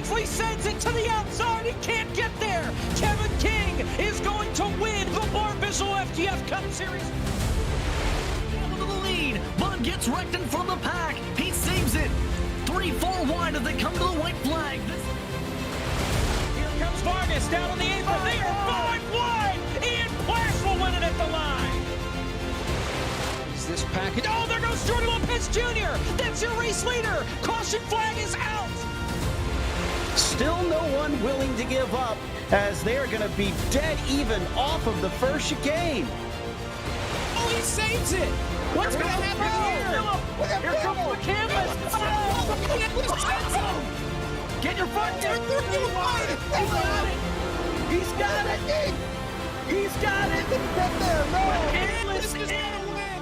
Tinsley sends it to the outside. He can't get there. Kevin King is going to win the Barr FTF Cup Series. Into the lead. Bond gets wrecked in front of the pack. He saves it. 3-4 wide as they come to the white flag. Here comes Vargas down on the apron. They are 5 wide. Ian Plash will win it at the line. Is this package? Oh, there goes Jordan Lopez Jr. That's your race leader. Caution flag is out. Still no one willing to give up as they're going to be dead even off of the first chicane. Oh, he saves it. What's going to happen here? Here comes the canvas. Get your foot there. He's got it. He's got it. Get there. No. Canvas is going to win.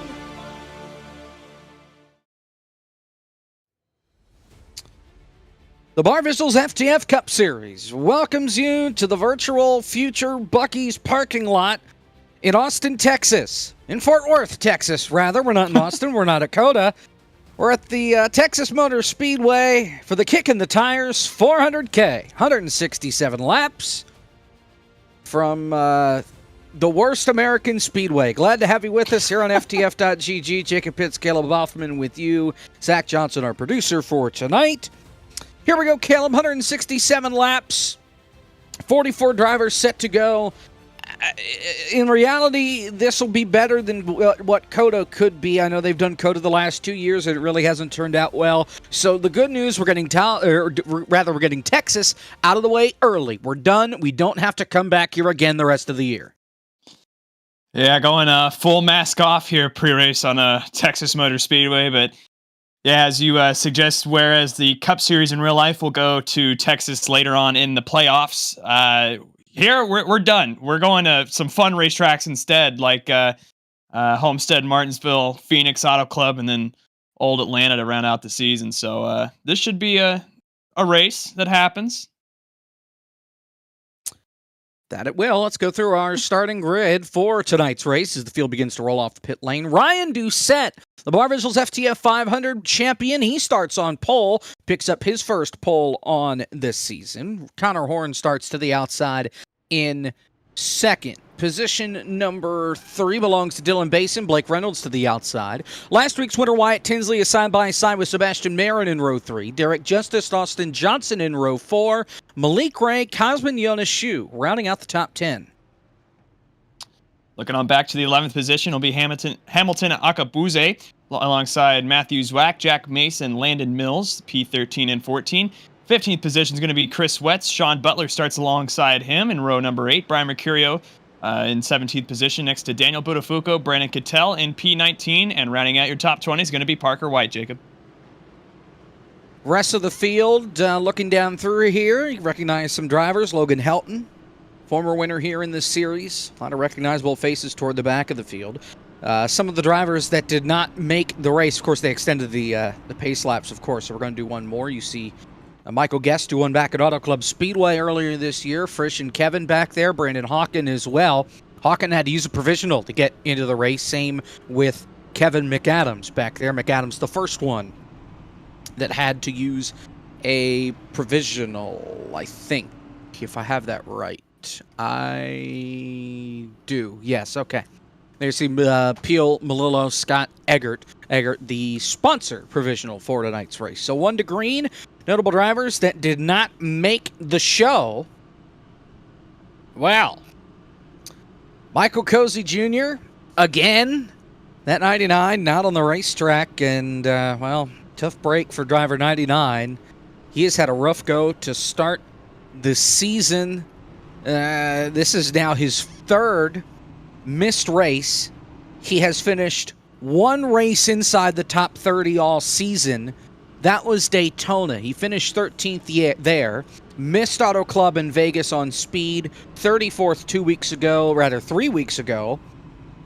The Barr FTF Cup Series welcomes you to the virtual future Buc-ee's parking lot in Austin, Texas. In Fort Worth, Texas, rather. We're not in Austin. We're not at Coda. We're at the Texas Motor Speedway for the Kick in the Tires 400K. 167 laps from the worst American speedway. Glad to have you with us here on FTF.GG. Jacob Pitts, Caleb Hoffman with you. Zach Johnson, our producer for tonight. Here we go, Caleb. 167 laps. 44 drivers set to go. In reality, this will be better than what Coda could be. I know they've done Coda the last 2 years, and it really hasn't turned out well. So the good news, we're getting we're getting Texas out of the way early. We're done. We don't have to come back here again the rest of the year. Yeah, going full mask off here pre-race on Texas Motor Speedway, but yeah, as you suggest, whereas the Cup Series in real life will go to Texas later on in the playoffs, here we're done. We're going to some fun racetracks instead, like Homestead, Martinsville, Phoenix Auto Club, and then Old Atlanta to round out the season. So this should be a race that happens. That it will. Let's go through our starting grid for tonight's race as the field begins to roll off the pit lane. Ryan Doucette, the Barr FTF 500 champion. He starts on pole, picks up his first pole on this season. Connor Horn starts to the outside in second. Position number 3 belongs to Dylan Basin. Blake Reynolds to the outside. Last week's winner, Wyatt Tinsley, is side-by-side with Sebastian Marin in row 3. Derek Justice, Austin Johnson in row 4. Malik Ray, Cosmin Yoneshu, rounding out the top 10. Looking on back to the 11th position will be Hamilton Akabuze, alongside Matthew Zwack, Jack Mason, Landon Mills, P13 and 14. 15th position is going to be Chris Wetz. Sean Butler starts alongside him in row number 8. Brian Mercurio in 17th position next to Daniel Buttafuoco, Brandon Cattell in P19, and rounding out your top 20 is going to be Parker White, Jacob. Rest of the field, looking down through here, you recognize some drivers. Logan Helton, former winner here in this series. A lot of recognizable faces toward the back of the field. Some of the drivers that did not make the race, of course, they extended the pace laps, of course, so we're going to do one more. You see Michael Guest, who won back at Auto Club Speedway earlier this year. Frisch and Kevin back there. Brandon Hawken as well. Hawken had to use a provisional to get into the race. Same with Kevin McAdams back there. McAdams, the first one that had to use a provisional, I think, if I have that right. I do. Yes, okay. There's Peel, Malillo, Scott, Eggert, the sponsor provisional for tonight's race. So 1 to green. Notable drivers that did not make the show. Well, Michael Cozy Jr., again, that 99, not on the racetrack, and, well, tough break for driver 99. He has had a rough go to start the season. This is now his 3rd missed race. He has finished 1 race inside the top 30 all season. That was Daytona. He finished 13th there. Missed Auto Club in Vegas on speed. 34th 3 weeks ago.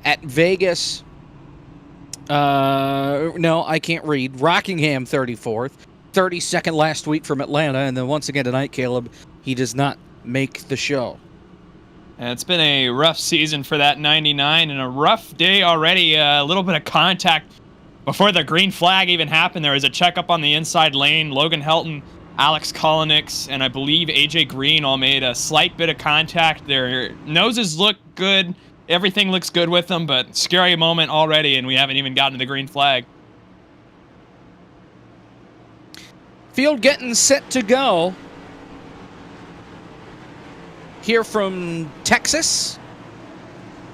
At Vegas. No, I can't read. Rockingham 34th. 32nd last week from Atlanta. And then once again tonight, Caleb, he does not make the show. And it's been a rough season for that 99 and a rough day already. A little bit of contact before the green flag even happened. There was a checkup on the inside lane. Logan Helton Alex Kolonix and I believe AJ Green all made a slight bit of contact. Their noses look good. Everything looks good with them, but scary moment already, and we haven't even gotten to the green flag. Field getting set to go. Here from Texas.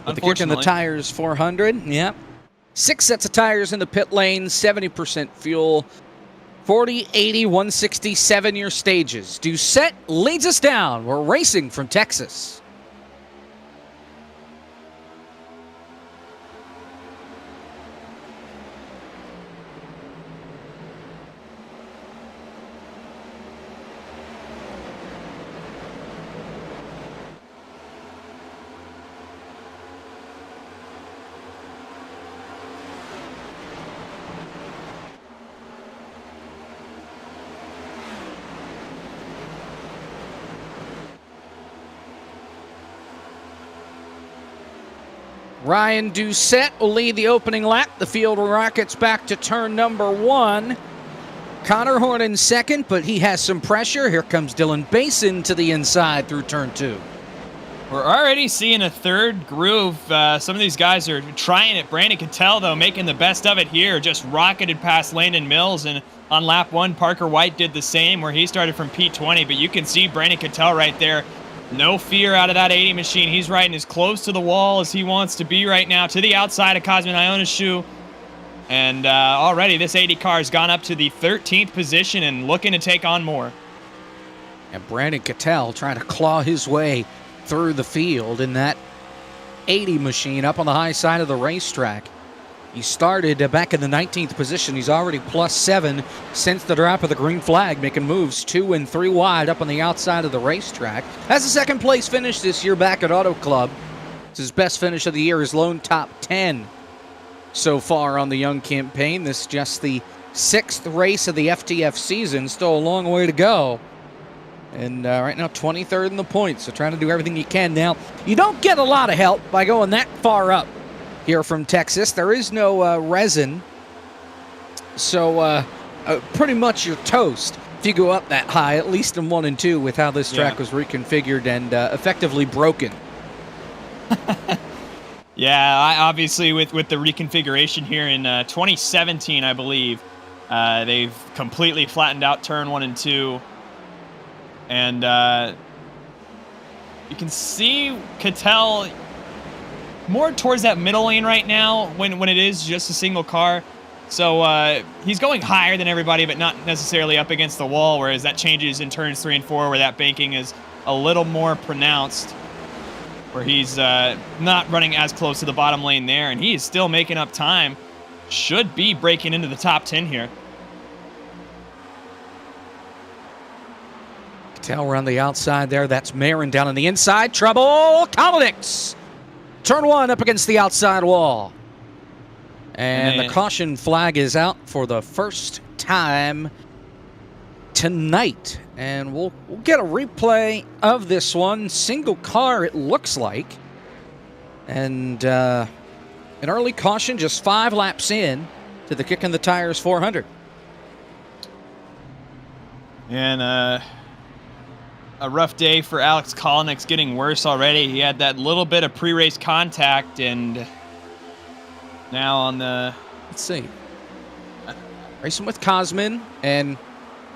With the kick in the tires 400. Yep. 6 sets of tires in the pit lane, 70% fuel. 40, 80, 160, 7-year stages. Doucette leads us down. We're racing from Texas. Ryan Doucette will lead the opening lap. The field rockets back to turn number 1. Connor Horn in second, but he has some pressure. Here comes Dylan Basin to the inside through turn 2. We're already seeing a third groove. Some of these guys are trying it. Brandon Cattell, though, making the best of it here. Just rocketed past Landon Mills, and on lap 1, Parker White did the same, where he started from P20. But you can see Brandon Cattell right there. No fear out of that 80 machine. He's riding as close to the wall as he wants to be right now, to the outside of Cosmin Iona's shoe. And already this 80 car has gone up to the 13th position and looking to take on more. And Brandon Cattell trying to claw his way through the field in that 80 machine up on the high side of the racetrack. He started back in the 19th position. He's already +7 since the drop of the green flag, making moves 2 and 3 wide up on the outside of the racetrack. Has a second place finish this year back at Auto Club. It's his best finish of the year, his lone top 10 so far on the young campaign. This is just the 6th race of the FTF season. Still a long way to go. And right now 23rd in the points, so trying to do everything you can. Now, you don't get a lot of help by going that far up here from Texas. There is no resin, so pretty much you're toast if you go up that high, at least in 1 and 2 with how this track was reconfigured and effectively broken. Yeah, obviously with the reconfiguration here in 2017, I believe, they've completely flattened out turn 1 and 2. And you can see Cattell more towards that middle lane right now when it is just a single car. So he's going higher than everybody, but not necessarily up against the wall, whereas that changes in turns 3 and 4 where that banking is a little more pronounced, where he's not running as close to the bottom lane there, and he is still making up time. Should be breaking into the top 10 here. Cattell around the outside there. That's Marin down on the inside. Trouble. Kolonix. Turn 1 up against the outside wall. And the caution flag is out for the first time tonight. And we'll get a replay of this one. Single car, it looks like. And an early caution, just 5 laps in to the kick in the tires 400. And a rough day for Alex Kolonix, getting worse already. He had that little bit of pre-race contact, and now on the... Let's see. Racing with Cosmin, and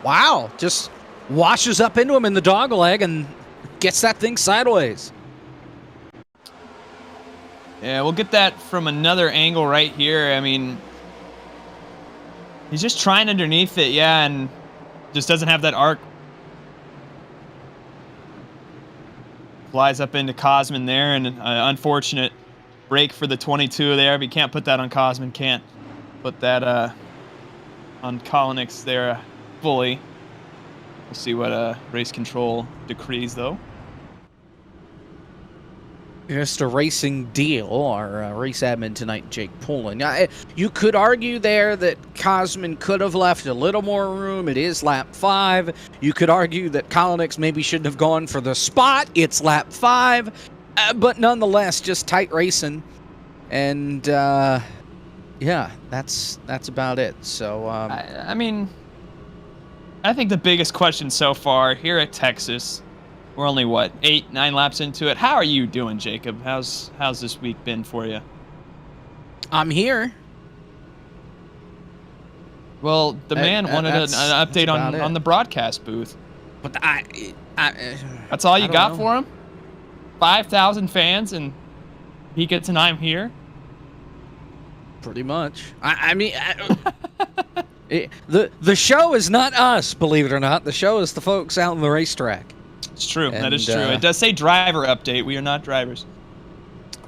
wow, just washes up into him in the dog leg and gets that thing sideways. Yeah, we'll get that from another angle right here. I mean, he's just trying underneath it, yeah, and just doesn't have that arc. Flies up into Cosmin there, and an unfortunate break for the 22 there. But you can't put that on Cosmin. Can't put that on Kolonix there fully. We'll see what race control decrees, though. Just a racing deal. Our race admin tonight, Jake Poulin. Now, you could argue there that Cosmin could have left a little more room. It is lap 5. You could argue that Kolonix maybe shouldn't have gone for the spot. It's lap 5. But nonetheless, just tight racing. And, yeah, that's about it. So, I mean, I think the biggest question so far here at Texas, we're only, 8, 9 laps into it. How are you doing, Jacob? How's this week been for you? I'm here. Well, the man wanted an update on the broadcast booth. But That's all you got know. for him? 5,000 fans, and he gets an I'm here? Pretty much. The show is not us, believe it or not. The show is the folks out on the racetrack. It's true. And, that is true. It does say driver update. We are not drivers.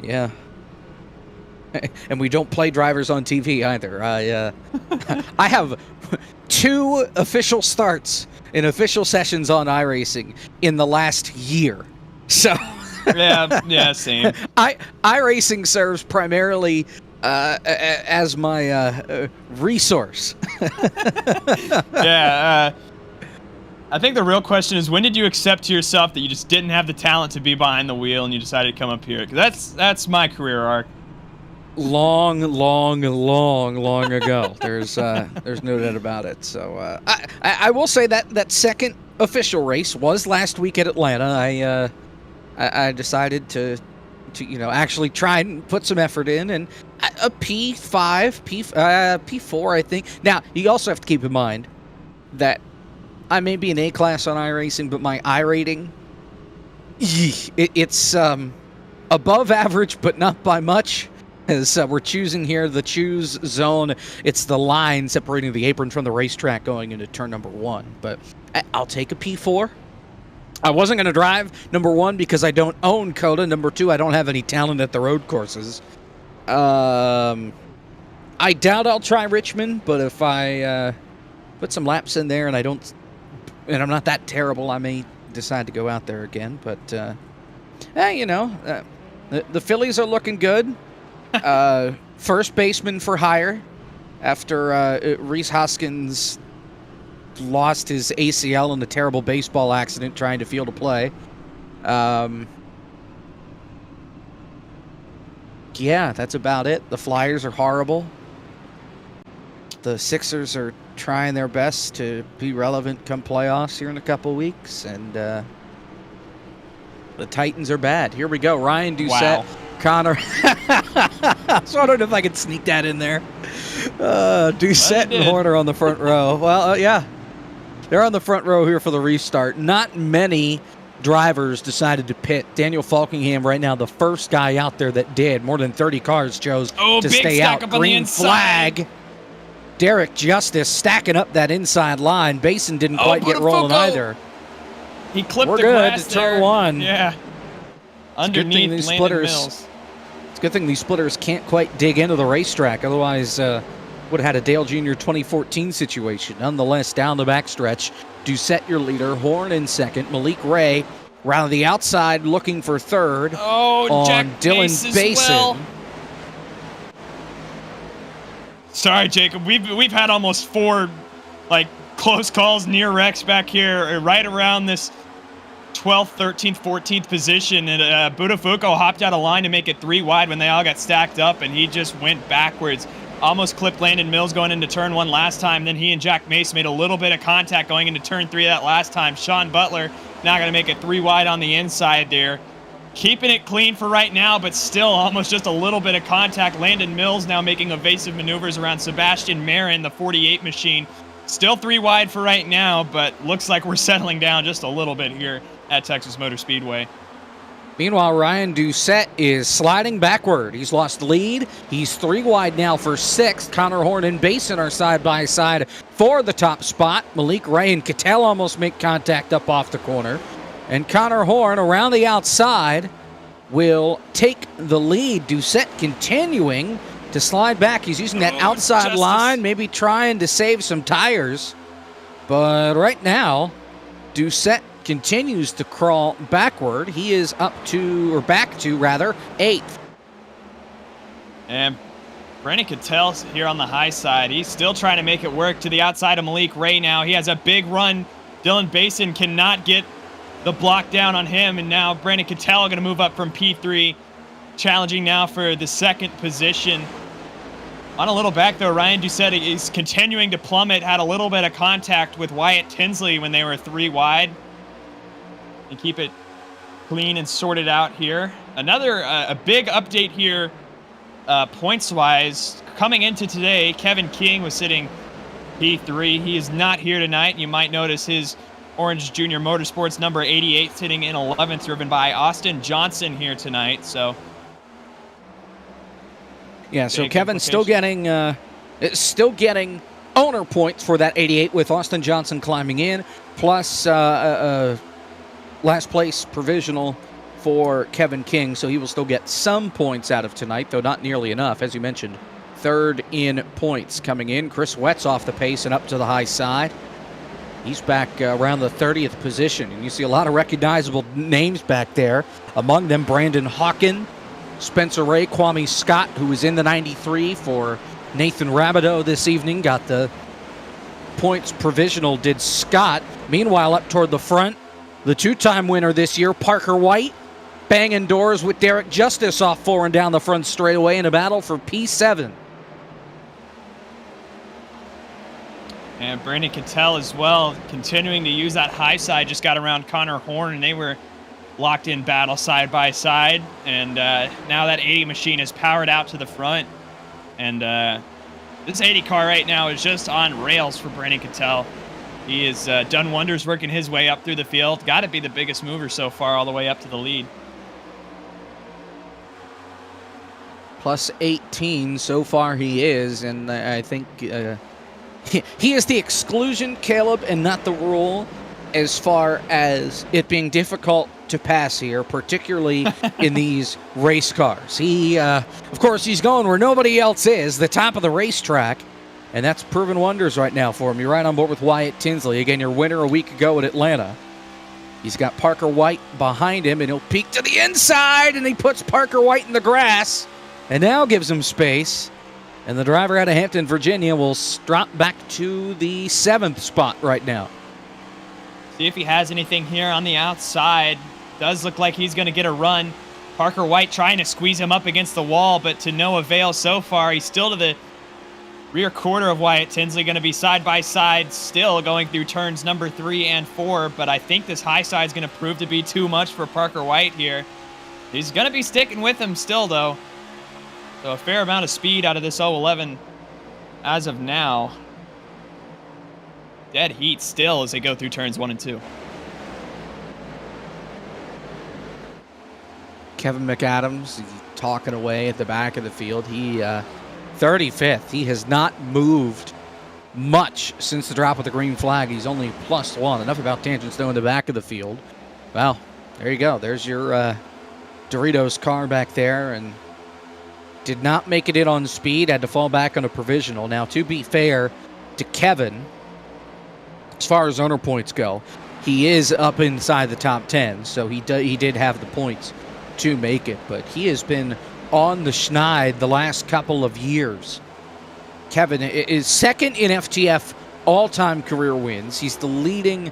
Yeah. And we don't play drivers on TV either. I have 2 official starts in official sessions on iRacing in the last year. So yeah, same. iRacing serves primarily as my resource. Yeah. I think the real question is, when did you accept to yourself that you just didn't have the talent to be behind the wheel and you decided to come up here? 'Cause that's my career arc. Long ago. There's no doubt about it. So I will say that second official race was last week at Atlanta. I decided to actually try and put some effort in, and a P5, P4, I think. Now you also have to keep in mind that I may be an A class on iRacing, but my I rating, it's above average, but not by much. As we're choosing here, the choose zone, it's the line separating the apron from the racetrack going into turn number 1. But I'll take a P4. I wasn't going to drive number 1 because I don't own COTA. Number 2, I don't have any talent at the road courses. I doubt I'll try Richmond, but if I put some laps in there and I'm not that terrible, I may decide to go out there again. But the Phillies are looking good. First baseman for hire after Rhys Hoskins lost his ACL in a terrible baseball accident trying to field a play. Yeah, that's about it. The Flyers are horrible. The Sixers are trying their best to be relevant come playoffs here in a couple weeks, and the Titans are bad. Here we go. Ryan Doucette. Wow. Connor. I was wondering if I could sneak that in there. Doucette and Horner on the front row. Well, yeah. They're on the front row here for the restart. Not many drivers decided to pit. Daniel Falkingham right now, the first guy out there that did. More than 30 cars chose to stay out. Green flag. Derek Justice stacking up that inside line. Basin didn't quite get rolling either. He clipped We're the good glass to turn there. 1. Yeah. Underneath these Landon splitters. Mills. It's a good thing these splitters can't quite dig into the racetrack. Otherwise, would have had a Dale Jr. 2014 situation. Nonetheless, down the backstretch, Doucette your leader, Horn in second, Malik Ray around the outside looking for third on Jack Dylan Basin. Well. Sorry, Jacob. We've had almost 4 close calls, near wrecks back here, right around this 12th, 13th, 14th position, and Budafuco hopped out of line to make it 3 wide when they all got stacked up, and he just went backwards. Almost clipped Landon Mills going into turn 1 last time. Then he and Jack Mace made a little bit of contact going into turn 3 that last time. Sean Butler now going to make it 3 wide on the inside there. Keeping it clean for right now, but still almost just a little bit of contact. Landon Mills now making evasive maneuvers around Sebastian Marin, the 48 machine. Still 3 wide for right now, but looks like we're settling down just a little bit here at Texas Motor Speedway. Meanwhile, Ryan Doucette is sliding backward. He's lost lead. He's 3 wide now for 6th. Connor Horn and Basin are side by side for the top spot. Malik Ray and Cattell almost make contact up off the corner. And Connor Horn around the outside will take the lead. Doucette continuing to slide back. He's using that outside line, maybe trying to save some tires. But right now, Doucette continues to crawl backward. He is back to 8th. And Brandon Cattell's here on the high side. He's still trying to make it work to the outside of Malik Ray now. He has a big run. Dylan Basin cannot get the block down on him, and now Brandon Cattell going to move up from P3, challenging now for the 2nd position. On a little back, though, Ryan Doucette is continuing to plummet. Had a little bit of contact with Wyatt Tinsley when they were 3 wide. And keep it clean and sorted out here. Another a big update here, points-wise. Coming into today, Kevin King was sitting P3. He is not here tonight. You might notice his Orange Junior Motorsports number 88 sitting in 11th, driven by Austin Johnson here tonight. So, yeah. So Kevin's still getting owner points for that 88 with Austin Johnson climbing in, plus last place provisional for Kevin King. So he will still get some points out of tonight, though not nearly enough, as you mentioned. Third in points coming in. Chris Wett's off the pace and up to the high side. He's back around the 30th position, and you see a lot of recognizable names back there. Among them, Brandon Hawken, Spencer Ray, Kwame Scott, who was in the 93 for Nathan Rabideau this evening, got the points provisional, did Scott. Meanwhile, up toward the front, the two-time winner this year, Parker White, banging doors with Derek Justice off 4 and down the front straightaway in a battle for P7. And Brandon Cattell as well, continuing to use that high side, just got around Connor Horn, and they were locked in battle side by side. And now that 80 machine is powered out to the front. And this 80 car right now is just on rails for Brandon Cattell. He has done wonders working his way up through the field. Got to be the biggest mover so far, all the way up to the lead. Plus 18 so far he is, and I think he is the exclusion, Caleb, and not the rule as far as it being difficult to pass here, particularly in these race cars. He, of course, he's going where nobody else is, the top of the racetrack, and that's proven wonders right now for him. You're right on board with Wyatt Tinsley. Again, your winner a week ago at Atlanta. He's got Parker White behind him, and he'll peek to the inside, and he puts Parker White in the grass, and now gives him space. And the driver out of Hampton, Virginia, will drop back to the 7th spot right now. See if he has anything here on the outside. Does look like he's going to get a run. Parker White trying to squeeze him up against the wall, but to no avail so far. He's still to the rear quarter of Wyatt Tinsley, going to be side by side still going through turns number 3 and 4. But I think this high side is going to prove to be too much for Parker White here. He's going to be sticking with him still, though. So a fair amount of speed out of this 011 as of now. Dead heat still as they go through turns 1 and 2. Kevin McAdams talking away at the back of the field. He 35th. He has not moved much since the drop of the green flag. He's only +1. Enough about tangents though in the back of the field. Well, there you go. There's your Doritos car back there, and did not make it in on speed. Had to fall back on a provisional. Now, to be fair to Kevin, as far as owner points go, he is up inside the top 10, so he did have the points to make it, but he has been on the schneid the last couple of years. Kevin is second in FTF all-time career wins. He's the leading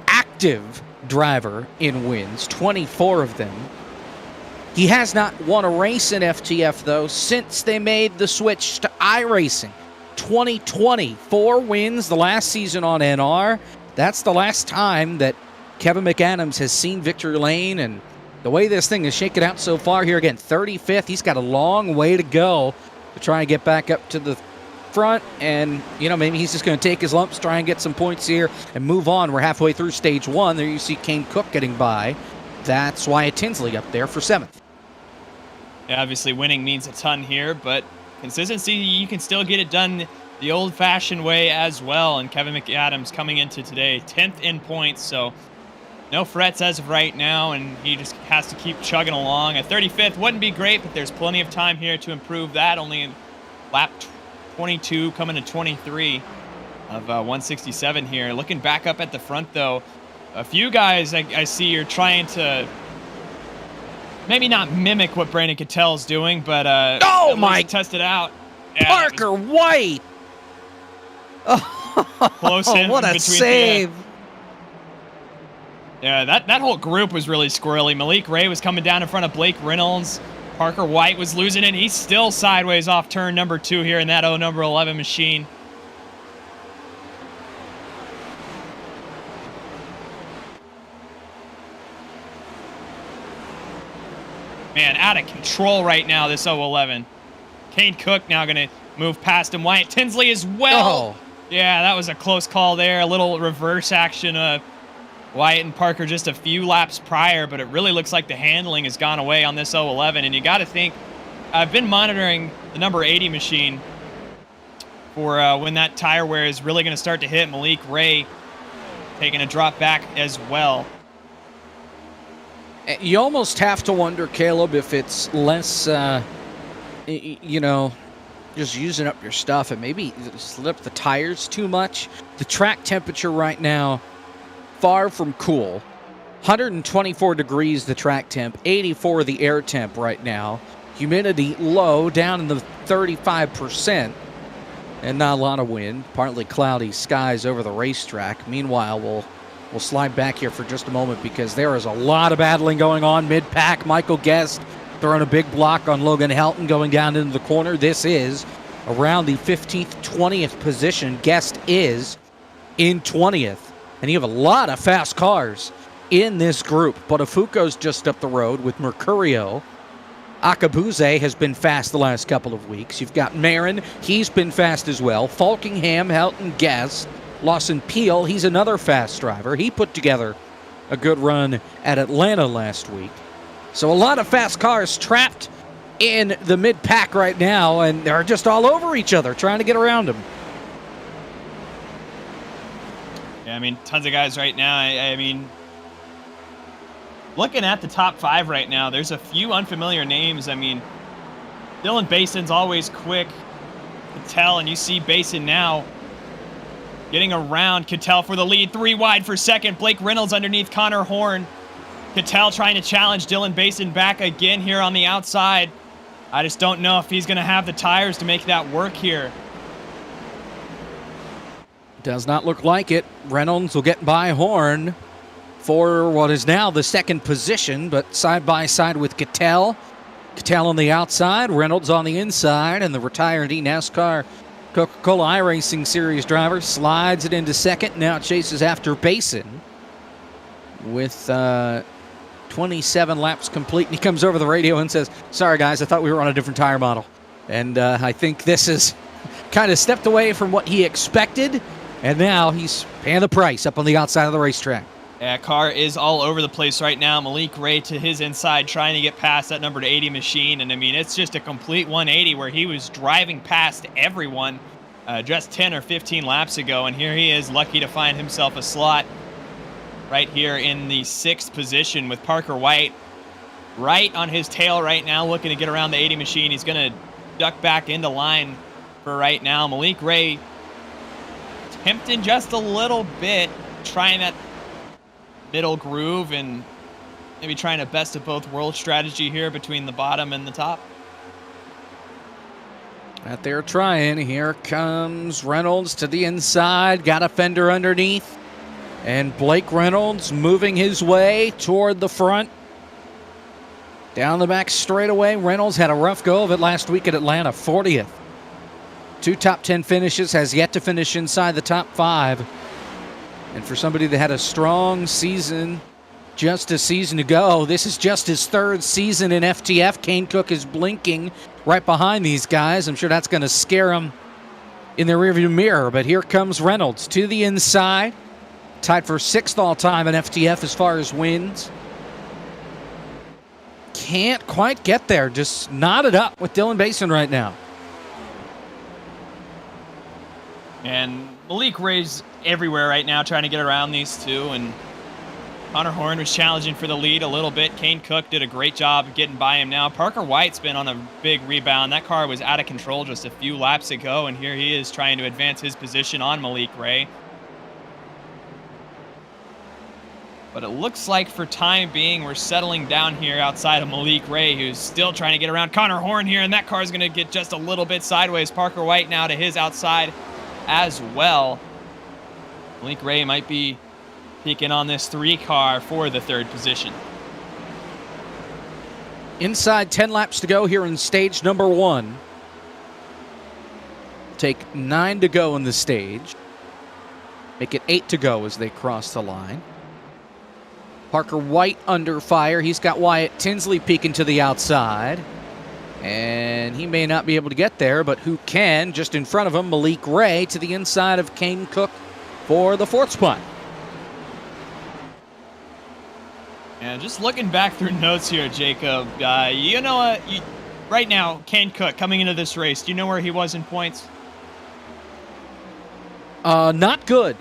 active driver in wins, 24 of them. He has not won a race in FTF, though, since they made the switch to iRacing. 2020, 4 wins the last season on NR. That's the last time that Kevin McAdams has seen victory lane, and the way this thing is shaken out so far here, again, 35th. He's got a long way to go to try and get back up to the front, and, maybe he's just going to take his lumps, try and get some points here, and move on. We're halfway through stage 1. There you see Kane Cook getting by. That's Wyatt Tinsley up there for 7th. Yeah, obviously winning means a ton here, but consistency, you can still get it done the old-fashioned way as well. And Kevin McAdams coming into today, 10th in points, so no frets as of right now, and he just has to keep chugging along. A 35th wouldn't be great, but there's plenty of time here to improve that. Only in lap 22, coming to 23 of 167 here. Looking back up at the front, though, a few guys I see are trying to maybe not mimic what Brandon Cattell's doing, but oh my! Test it out. Yeah, Parker White. Close in what a between save! Yeah, that whole group was really squirrely. Malik Ray was coming down in front of Blake Reynolds. Parker White was losing it. He's still sideways off turn number 2 here in that number 11 machine. Man, out of control right now, this 011. Kane Cook now going to move past him. Wyatt Tinsley as well. Oh. Yeah, that was a close call there. A little reverse action. Wyatt and Parker just a few laps prior, but it really looks like the handling has gone away on this 011. And you got to think, I've been monitoring the number 80 machine for when that tire wear is really going to start to hit. Malik Ray taking a drop back as well. You almost have to wonder, Caleb, if it's less, you know, just using up your stuff and maybe slip the tires too much. The track temperature right now, far from cool. 124 degrees the track temp, 84 the air temp right now. Humidity low, down in the 35%. And not a lot of wind, partly cloudy skies over the racetrack. Meanwhile, we'll slide back here for just a moment because there is a lot of battling going on mid-pack. Michael Guest throwing a big block on Logan Helton going down into the corner. This is around the 15th, 20th position. Guest is in 20th. And you have a lot of fast cars in this group. Botafuco's just up the road with Mercurio. Akabuze has been fast the last couple of weeks. You've got Marin. He's been fast as well. Falkingham, Helton, Guest. Lawson Peel, he's another fast driver. He put together a good run at Atlanta last week. So a lot of fast cars trapped in the mid-pack right now, and they're just all over each other trying to get around them. Yeah, I mean, tons of guys right now. I mean, looking at the top 5 right now, there's a few unfamiliar names. I mean, Dylan Bason's always quick to tell, and you see Bason now getting around Cattell for the lead. 3 wide for second. Blake Reynolds underneath Connor Horn. Cattell trying to challenge Dylan Bason back again here on the outside. I just don't know if he's going to have the tires to make that work here. Does not look like it. Reynolds will get by Horn for what is now the second position, but side by side with Cattell. Cattell on the outside, Reynolds on the inside, and the retired NASCAR Coca-Cola iRacing Series driver slides it into second. Now chases after Bason with 27 laps complete. And he comes over the radio and says, sorry, guys, I thought we were on a different tire model. And I think this is kind of stepped away from what he expected. And now he's paying the price up on the outside of the racetrack. Yeah, car is all over the place right now. Malik Ray to his inside trying to get past that number 80 machine. And, I mean, it's just a complete 180 where he was driving past everyone just 10 or 15 laps ago. And here he is lucky to find himself a slot right here in the 6th position with Parker White right on his tail right now looking to get around the 80 machine. He's going to duck back into line for right now. Malik Ray tempting just a little bit, trying that middle groove and maybe trying a best of both worlds strategy here between the bottom and the top. That they're trying. Here comes Reynolds to the inside. Got a fender underneath. And Blake Reynolds moving his way toward the front. Down the back straightaway. Reynolds had a rough go of it last week at Atlanta. 40th. 2 top 10 finishes. Has yet to finish inside the top 5. And for somebody that had a strong season just a season ago, this is just his 3rd season in FTF. Kane Cook is blinking right behind these guys. I'm sure that's going to scare him in the rearview mirror. But here comes Reynolds to the inside. Tied for 6th all-time in FTF as far as wins. Can't quite get there. Just knotted up with Dylan Bason right now. And Malik Ray's everywhere right now trying to get around these two. And Connor Horn was challenging for the lead a little bit. Kane Cook did a great job of getting by him now. Parker White's been on a big rebound. That car was out of control just a few laps ago. And here he is trying to advance his position on Malik Ray. But it looks like for time being, we're settling down here outside of Malik Ray, who's still trying to get around Connor Horn here, and that car's going to get just a little bit sideways. Parker White now to his outside as well. Malik Ray might be peeking on this 3 car for the 3rd position. Inside 10 laps to go here in stage number 1. Take 9 to go in the stage. Make it 8 to go as they cross the line. Parker White under fire. He's got Wyatt Tinsley peeking to the outside. And he may not be able to get there, but who can? Just in front of him, Malik Ray to the inside of Kane Cook for the 4th spot. And just looking back through notes here, Jacob, you know what? Right now, Kane Cook coming into this race, do you know where he was in points? Not good.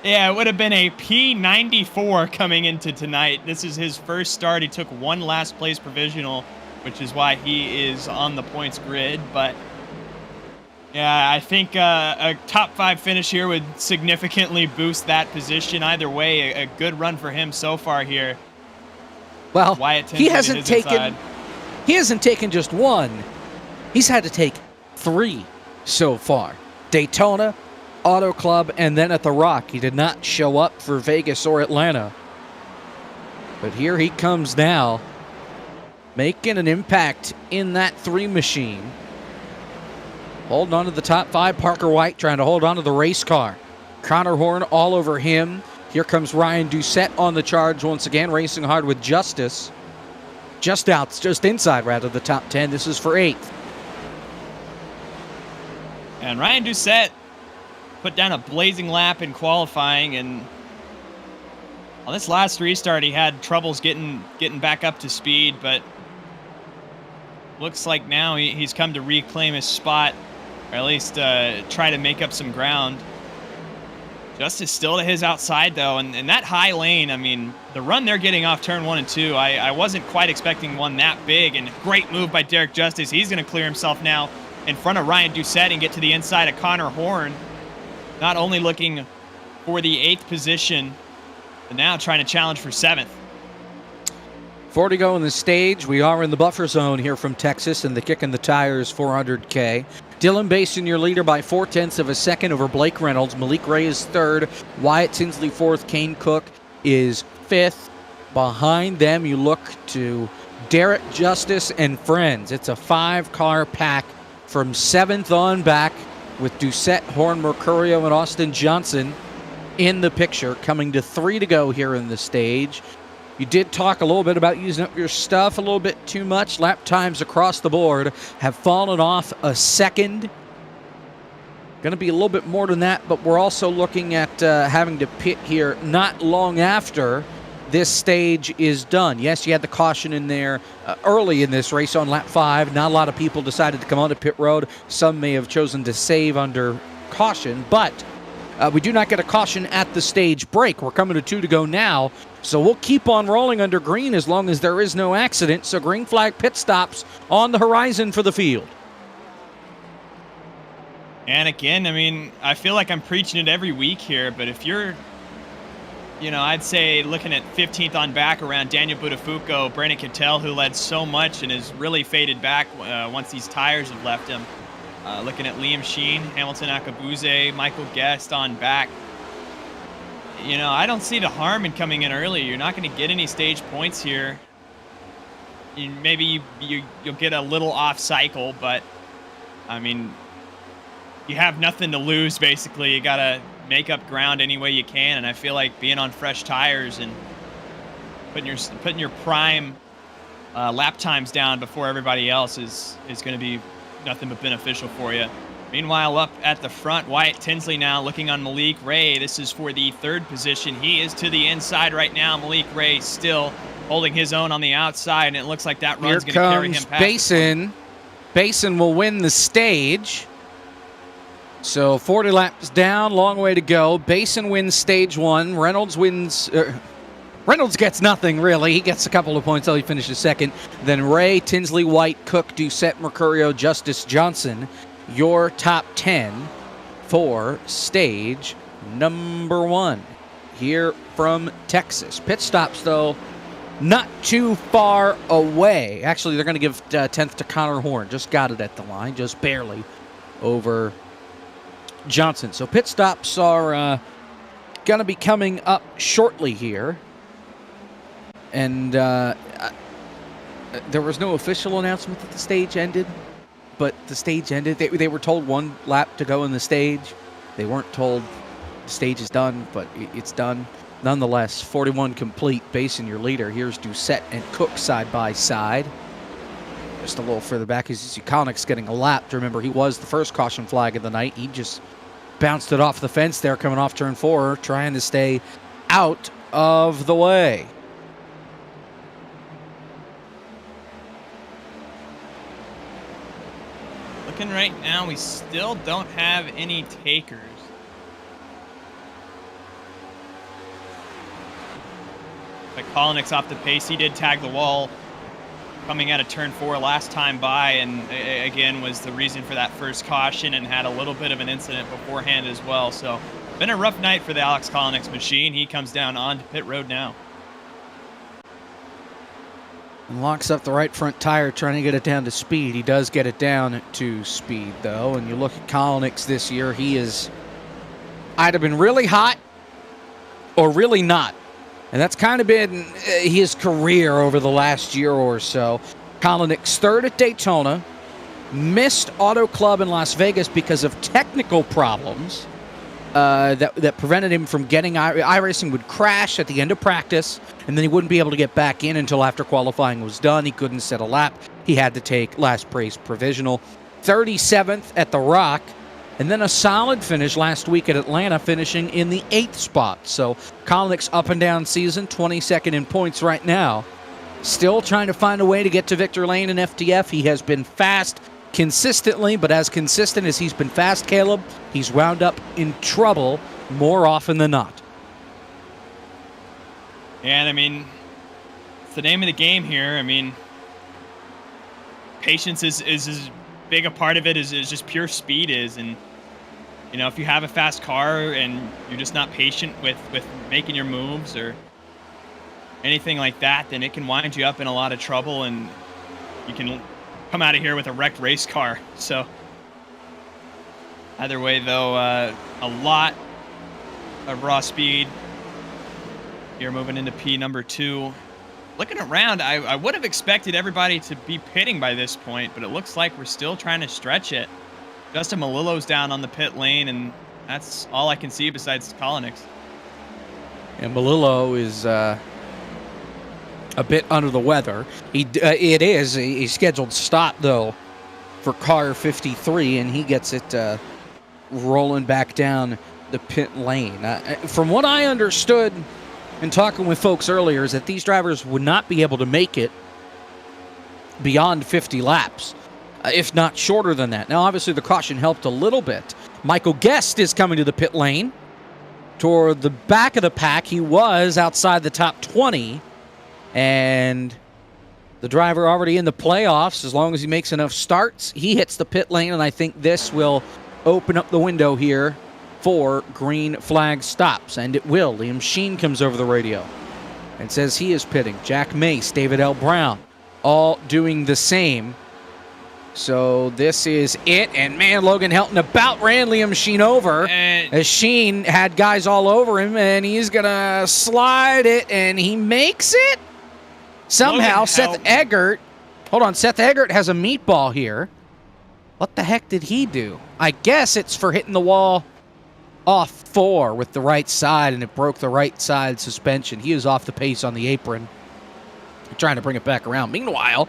Yeah, it would have been a P94 coming into tonight. This is his first start. He took 1 last place provisional, which is why he is on the points grid. But yeah, I think a top 5 finish here would significantly boost that position. Either way, a good run for him so far here. Well, Wyatt he Tinsley hasn't taken just 1. He's had to take 3 so far. Daytona, Auto Club, and then at the Rock. He did not show up for Vegas or Atlanta. But here he comes now, making an impact in that 3 machine. Holding on to the top 5. Parker White trying to hold on to the race car. Connor Horn all over him. Here comes Ryan Doucette on the charge once again, racing hard with Justice. Just inside rather, the top 10. This is for 8th. And Ryan Doucette put down a blazing lap in qualifying, and on this last restart he had troubles getting back up to speed, but looks like now he's come to reclaim his spot, or at least try to make up some ground. Justice still to his outside though, and that high lane, I mean, the run they're getting off turn 1 and 2, I wasn't quite expecting one that big, and great move by Derek Justice. He's going to clear himself now in front of Ryan Doucette and get to the inside of Connor Horn. Not only looking for the 8th position, but now trying to challenge for 7th. 4 to go in the stage. We are in the buffer zone here from Texas, and the kick in the tires 400K. Dylan Basin, your leader by 0.4 of a second over Blake Reynolds. Malik Ray is 3rd. Wyatt Tinsley 4th. Kane Cook is 5th. Behind them, you look to Derek Justice and friends. It's a 5-car pack from 7th on back, with Doucette, Horn, Mercurio, and Austin Johnson in the picture, coming to 3 to go here in the stage. You did talk a little bit about using up your stuff a little bit too much. Lap times across the board have fallen off a second. Going to be a little bit more than that, but we're also looking at having to pit here not long after this stage is done. Yes, you had the caution in there early in this race on lap 5. Not a lot of people decided to come onto pit road. Some may have chosen to save under caution, but we do not get a caution at the stage break. We're coming to 2 to go now, so we'll keep on rolling under green as long as there is no accident. So green flag pit stops on the horizon for the field. And again, I mean, I feel like I'm preaching it every week here, but if you're, I'd say looking at 15th on back around Daniel Buttafuoco, Brandon Cattell, who led so much and has really faded back once these tires have left him. Looking at Liam Sheen, Hamilton Akabuze, Michael Guest on back. I don't see the harm in coming in early. You're not going to get any stage points here. Maybe you'll get a little off cycle, but I mean, you have nothing to lose basically. You got to make up ground any way you can, and I feel like being on fresh tires and putting your prime lap times down before everybody else is going to be nothing but beneficial for you. Meanwhile, up at the front, Wyatt Tinsley now looking on Malik Ray. This is for the 3rd position. He is to the inside right now. Malik Ray still holding his own on the outside, and it looks like that run's going to carry him past. Basin. Basin will win the stage. So 40 laps down, long way to go. Basin wins stage 1. Reynolds gets nothing, really. He gets a couple of points, though he finishes 2nd. Then Ray, Tinsley, White, Cook, Doucette, Mercurio, Justice, Johnson. Your top 10 for stage number 1 here from Texas. Pit stops, though, not too far away. Actually, they're going to give 10th to Connor Horn. Just got it at the line, just barely over Johnson. So pit stops are going to be coming up shortly here. And There was no official announcement that the stage ended, but the stage ended. They were told one lap to go in the stage. They weren't told the stage is done, but it's done. Nonetheless, 41 complete, basing your leader. Here's Doucette and Cook side by side. Just a little further back is Kalnick's getting a lap. Remember, he was the first caution flag of the night. He just bounced it off the fence there coming off turn 4, trying to stay out of the way. Looking right now, we still don't have any takers. But Kalnick's off the pace. He did tag the wall coming out of turn 4 last time by, and again was the reason for that first caution, and had a little bit of an incident beforehand as well. So been a rough night for the Alex Kalnick's machine. He comes down onto pit road now. And locks up the right front tire, trying to get it down to speed. He does get it down to speed, though. And you look at Kalnick's this year, he is either been really hot or really not. And that's kind of been his career over the last year or so. Kalnick's third at Daytona, missed Auto Club in Las Vegas because of technical problems that prevented him from getting iRacing. Would crash at the end of practice, and then he wouldn't be able to get back in until after qualifying was done. He couldn't set a lap. He had to take last place provisional. 37th at the Rock, and then a solid finish last week at Atlanta, finishing in the 8th spot. So Kalnick's up and down season, 22nd in points right now. Still trying to find a way to get to Victor Lane in FTF. He has been fast consistently, but as consistent as he's been fast, Caleb, he's wound up in trouble more often than not. And I mean, it's the name of the game here. I mean, patience is as big a part of it as just pure speed is. And, you know, if you have a fast car and you're just not patient with making your moves or anything like that, then it can wind you up in a lot of trouble, and you can come out of here with a wrecked race car. So either way, though, a lot of raw speed. You're moving into P number 2. Looking around, I would have expected everybody to be pitting by this point, but it looks like we're still trying to stretch it. Justin Malillo's down on the pit lane, and that's all I can see besides Kalnick's. And Malillo is a bit under the weather. It is a scheduled stop, though, for car 53, and he gets it rolling back down the pit lane. From what I understood in talking with folks earlier, is that these drivers would not be able to make it beyond 50 laps, if not shorter than that. Now, obviously, the caution helped a little bit. Michael Guest is coming to the pit lane. Toward the back of the pack, he was outside the top 20. And the driver already in the playoffs, as long as he makes enough starts, he hits the pit lane, and I think this will open up the window here for green flag stops, and it will. Liam Sheen comes over the radio and says he is pitting. Jack Mace, David L. Brown, all doing the same. So this is it, and man, Logan Helton about ran Liam Sheen over, as Sheen had guys all over him, and he's going to slide it, and he makes it? Somehow, Seth Eggert, hold on, Seth Eggert has a meatball here. What the heck did he do? I guess it's for hitting the wall off 4 with the right side, and it broke the right side suspension. He is off the pace on the apron, trying to bring it back around. Meanwhile,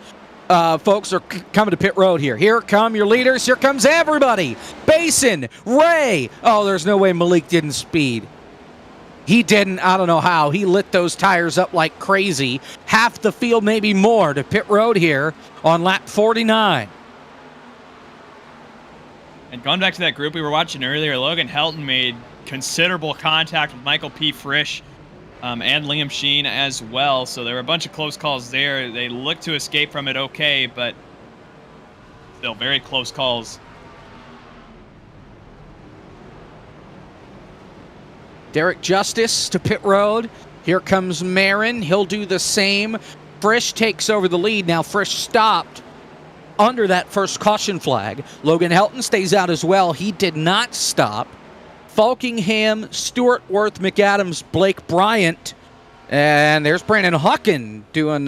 folks are coming to pit road here. Here come your leaders. Here comes everybody. Basin, Ray. Oh, there's no way Malik didn't speed. He didn't. I don't know how. He lit those tires up like crazy. Half the field, maybe more, to pit road here on lap 49. And going back to that group we were watching earlier, Logan Helton made considerable contact with Michael P. Frisch and Liam Sheen as well. So there were a bunch of close calls there. They looked to escape from it okay, but still very close calls. Derek Justice to pit road. Here comes Marin. He'll do the same. Frisch takes over the lead. Now Frisch stopped under that first caution flag. Logan Helton stays out as well. He did not stop. Falkingham, Stuart Worth, McAdams, Blake Bryant, and there's Brandon Hucken doing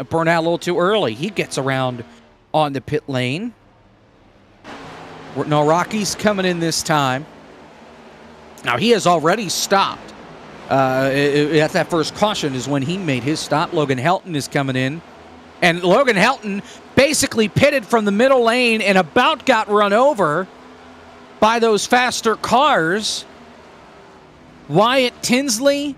burn out a little too early. He gets around on the pit lane. No, Rocky's coming in this time. Now, he has already stopped. At that first caution is when he made his stop. Logan Helton is coming in. And Logan Helton basically pitted from the middle lane and about got run over by those faster cars. Wyatt Tinsley.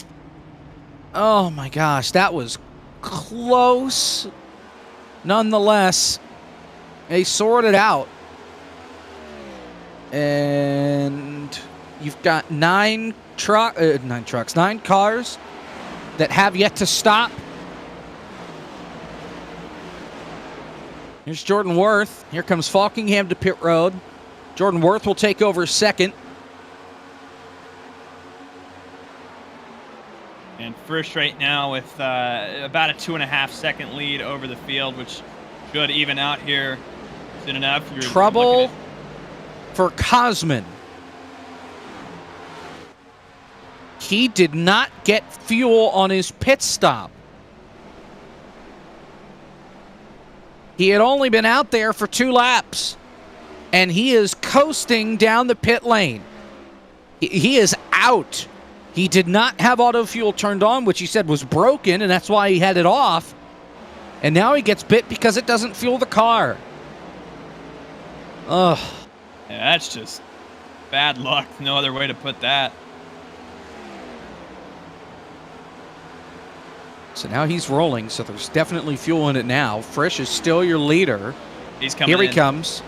Oh, my gosh. That was close. Nonetheless, they sorted out. And you've got 9 cars that have yet to stop. Here's Jordan Worth. Here comes Falkingham to pit road. Jordan Worth will take over second. And first right now with about a 2.5 second lead over the field, which should even out here soon enough. You're Trouble for Cosman. He did not get fuel on his pit stop. He had only been out there for 2 laps, and he is coasting down the pit lane. He is out. He did not have auto fuel turned on, which he said was broken, and that's why he had it off. And now he gets bit because it doesn't fuel the car. Ugh. Yeah, that's just bad luck. No other way to put that. So now he's rolling, so there's definitely fuel in it now. Frisch is still your leader. He's coming Here he in. comes.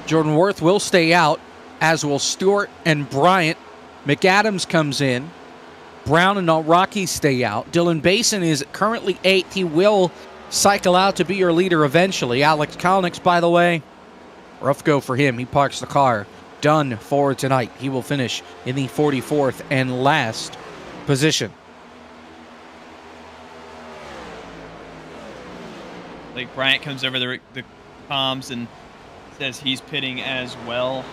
Jordan Worth will stay out, as will Stewart and Bryant. McAdams comes in. Brown and Rocky stay out. Dylan Basin is currently 8th. He will cycle out to be your leader eventually. Alex Kalnick, by the way, rough go for him. He parks the car. Done for tonight. He will finish in the 44th and last position. Like Bryant comes over the comms and says he's pitting as well.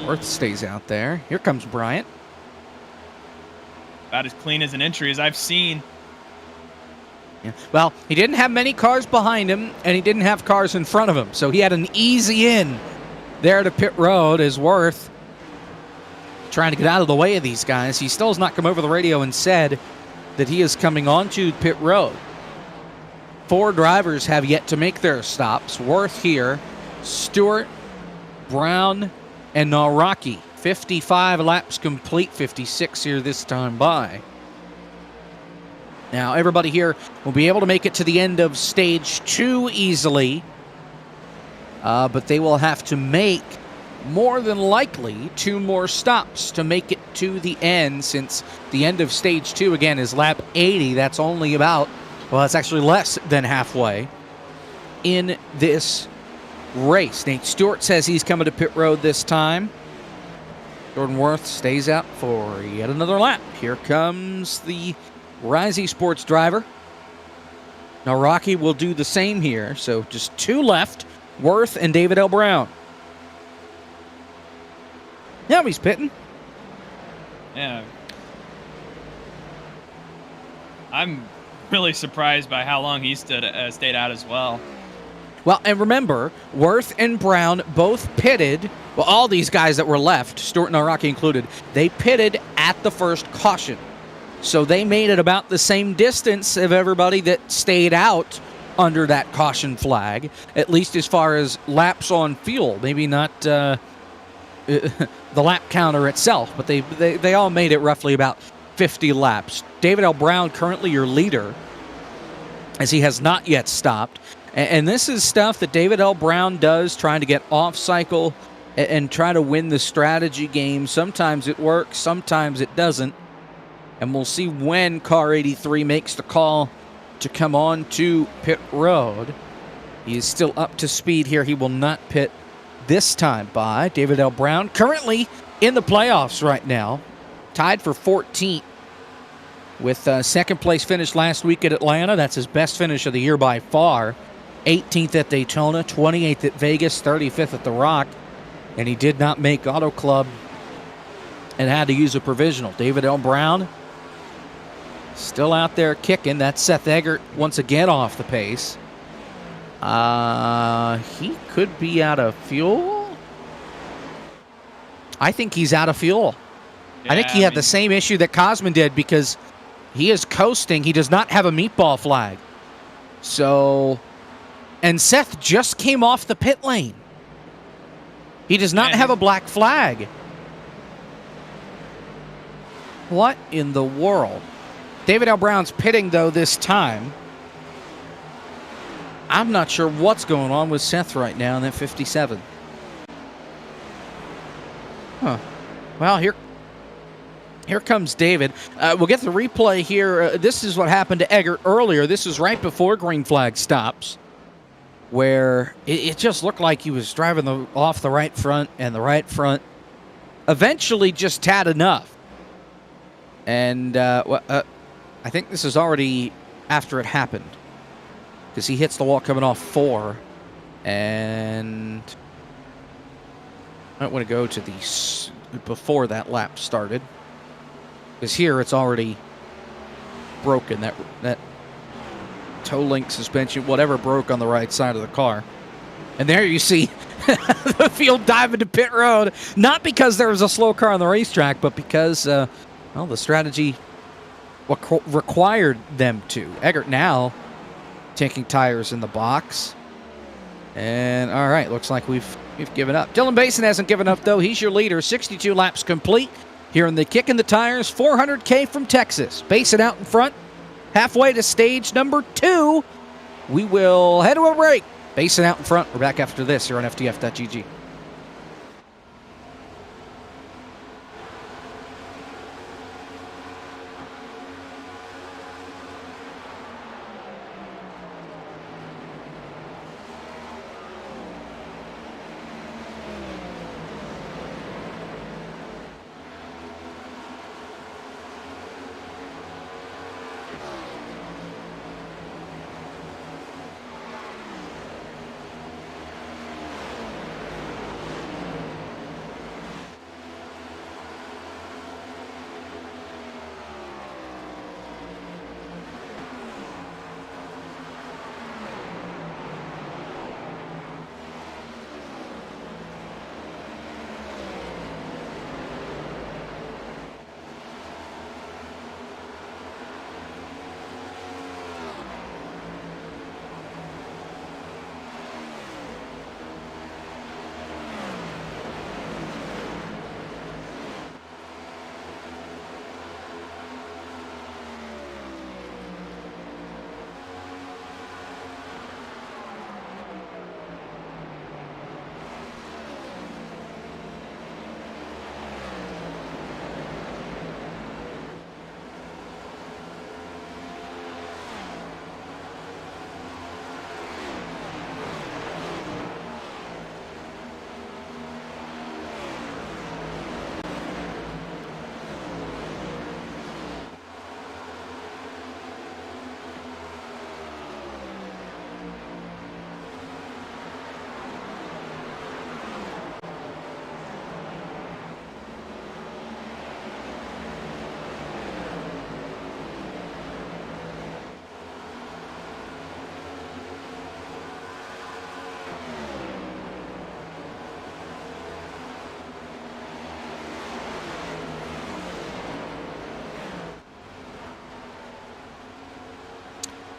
Worth stays out there. Here comes Bryant. About as clean as an entry as I've seen. Yeah. Well, he didn't have many cars behind him, and he didn't have cars in front of him, so he had an easy in there to pit road. As Worth trying to get out of the way of these guys. He still has not come over the radio and said that he is coming onto pit road. 4 drivers have yet to make their stops. Worth here, Stewart, Brown, and Nawrocki. 55 laps complete, 56 here this time by. Now, everybody here will be able to make it to the end of stage 2 easily, but they will have to make, more than likely, 2 more stops to make it to the end, since the end of stage 2, again, is lap 80. That's only about, well, it's actually less than halfway in this race. Nate Stewart says he's coming to pit road this time. Jordan Worth stays out for yet another lap. Here comes the Rising Sports driver. Now Rocky will do the same here. So just 2 left. Worth and David L. Brown. Now he's pitting. Yeah. I'm really surprised by how long he stayed out as well. Well, and remember, Worth and Brown both pitted. Well, all these guys that were left, Stewart and Rocky included, they pitted at the first caution. So they made it about the same distance of everybody that stayed out under that caution flag, at least as far as laps on fuel. Maybe not the lap counter itself, but they all made it roughly about 50 laps. David L. Brown, currently your leader, as he has not yet stopped. And this is stuff that David L. Brown does, trying to get off cycle and try to win the strategy game. Sometimes it works, sometimes it doesn't. And we'll see when Car 83 makes the call to come on to pit road. He is still up to speed here. He will not pit this time by David L. Brown. Currently in the playoffs right now. Tied for 14th with second place finish last week at Atlanta. That's his best finish of the year by far. 18th at Daytona, 28th at Vegas, 35th at The Rock. And he did not make Auto Club and had to use a provisional. David L. Brown still out there kicking. That's Seth Eggert once again off the pace. He could be out of fuel. I think he's out of fuel. I think he had the same issue that Cosman did because he is coasting. He does not have a meatball flag. So, and Seth just came off the pit lane. He does not have a black flag. What in the world? David L. Brown's pitting, though, this time. I'm not sure what's going on with Seth right now in that 57. Huh. Well, here comes David. We'll get the replay here. This is what happened to Eggert earlier. This is right before green flag stops, where it just looked like he was driving off the right front, and the right front eventually just had enough. And I think this is already after it happened, because he hits the wall coming off 4, and I might want to go to the before that lap started, because here it's already broken. That toe link suspension, whatever, broke on the right side of the car. And there you see the field dive into pit road, not because there was a slow car on the racetrack, but because, well, the strategy required them to. Eggert now taking tires in the box. And, all right, looks like we've given up. Dylan Basin hasn't given up, though. He's your leader, 62 laps complete. Here in the Kicking the Tires, 400K from Texas. Basin out in front, halfway to stage number 2. We will head to a break. Basin out in front. We're back after this here on FTF.GG.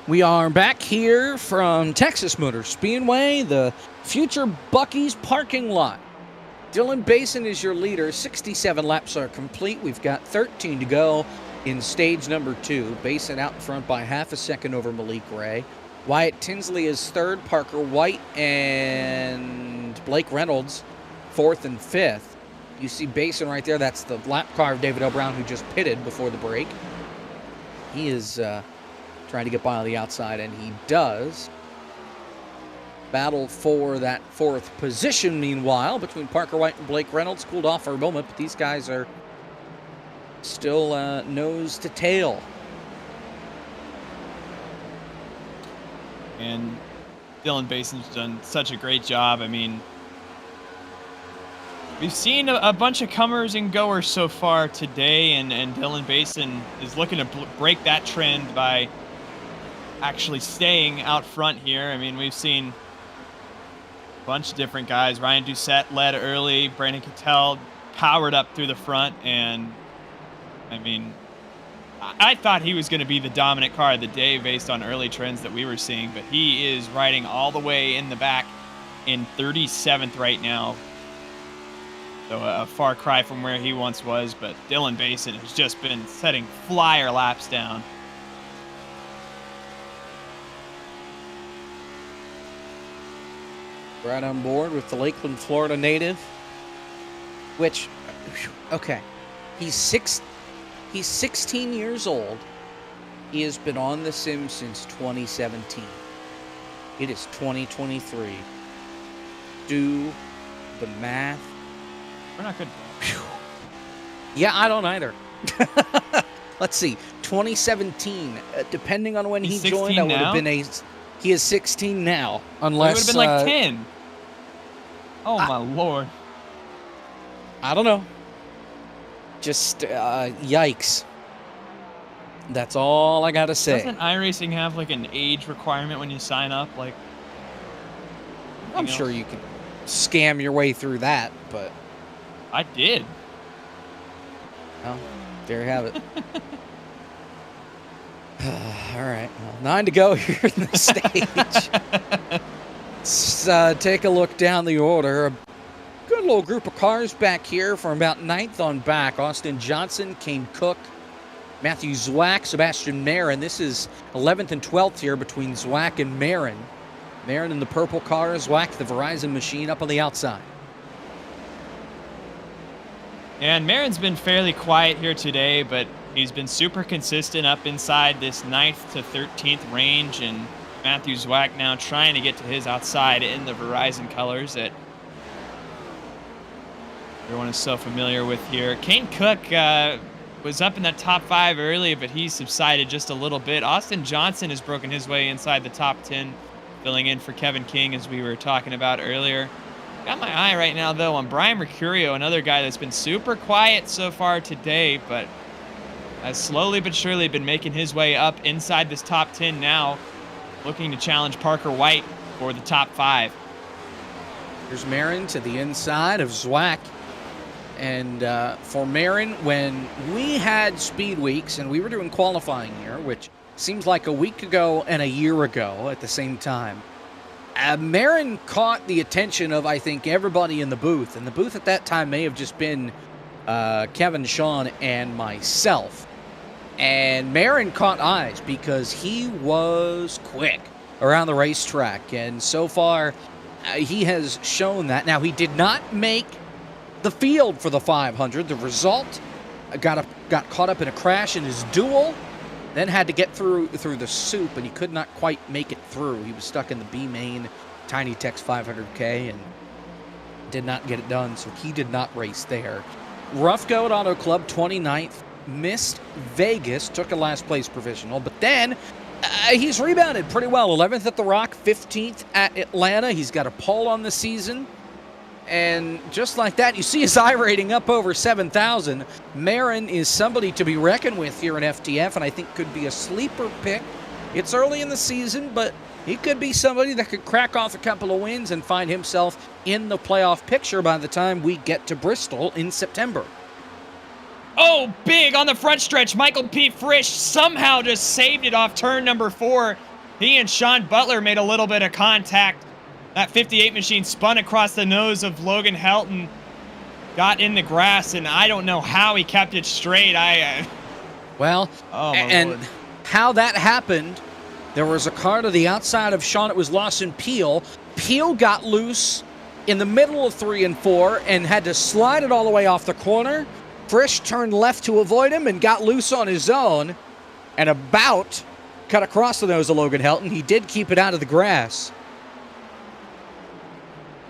We are back here from Texas Motor Speedway, the future Buc-ee's parking lot. Dylan Basin is your leader. 67 laps are complete. We've got 13 to go in stage number 2. Basin out in front by half a second over Malik Ray. Wyatt Tinsley is third. Parker White and Blake Reynolds fourth and fifth. You see Basin right there. That's the lap car of David L. Brown, who just pitted before the break. He is trying to get by on the outside, and he does. Battle for that fourth position, meanwhile, between Parker White and Blake Reynolds. Cooled off for a moment, but these guys are still nose to tail. And Dylan Basin's done such a great job. I mean, We've seen a bunch of comers and goers so far today, and Dylan Basin is looking to break that trend by actually staying out front here. I mean, we've seen a bunch of different guys. Ryan Doucette led early. Brandon Cattell powered up through the front, and I mean, I thought he was going to be the dominant car of the day based on early trends that we were seeing, but he is riding all the way in the back in 37th right now. So a far cry from where he once was, but Dylan Basin has just been setting flyer laps down. Right on board with the Lakeland, Florida native, which, okay, he's 16 years old. He has been on the sim since 2017. It is 2023. Do the math. We're not good. Yeah, I don't either. Let's see. 2017. Depending on when he He's joined, I would have been a. He is 16 now. Unless He would have been like 10. Oh my lord. I don't know. Just yikes. That's all I gotta say. Doesn't iRacing have like an age requirement when you sign up? Like, I'm sure you can scam your way through that, but I did. well, there you have it. All right, well, 9 to go here in the stage. Let's take a look down the order. A good little group of cars back here from about 9th on back. Austin Johnson, Kane Cook, Matthew Zwack, Sebastian Marin. This is 11th and 12th here between Zwack and Marin. Marin in the purple car, Zwack the Verizon machine up on the outside. And Marin's been fairly quiet here today, but he's been super consistent up inside this 9th to 13th range, and Matthew Zwack now trying to get to his outside in the Verizon colors that everyone is so familiar with here. Kane Cook was up in that top 5 early, but he subsided just a little bit. Austin Johnson has broken his way inside the top 10, filling in for Kevin King, as we were talking about earlier. Got my eye right now, though, on Brian Mercurio, another guy that's been super quiet so far today, but has slowly but surely been making his way up inside this top 10 now, looking to challenge Parker White for the top 5. Here's Marin to the inside of Zwack. And for Marin, when we had speed weeks and we were doing qualifying here, which seems like a week ago and a year ago at the same time, Marin caught the attention of, I think, everybody in the booth. And the booth at that time may have just been Kevin, Sean, and myself. And Marin caught eyes because he was quick around the racetrack. And so far, he has shown that. Now, he did not make the field for the 500. The result, got caught up in a crash in his duel, then had to get through the soup, and he could not quite make it through. He was stuck in the B main Tiny Tex 500K and did not get it done, so he did not race there. Rough go at Auto Club, 29th, missed Vegas, took a last place provisional, but then he's rebounded pretty well. 11th at the Rock, 15th at Atlanta. He's got a pole on the season. And just like that, you see his I rating up over 7,000. Marin is somebody to be reckoned with here in FTF, and I think could be a sleeper pick. It's early in the season, but he could be somebody that could crack off a couple of wins and find himself in the playoff picture by the time we get to Bristol in September. Oh, big on the front stretch. Michael P. Frisch somehow just saved it off turn number 4. He and Sean Butler made a little bit of contact. That 58 machine spun across the nose of Logan Helton, got in the grass, and I don't know how he kept it straight. Well, and how that happened, there was a car to the outside of Sean. It was Lawson Peel. Peel got loose in the middle of 3 and 4 and had to slide it all the way off the corner. Frisch turned left to avoid him and got loose on his own and about cut across the nose of Logan Helton. He did keep it out of the grass.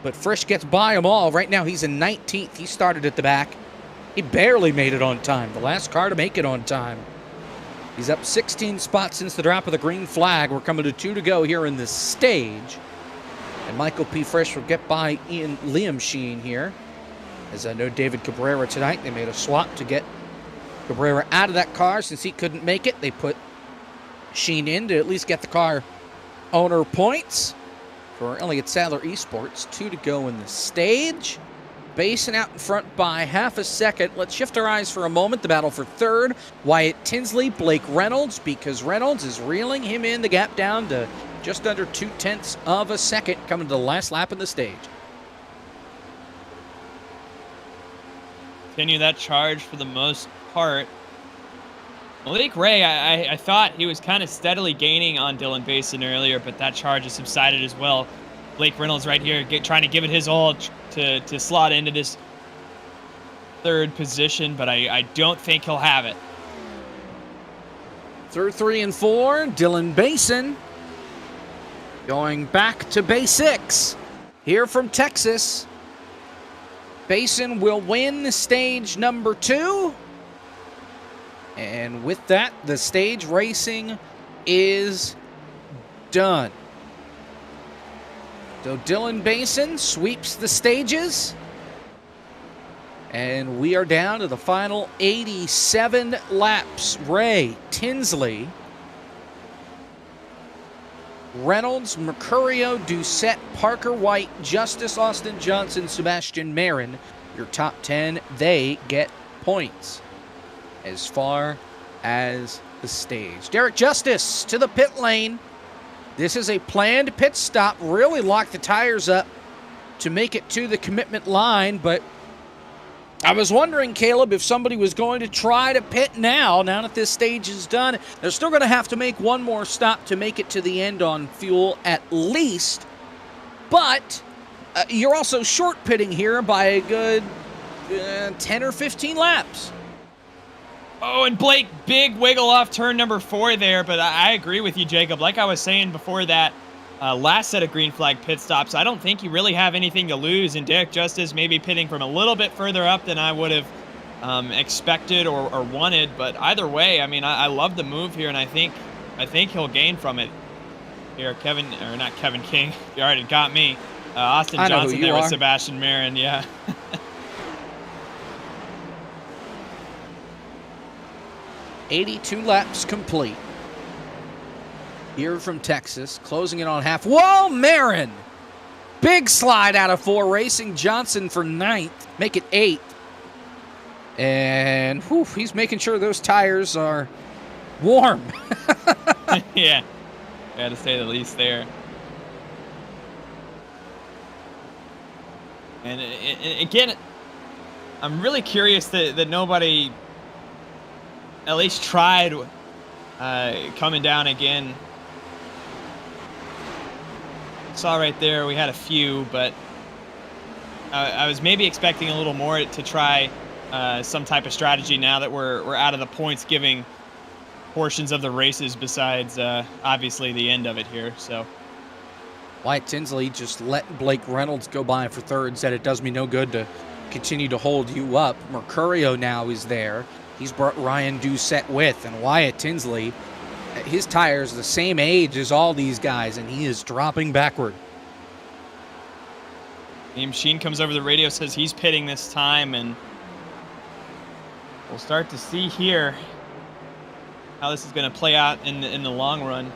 But Frisch gets by them all. Right now, he's in 19th. He started at the back. He barely made it on time. The last car to make it on time. He's up 16 spots since the drop of the green flag. We're coming to 2 to go here in this stage. And Michael P. Frisch will get by Liam Sheen here. As I know David Cabrera tonight, they made a swap to get Cabrera out of that car since he couldn't make it. They put Sheen in to at least get the car owner points for Elliott Sadler Esports. 2 to go in the stage. Basin out in front by half a second. Let's shift our eyes for a moment. The battle for third. Wyatt Tinsley, Blake Reynolds, because Reynolds is reeling him in. The gap down to just under 0.2 of a second coming to the last lap in the stage. Continue that charge for the most part. Malik Ray, I thought he was kind of steadily gaining on Dylan Basin earlier, but that charge has subsided as well. Blake Reynolds right here trying to give it his all to slot into this third position, but I don't think he'll have it. Through 3 and 4, Dylan Basin going back to basics here from Texas. Basin will win stage number 2. And with that, the stage racing is done. So Dylan Basin sweeps the stages. And we are down to the final 87 laps. Ray, Tinsley, Reynolds, Mercurio, Doucette, Parker White, Justice, Austin Johnson, Sebastian Marin. Your top 10, they get points as far as the stage. Derek Justice to the pit lane. This is a planned pit stop. Really locked the tires up to make it to the commitment line, but I was wondering, Caleb, if somebody was going to try to pit now that this stage is done. They're still going to have to make one more stop to make it to the end on fuel at least. But you're also short pitting here by a good 10 or 15 laps. Oh, and Blake, big wiggle off turn number 4 there, but I agree with you, Jacob. Like I was saying before that last set of green flag pit stops, I don't think you really have anything to lose, and Derek Justice maybe pitting from a little bit further up than I would have expected or wanted, but either way, I mean, I love the move here, and I think he'll gain from it here. Not Kevin King, you already got me. Austin Johnson there with Sebastian Marin, yeah. 82 laps complete. Here from Texas, closing it on half. Whoa, Marin! Big slide out of 4, racing Johnson for 9th. Make it 8th. And he's making sure those tires are warm. Yeah, to say the least there. And again, I'm really curious that nobody at least tried coming down again. Saw right there we had a few, but I was maybe expecting a little more to try some type of strategy now that we're out of the points giving portions of the races besides obviously the end of it here. So Wyatt Tinsley just let Blake Reynolds go by for third, said it does me no good to continue to hold you up. Mercurio now is there. He's brought Ryan Doucette with, and Wyatt Tinsley, his tires the same age as all these guys, and he is dropping backward. The machine comes over the radio, says he's pitting this time, and we'll start to see here how this is going to play out in the long run.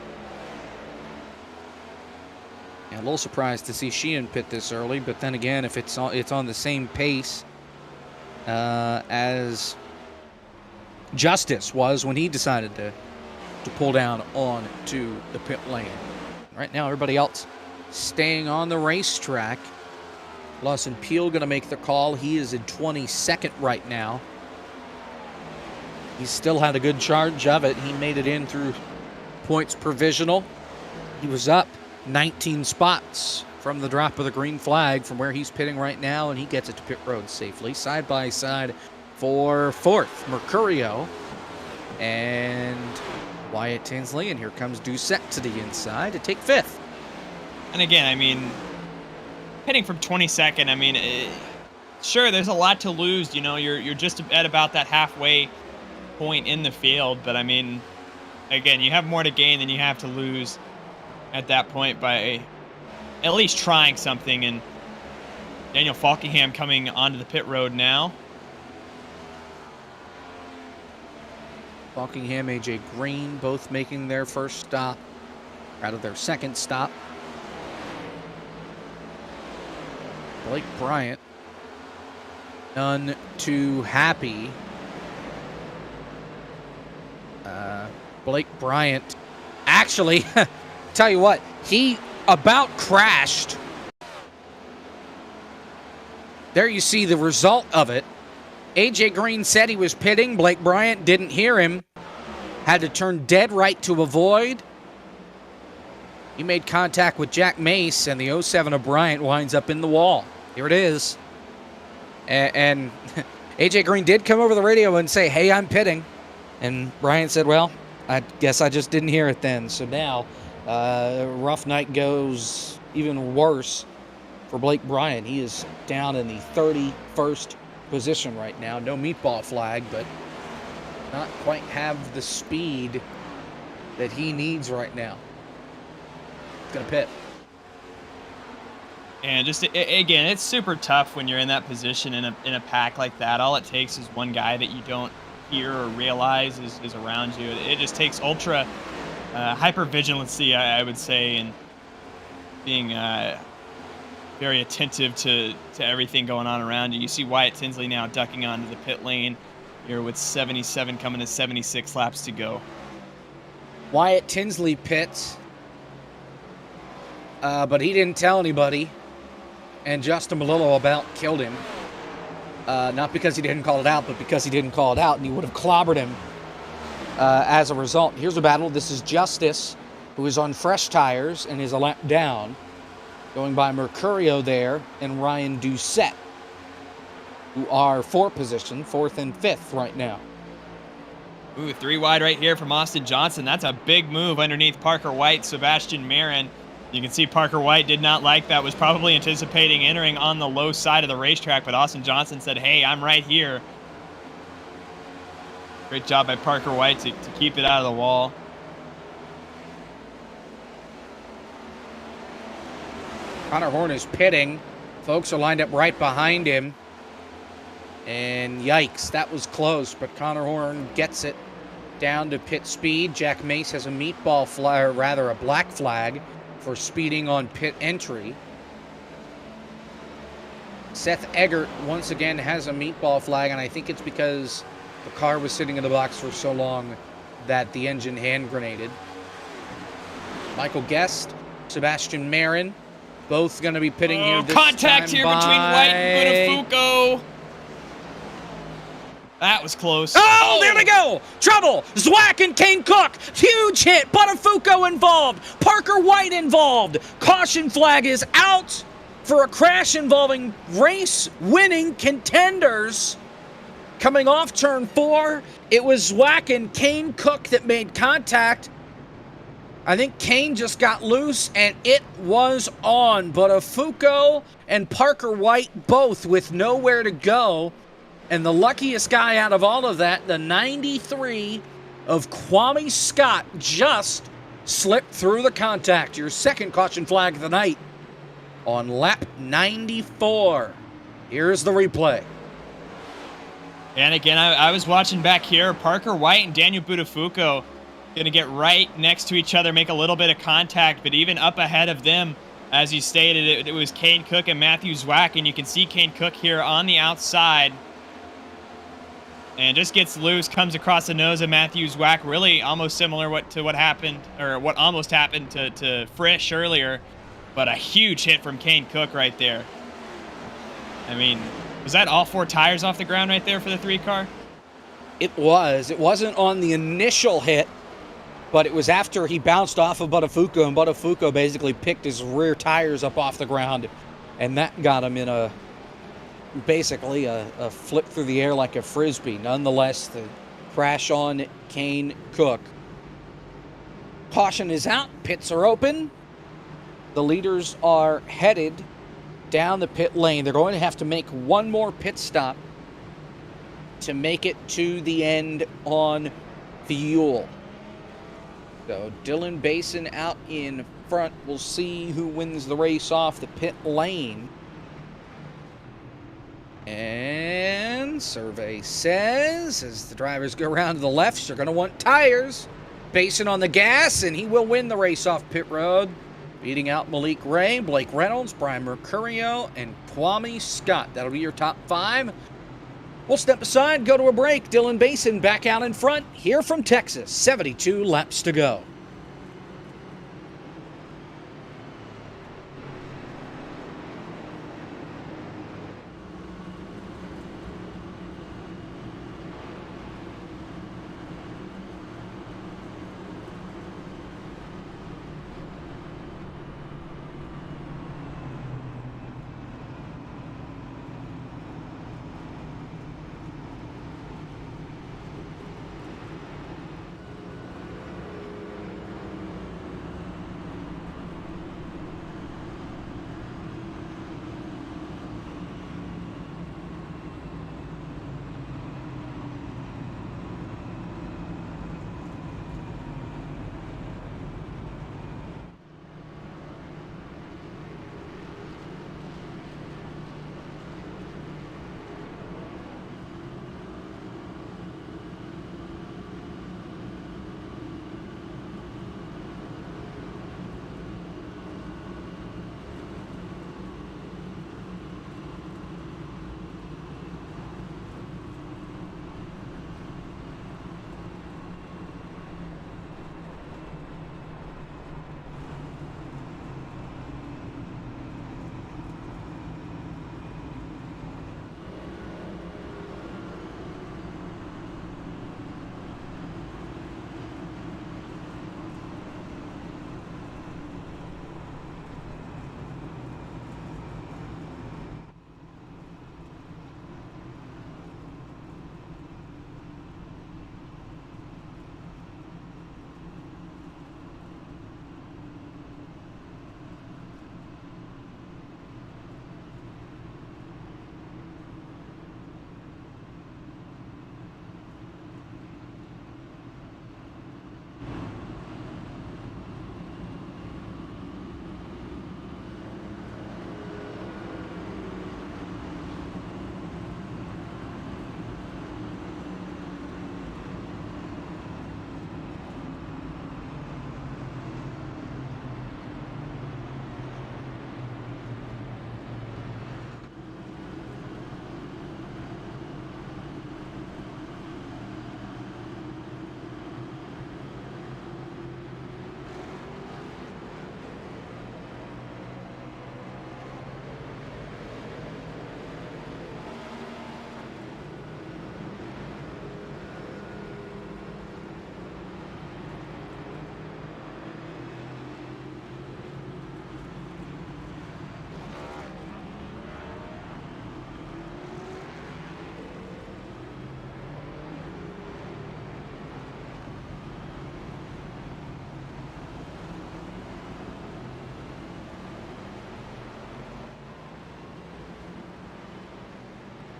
Yeah, a little surprised to see Sheehan pit this early, but then again, if it's on the same pace as Justice was when he decided to pull down onto the pit lane. Right now, everybody else staying on the racetrack. Lawson Peel going to make the call. He is in 22nd right now. He still had a good charge of it. He made it in through points provisional. He was up 19 spots from the drop of the green flag from where he's pitting right now, and he gets it to pit road safely. Side by side for 4th, Mercurio and Wyatt Tinsley, and here comes Doucette to the inside to take 5th. And again, I mean, hitting from 22nd, I mean, sure, there's a lot to lose. You know, you're just at about that halfway point in the field, but I mean, again, you have more to gain than you have to lose at that point by at least trying something. And Daniel Falkingham coming onto the pit road now. Falkingham, AJ Green, both making their first stop out of their second stop. Blake Bryant, none too happy. Blake Bryant, actually, tell you what, he about crashed. There you see the result of it. AJ Green said he was pitting. Blake Bryant didn't hear him. Had to turn dead right to avoid. He made contact with Jack Mace, and the 07 of Bryant winds up in the wall. Here it is. And AJ Green did come over the radio and say, hey, I'm pitting. And Bryant said, well, I guess I just didn't hear it then. So now, rough night goes even worse for Blake Bryant. He is down in the 31st position right now. No meatball flag, but not quite have the speed that he needs right now. He's going to pit. And just, again, it's super tough when you're in that position in a pack like that. All it takes is one guy that you don't hear or realize is around you. It just takes ultra hyper-vigilancy, I would say, and being very attentive to everything going on around you. You see Wyatt Tinsley now ducking onto the pit lane here with 77 coming to 76 laps to go. Wyatt Tinsley pits, but he didn't tell anybody, and Justin Melillo about killed him. Not because he didn't call it out, but because he didn't call it out, and he would have clobbered him as a result. Here's a battle. This is Justice, who is on fresh tires and is a lap down, going by Mercurio there and Ryan Doucette, who are fourth and fifth right now. Ooh, 3 wide right here from Austin Johnson. That's a big move underneath Parker White, Sebastian Marin. You can see Parker White did not like that, was probably anticipating entering on the low side of the racetrack, but Austin Johnson said, hey, I'm right here. Great job by Parker White to keep it out of the wall. Connor Horn is pitting. Folks are lined up right behind him. And yikes, that was close, but Connor Horn gets it down to pit speed. Jack Mace has a meatball flag, or rather a black flag, for speeding on pit entry. Seth Eggert once again has a meatball flag, and I think it's because the car was sitting in the box for so long that the engine hand grenaded. Michael Guest, Sebastian Marin, both going to be pitting here this contact time here between White and Buttafuoco. That was close. Oh, there they go! Trouble! Zwack and Kane Cook! Huge hit! Buttafuoco involved! Parker White involved! Caution flag is out for a crash involving race-winning contenders. Coming off turn 4, it was Zwack and Kane Cook that made contact. I think Kane just got loose, and it was on. Buttafuoco and Parker White both with nowhere to go. And the luckiest guy out of all of that, the 93 of Kwame Scott, just slipped through the contact. Your second caution flag of the night on lap 94. Here's the replay. And again, I was watching back here. Parker White and Daniel Buttafuoco going to get right next to each other, make a little bit of contact, but even up ahead of them, as you stated, it was Kane Cook and Matthew Zwack, and you can see Kane Cook here on the outside. And just gets loose, comes across the nose of Matthew Zwack, really almost similar to what happened, or what almost happened to Frisch earlier, but a huge hit from Kane Cook right there. I mean, was that all 4 tires off the ground right there for the 3 car? It was. It wasn't on the initial hit, but it was after he bounced off of Buttafuoco, and Buttafuoco basically picked his rear tires up off the ground, and that got him in basically a flip through the air like a frisbee. Nonetheless, the crash on Kane Cook. Caution is out. Pits are open. The leaders are headed down the pit lane. They're going to have to make one more pit stop to make it to the end on fuel. So Dylan Basin out in front. We'll see who wins the race off the pit lane. And survey says, as the drivers go around to the left, you're going to want tires. Basin on the gas, and he will win the race off pit road, beating out Malik Ray, Blake Reynolds, Brian Mercurio, and Kwame Scott. That'll be your top 5. We'll step aside, go to a break. Dylan Basin back out in front, here from Texas. 72 laps to go.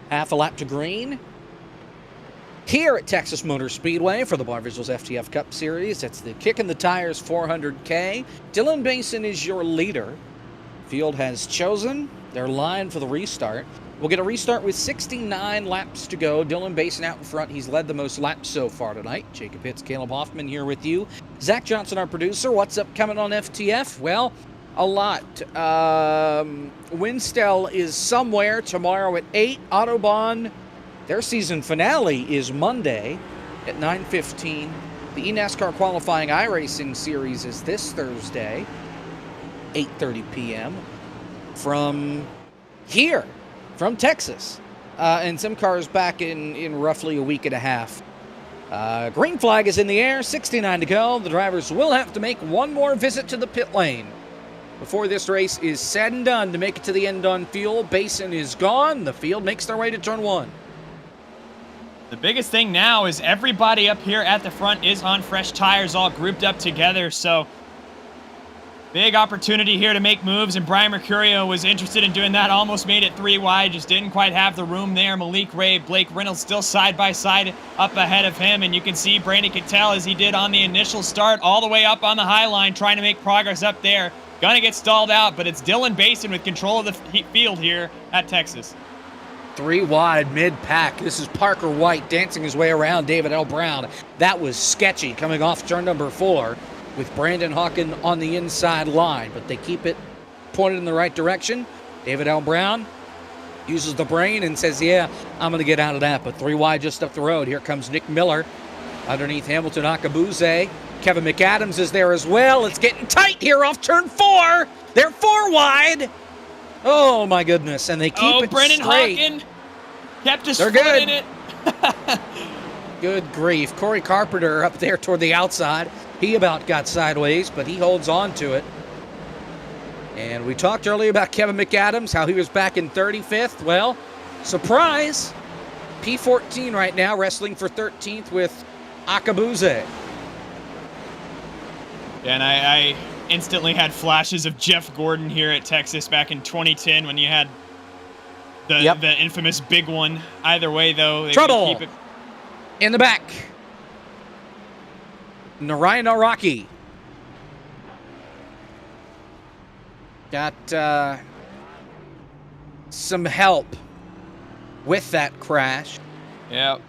Half a lap to green. Here at Texas Motor Speedway for the Barr Visuals FTF Cup Series, it's the Kicking the Tires 400K. Dylan Basin is your leader. Field has chosen their line for the restart. We'll get a restart with 69 laps to go. Dylan Basin out in front. He's led the most laps so far tonight. Jacob Hitz, Caleb Hoffman here with you. Zach Johnson, our producer. What's up coming on FTF? Well, a lot. Winstel is somewhere tomorrow at 8. Autobahn, their season finale is Monday at 9:15. The eNASCAR qualifying iRacing series is this Thursday, 8:30 p.m. from here, from Texas. And some cars back in roughly a week and a half. Green flag is in the air, 69 to go. The drivers will have to make one more visit to the pit lane before this race is said and done to make it to the end on fuel. Basin is gone. The field makes their way to turn 1. The biggest thing now is everybody up here at the front is on fresh tires, all grouped up together. So big opportunity here to make moves, and Brian Mercurio was interested in doing that. Almost made it 3 wide, just didn't quite have the room there. Malik Ray, Blake Reynolds still side by side up ahead of him, and you can see Brandon Cattell, as he did on the initial start, all the way up on the high line, trying to make progress up there. Gonna get stalled out, but it's Dylan Basin with control of the field here at Texas. 3 wide mid-pack. This is Parker White dancing his way around David L. Brown. That was sketchy coming off turn number 4 with Brandon Hawken on the inside line, but they keep it pointed in the right direction. David L. Brown uses the brain and says, yeah, I'm going to get out of that. But 3 wide just up the road. Here comes Nick Miller underneath Hamilton Akabuze. Kevin McAdams is there as well. It's getting tight here off turn 4. They're 4 wide. Oh, my goodness. And they keep it Brennan straight. Hawken kept his They're foot good. in it. Good grief. Corey Carpenter up there toward the outside. He about got sideways, but he holds on to it. And we talked earlier about Kevin McAdams, how he was back in 35th. Well, surprise. P14 right now, wrestling for 13th with Akabuze. And I instantly had flashes of Jeff Gordon here at Texas back in 2010 when you had the infamous big one. Either way, though, they Trouble keep it in the back. Narayan Araki got some help with that crash. Yep.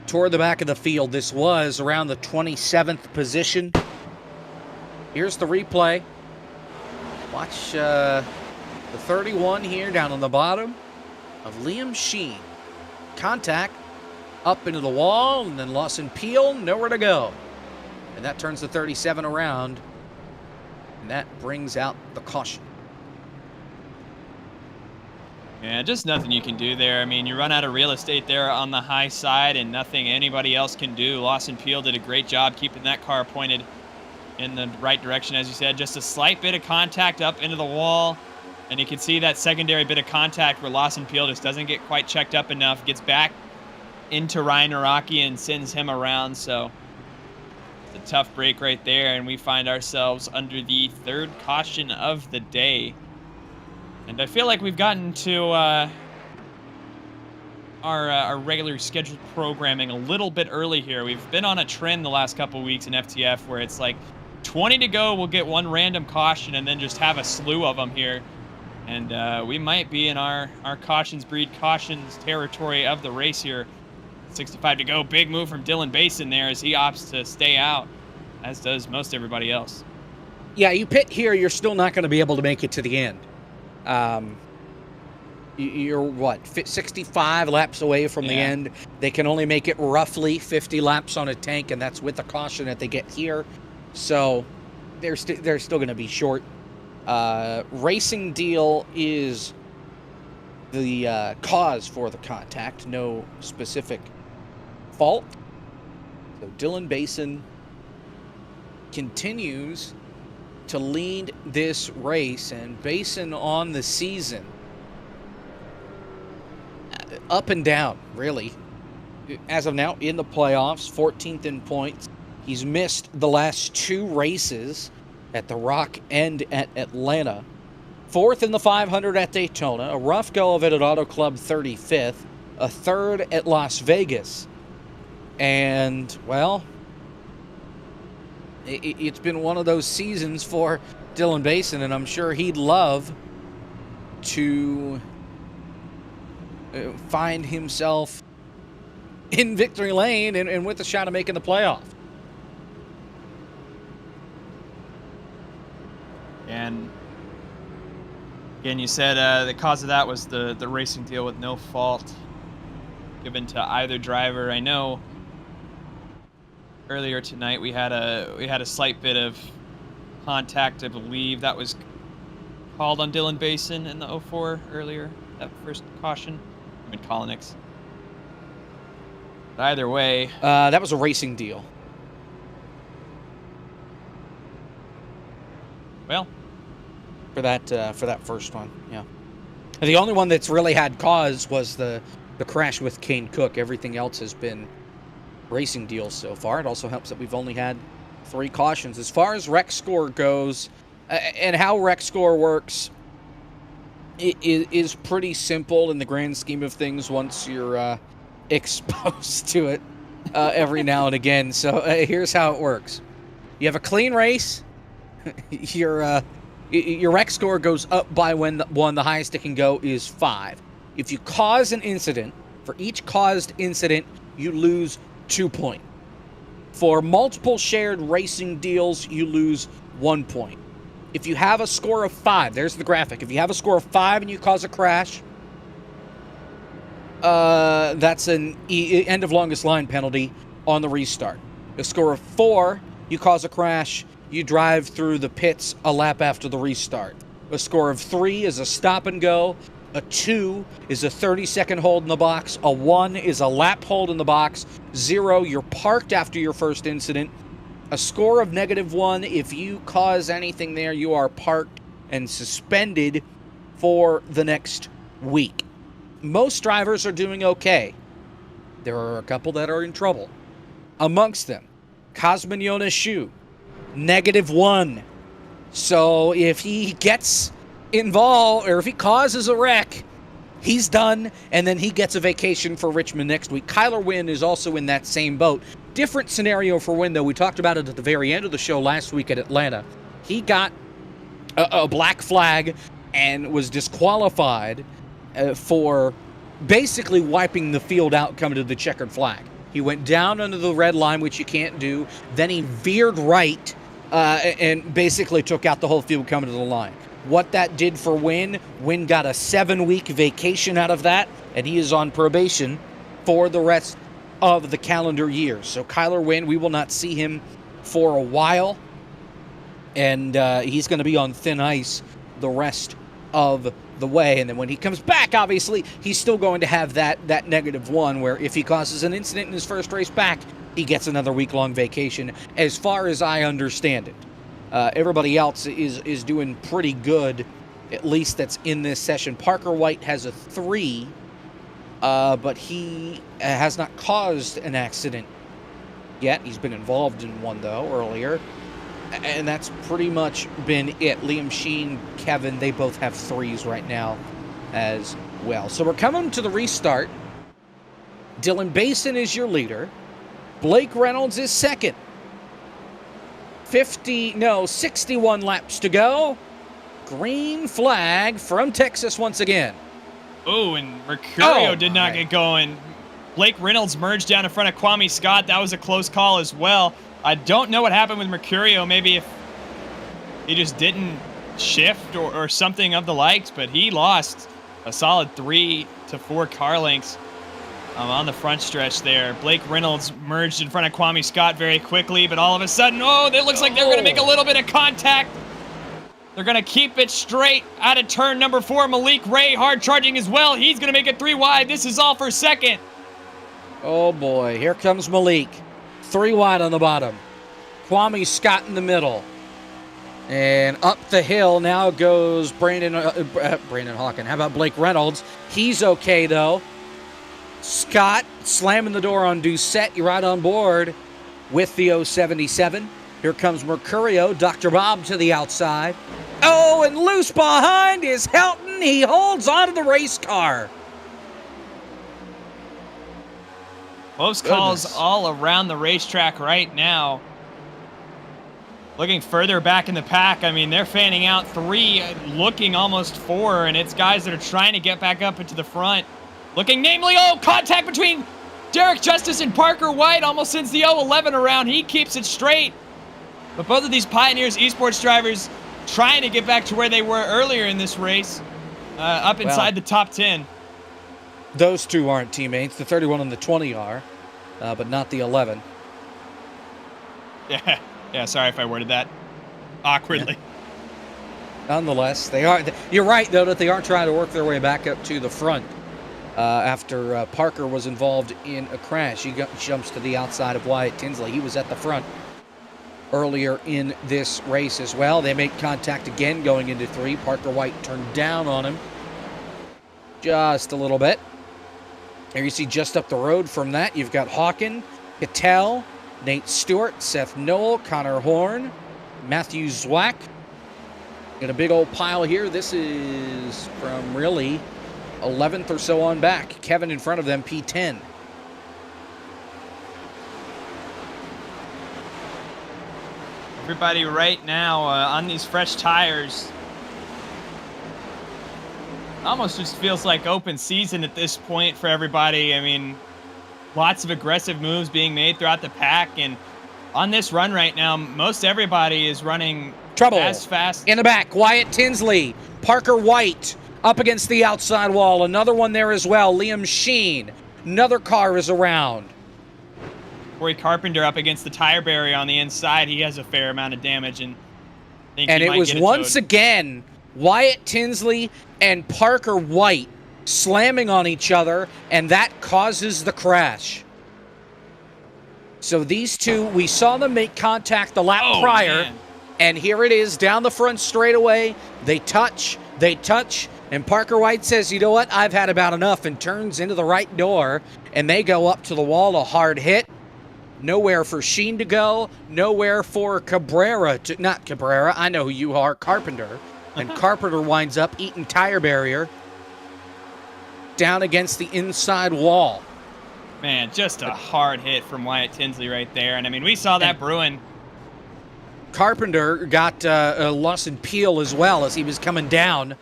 Toward the back of the field. This was around the 27th position. Here's the replay. Watch the 31 here down on the bottom of Liam Sheen. Contact up into the wall, and then Lawson Peel, nowhere to go. And that turns the 37 around, and that brings out the caution. Yeah, just nothing you can do there. I mean, you run out of real estate there on the high side, and nothing anybody else can do. Lawson Peel did a great job keeping that car pointed in the right direction, as you said. Just a slight bit of contact up into the wall, and you can see that secondary bit of contact where Lawson Peel just doesn't get quite checked up enough, gets back into Ryan Araki and sends him around. So it's a tough break right there, and we find ourselves under the 3rd caution of the day. And I feel like we've gotten to our regular scheduled programming a little bit early here. We've been on a trend the last couple weeks in FTF where it's like 20 to go, we'll get one random caution and then just have a slew of them here. And we might be in our cautions breed cautions territory of the race here. 65 to go. Big move from Dylan Basin there as he opts to stay out, as does most everybody else. Yeah, you pit here, you're still not going to be able to make it to the end. You're what, 65 laps away from the end. They can only make it roughly 50 laps on a tank, and that's with the caution that they get here. So they're still going to be short. Racing deal is the cause for the contact, no specific fault. So Dylan Basin continues to lead this race, and Basin on the season, up and down, really. As of now, in the playoffs, 14th in points. He's missed the last 2 races at the Rock and at Atlanta. 4th in the 500 at Daytona, a rough go of it at Auto Club 35th, a 3rd at Las Vegas. And, well, it's been one of those seasons for Dylan Basin, and I'm sure he'd love to find himself in victory lane and with a shot of making the playoff. And again, you said the cause of that was the racing deal with no fault given to either driver. I know earlier tonight we had a slight bit of contact, I believe that was called on Dylan Basin in the 04 earlier, that first caution. I mean Colonix. But either way, that was a racing deal. Well, for that first one, yeah. And the only one that's really had cause was the crash with Kane Cook. Everything else has been racing deals so far. It also helps that we've only had 3 cautions. As far as rec score goes, and how rec score works, it is pretty simple in the grand scheme of things once you're exposed to it every now and again. So here's how it works. You have a clean race. Your rec score goes up by one. The highest it can go is 5. If you cause an incident, for each caused incident, you lose 2 points. For multiple shared racing deals, you lose 1 point. If you have a score of 5, there's the graphic. If you have a score of 5 and you cause a crash, that's an end of longest line penalty on the restart. A score of 4, you cause a crash, you drive through the pits a lap after the restart. A score of 3 is a stop and go. A 2 is a 30-second hold in the box. A 1 is a lap hold in the box. 0, you're parked after your first incident. A score of -1, if you cause anything there, you are parked and suspended for the next week. Most drivers are doing okay. There are a couple that are in trouble. Amongst them, Cosmin Yoneshu, -1. So if he gets involved, or if he causes a wreck, he's done, and then he gets a vacation for Richmond next week. Kyler Wynn is also in that same boat. Different scenario for Wynn, though. We talked about it at the very end of the show last week at Atlanta. He got a black flag and was disqualified for basically wiping the field out coming to the checkered flag. He went down under the red line, which you can't do. Then he veered right and basically took out the whole field coming to the line. What that did for Wynn got a 7-week vacation out of that, and he is on probation for the rest of the calendar year. So Kyler Wynn, we will not see him for a while, and he's going to be on thin ice the rest of the way. And then when he comes back, obviously, he's still going to have that -1, where if he causes an incident in his first race back, he gets another week-long vacation, as far as I understand it. Everybody else is doing pretty good, at least that's in this session. Parker White has a 3, but he has not caused an accident yet. He's been involved in one, though, earlier. And that's pretty much been it. Liam Sheen, Kevin, they both have 3s right now as well. So we're coming to the restart. Dylan Basin is your leader. Blake Reynolds is second. 61 laps to go. Green flag from Texas once again. Oh, and Mercurio did not get going. Blake Reynolds merged down in front of Kwame Scott. That was a close call as well. I don't know what happened with Mercurio. Maybe if he just didn't shift or something of the likes, but he lost a solid 3 to 4 car lengths on the front stretch there. Blake Reynolds merged in front of Kwame Scott very quickly, but all of a sudden, it looks like they're going to make a little bit of contact. They're going to keep it straight out of turn number 4. Malik Ray hard charging as well. He's going to make it 3 wide. This is all for second. Oh boy, here comes Malik. 3 wide on the bottom. Kwame Scott in the middle. And up the hill now goes Brandon Hawken. How about Blake Reynolds? He's okay, though. Scott slamming the door on Doucette. You're right on board with the 077. Here comes Mercurio. Dr. Bob to the outside. Oh, and loose behind is Helton. He holds onto the race car. Close calls all around the racetrack right now. Looking further back in the pack, I mean, they're fanning out 3, looking almost 4, and it's guys that are trying to get back up into the front. Looking namely, contact between Derek Justice and Parker White almost since the 011 around. He keeps it straight. But both of these Pioneers esports drivers trying to get back to where they were earlier in this race, up inside the top 10. Those two aren't teammates. The 31 and the 20 are, but not the 11. Yeah, sorry if I worded that awkwardly. Nonetheless, they are. You're right, though, that they are trying to work their way back up to the front after Parker was involved in a crash. He jumps to the outside of Wyatt Tinsley. He was at the front earlier in this race as well. They make contact again going into 3. Parker White turned down on him just a little bit. There you see just up the road from that, you've got Hawken, Cattell, Nate Stewart, Seth Noel, Connor Horn, Matthew Zwack. Got a big old pile here. This is from really 11th or so on back. Kevin in front of them, P10. Everybody right now on these fresh tires. Almost just feels like open season at this point for everybody. I mean, lots of aggressive moves being made throughout the pack, and on this run right now, most everybody is running Trouble as fast. in the back. Wyatt Tinsley, Parker White up against the outside wall. Another one there as well. Liam Sheen. Another car is around. Corey Carpenter up against the tire barrier on the inside. He has a fair amount of damage, and it was once again Wyatt Tinsley and Parker White slamming on each other, and that causes the crash. So these two, we saw them make contact the lap prior, man. and here it is down the front straightaway. They touch, and Parker White says, you know what, I've had about enough, and turns into the right door, and they go up to the wall, a hard hit. Nowhere for Sheen to go, nowhere for Cabrera to, not Cabrera, I know who you are, Carpenter. And Carpenter winds up eating tire barrier down against the inside wall. Man, just a hard hit from Wyatt Tinsley right there. And I mean, we saw that brewing. Carpenter got loss in peel as well as he was coming down,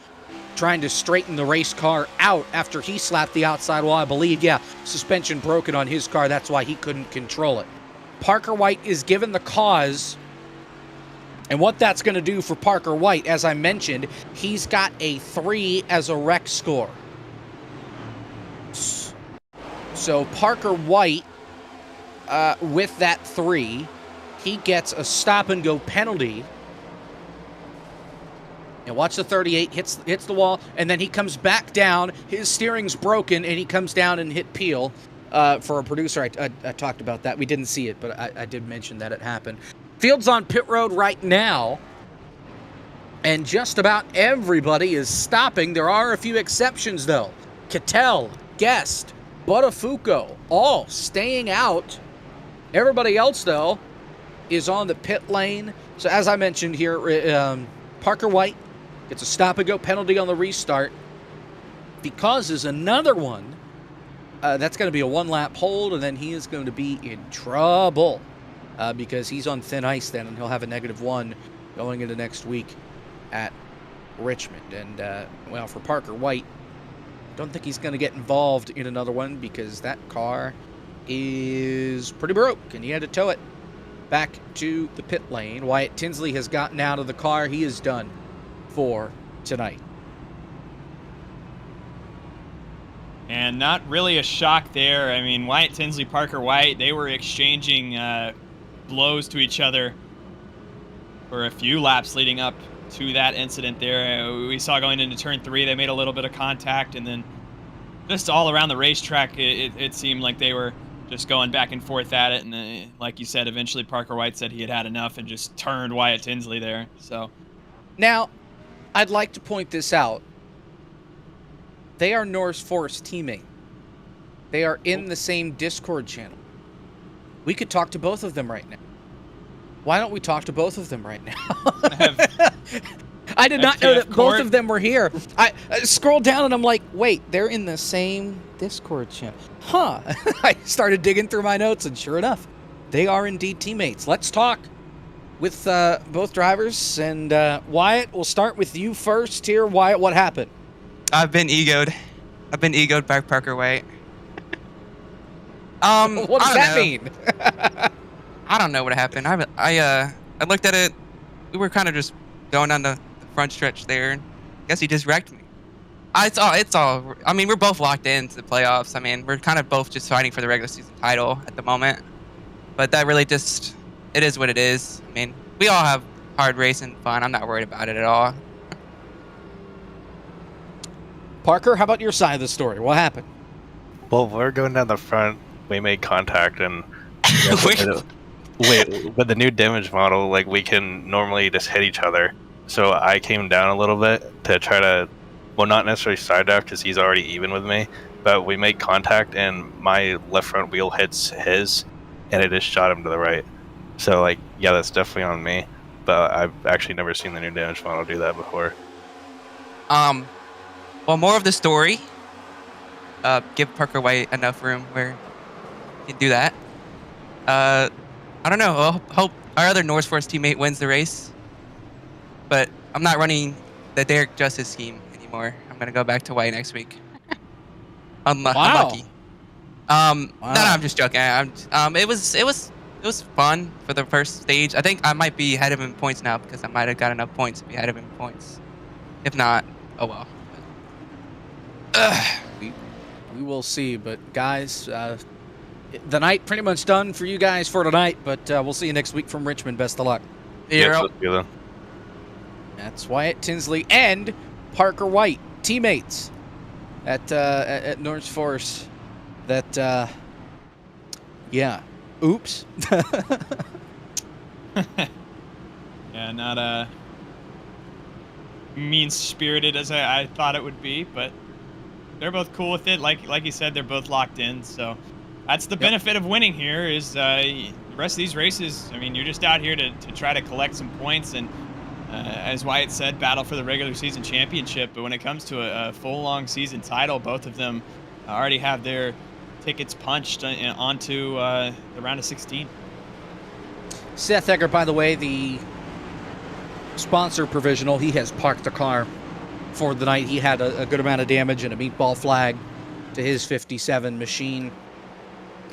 trying to straighten the race car out after he slapped the outside wall, I believe. Yeah, suspension broken on his car. That's why he couldn't control it. Parker White is given the cause. And what that's going to do for Parker White, as I mentioned, he's got a 3 as a wreck score. So Parker White, with that 3, he gets a stop-and-go penalty. And watch the 38, hits the wall, and then he comes back down. His steering's broken, and he comes down and hit peel. For a producer, I talked about that. We didn't see it, but I did mention that it happened. Field's on pit road right now, and just about everybody is stopping. There are a few exceptions, though. Cattell, Guest, Buttafuoco, all staying out. Everybody else, though, is on the pit lane. So as I mentioned here, Parker White gets a stop-and-go penalty on the restart. If he causes another one, that's going to be a one-lap hold, and then he is going to be in trouble. Because he's on thin ice then, and he'll have a -1 going into next week at Richmond. And, well, for Parker White, don't think he's going to get involved in another one because that car is pretty broke, and he had to tow it back to the pit lane. Wyatt Tinsley has gotten out of the car. He is done for tonight. And not really a shock there. I mean, Wyatt Tinsley, Parker White, they were exchanging blows to each other for a few laps leading up to that incident there. We saw going into turn 3, they made a little bit of contact, and then just all around the racetrack, it seemed like they were just going back and forth at it. And like you said, eventually Parker White said he had had enough and just turned Wyatt Tinsley there. So now, I'd like to point this out. They are Norris Force teammates. They are in the same Discord channel. We could talk to both of them right now. Why don't we talk to both of them right now? I did not know that both of them were here. I scrolled down and I'm like, wait, they're in the same Discord channel. Huh. I started digging through my notes, and sure enough, they are indeed teammates. Let's talk with both drivers. And Wyatt, we'll start with you first here. Wyatt, what happened? I've been egoed. by Parker White. What does that mean? I don't know what happened. I looked at it. We were kind of just going down the front stretch there. And I guess he just wrecked me. It's all. I mean, we're both locked into the playoffs. I mean, we're kind of both just fighting for the regular season title at the moment. But that really just, it is what it is. I mean, we all have hard racing fun. I'm not worried about it at all. Parker, how about your side of the story? What happened? Well, we're going down the front. We made contact, and with the new damage model, like, we can normally just hit each other. So I came down a little bit to try to, well, not necessarily side draft because he's already even with me, but we make contact, and my left front wheel hits his, and it just shot him to the right. So, like, yeah, that's definitely on me, but I've actually never seen the new damage model do that before. Well, more of the story. Give Parker White enough room where he can do that. I don't know. I'll hope our other Norris Force teammate wins the race. But I'm not running the Derek Justice scheme anymore. I'm gonna go back to white next week. Wow. Unlucky. No, Wow. I'm just joking. It was fun for the first stage. I think I might be ahead of him in points now because I might have got enough points to be ahead of him in points. If not, oh well. We will see. But guys, the night pretty much done for you guys for tonight. But we'll see you next week from Richmond. Best of luck. You're Yes, up. let's do that. That's Wyatt Tinsley and Parker White, teammates at North Force. That yeah. Oops. Yeah, not mean-spirited as I thought it would be, but they're both cool with it. Like you said, they're both locked in. So that's the benefit of winning here is the rest of these races. I mean, you're just out here to try to collect some points and, as Wyatt said, battle for the regular season championship. But when it comes to a full long season title, both of them already have their tickets punched onto the round of 16. Seth Egger, by the way, the sponsor provisional, he has parked the car for the night. He had a good amount of damage and a meatball flag to his 57 machine.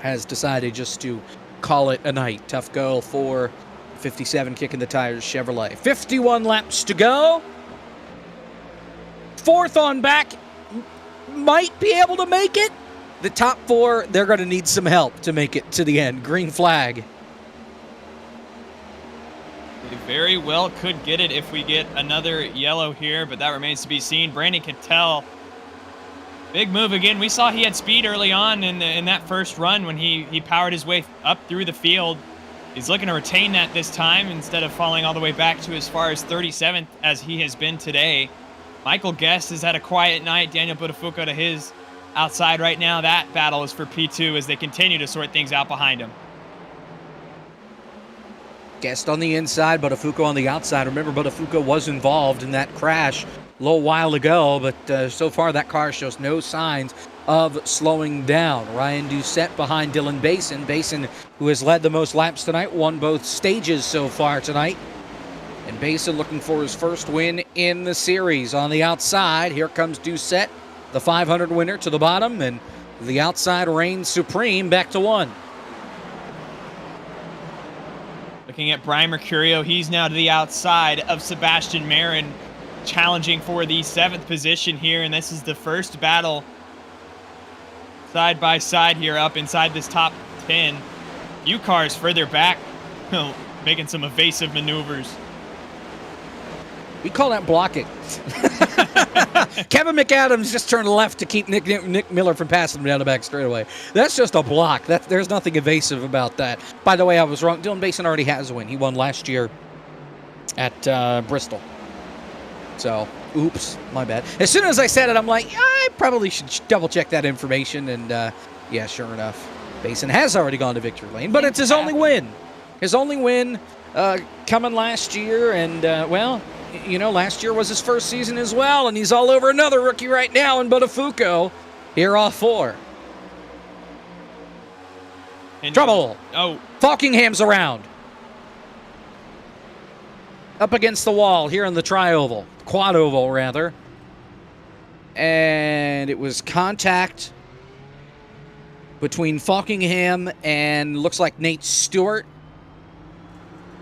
Has decided just to call it a night. Tough go for 57 kicking the tires Chevrolet. 51 laps to go. Fourth on back. Might be able to make it. The top four, they're going to need some help to make it to the end. Green flag. They very well could get it if we get another yellow here, but that remains to be seen. Brandon Cattell, big move again. We saw he had speed early on in that first run when he powered his way up through the field. He's looking to retain that this time instead of falling all the way back to as far as 37th as he has been today. Michael Guest has had a quiet night. Daniel Buttafuoco to his outside right now. That battle is for P2 as they continue to sort things out behind him. Guest on the inside, Buttafuoco on the outside. Remember, Buttafuoco was involved in that crash a little while ago, but so far that car shows no signs of slowing down. Ryan Doucette behind Dylan Basin. Basin, who has led the most laps tonight, won both stages so far tonight. And Basin looking for his first win in the series. On the outside, here comes Doucette, the 500 winner to the bottom, and the outside reigns supreme back to one. Looking at Brian Mercurio, he's now to the outside of Sebastian Marin, challenging for the 7th position here, and this is the first battle side by side here up inside this top 10. Few cars further back, making some evasive maneuvers. We call that blocking. Kevin McAdams just turned left to keep Nick Miller from passing him down the back straightaway. That's just a block. There's nothing evasive about that. By the way, I was wrong. Dylan Basin already has a win. He won last year at Bristol. So, oops, my bad. As soon as I said it, I'm like, I probably should double check that information. And yeah, sure enough, Basin has already gone to victory lane, but it's his only win. His only win coming last year, and well, you know, last year was his first season as well, and he's all over another rookie right now in Buttafuoco. Here off 4. Trouble. Oh, Falkingham's around. Up against the wall here in the tri-oval. Quad oval, rather. And it was contact between Falkingham and looks like Nate Stewart.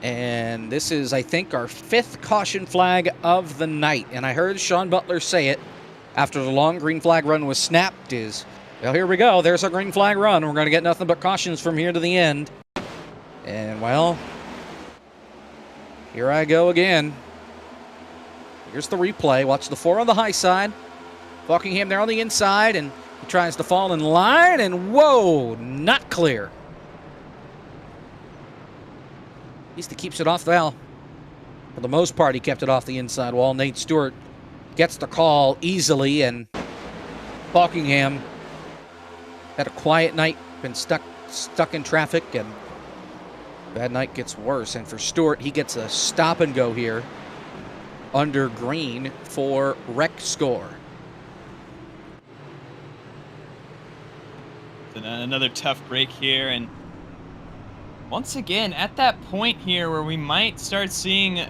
And this is, I think, our 5th caution flag of the night. And I heard Sean Butler say it after the long green flag run was snapped is, well, here we go. There's our green flag run. We're going to get nothing but cautions from here to the end. And, well, here I go again. Here's the replay. Watch the 4 on the high side. Falkingham there on the inside, and he tries to fall in line, and whoa, not clear. At least he keeps it off the wall. For the most part, he kept it off the inside wall. Nate Stewart gets the call easily, and Falkingham had a quiet night, been stuck in traffic, and bad night gets worse. And for Stewart, he gets a stop and go here under green for wreck score. another tough break here, and once again, at that point here where we might start seeing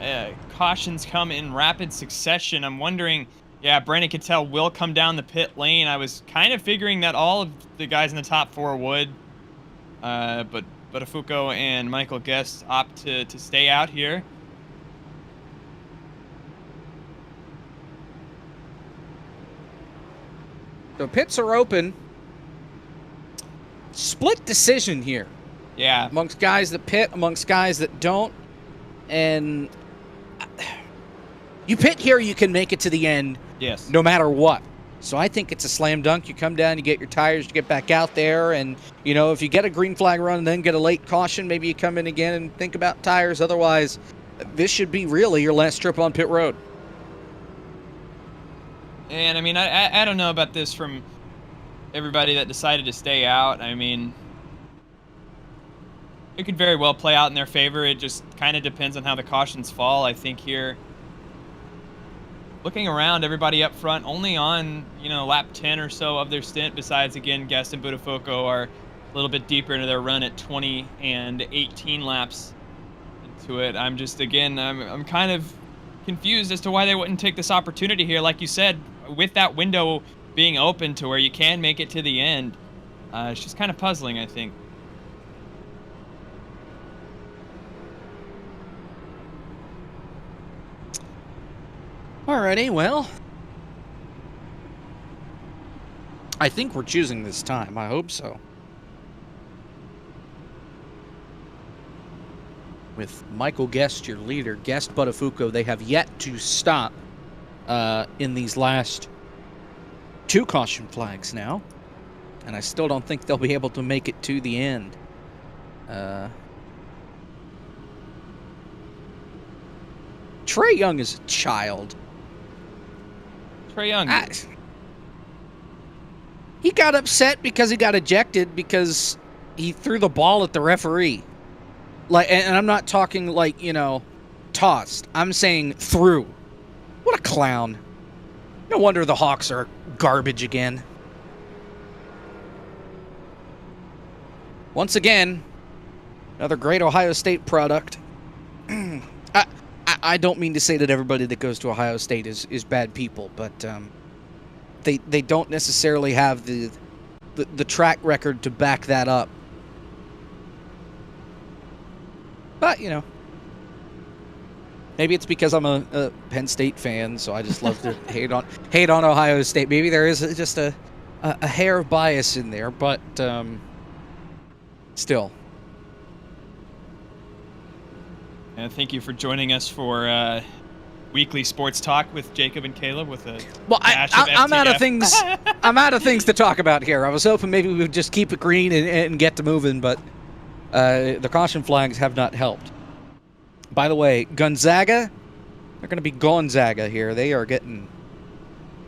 cautions come in rapid succession, I'm wondering Yeah, Brandon Cattell will come down the pit lane. I was kind of figuring that all of the guys in the top 4 would. But Buttafuoco and Michael Guest opt to stay out here. The pits are open. Split decision here. Yeah. Amongst guys that pit, amongst guys that don't. And you pit here, you can make it to the end. Yes. No matter what. So I think it's a slam dunk. You come down, you get your tires, you get back out there, and, you know, if you get a green flag run and then get a late caution, maybe you come in again and think about tires. Otherwise, this should be really your last trip on pit road. And, I mean, I don't know about this from everybody that decided to stay out. I mean, it could very well play out in their favor. It just kind of depends on how the cautions fall. I think here, looking around, everybody up front only on, you know, lap 10 or so of their stint, besides, again, Guest and Buttafuoco are a little bit deeper into their run at 20 and 18 laps into it. I'm just, again, I'm kind of confused as to why they wouldn't take this opportunity here. Like you said, with that window being open to where you can make it to the end, it's just kind of puzzling, I think. Alrighty, well, I think we're choosing this time. I hope so. With Michael Guest, your leader, Guest, Buttafuoco, they have yet to stop in these last 2 caution flags now. And I still don't think they'll be able to make it to the end. Trey Young is a child. Trey Young. He got upset because he got ejected because he threw the ball at the referee. Like, and I'm not talking like, you know, tossed. I'm saying threw. What a clown. No wonder the Hawks are garbage again. Once again, another great Ohio State product. I don't mean to say that everybody that goes to Ohio State is bad people, but they don't necessarily have the track record to back that up. But, you know, maybe it's because I'm a Penn State fan, so I just love to hate on Ohio State. Maybe there is just a hair of bias in there, but still. And thank you for joining us for weekly sports talk with Jacob and Caleb with a I'm out of things. I'm out of things to talk about here. I was hoping maybe we would just keep it green and get to moving, but the caution flags have not helped. By the way, Gonzaga, they're going to be Gonzaga here. They are getting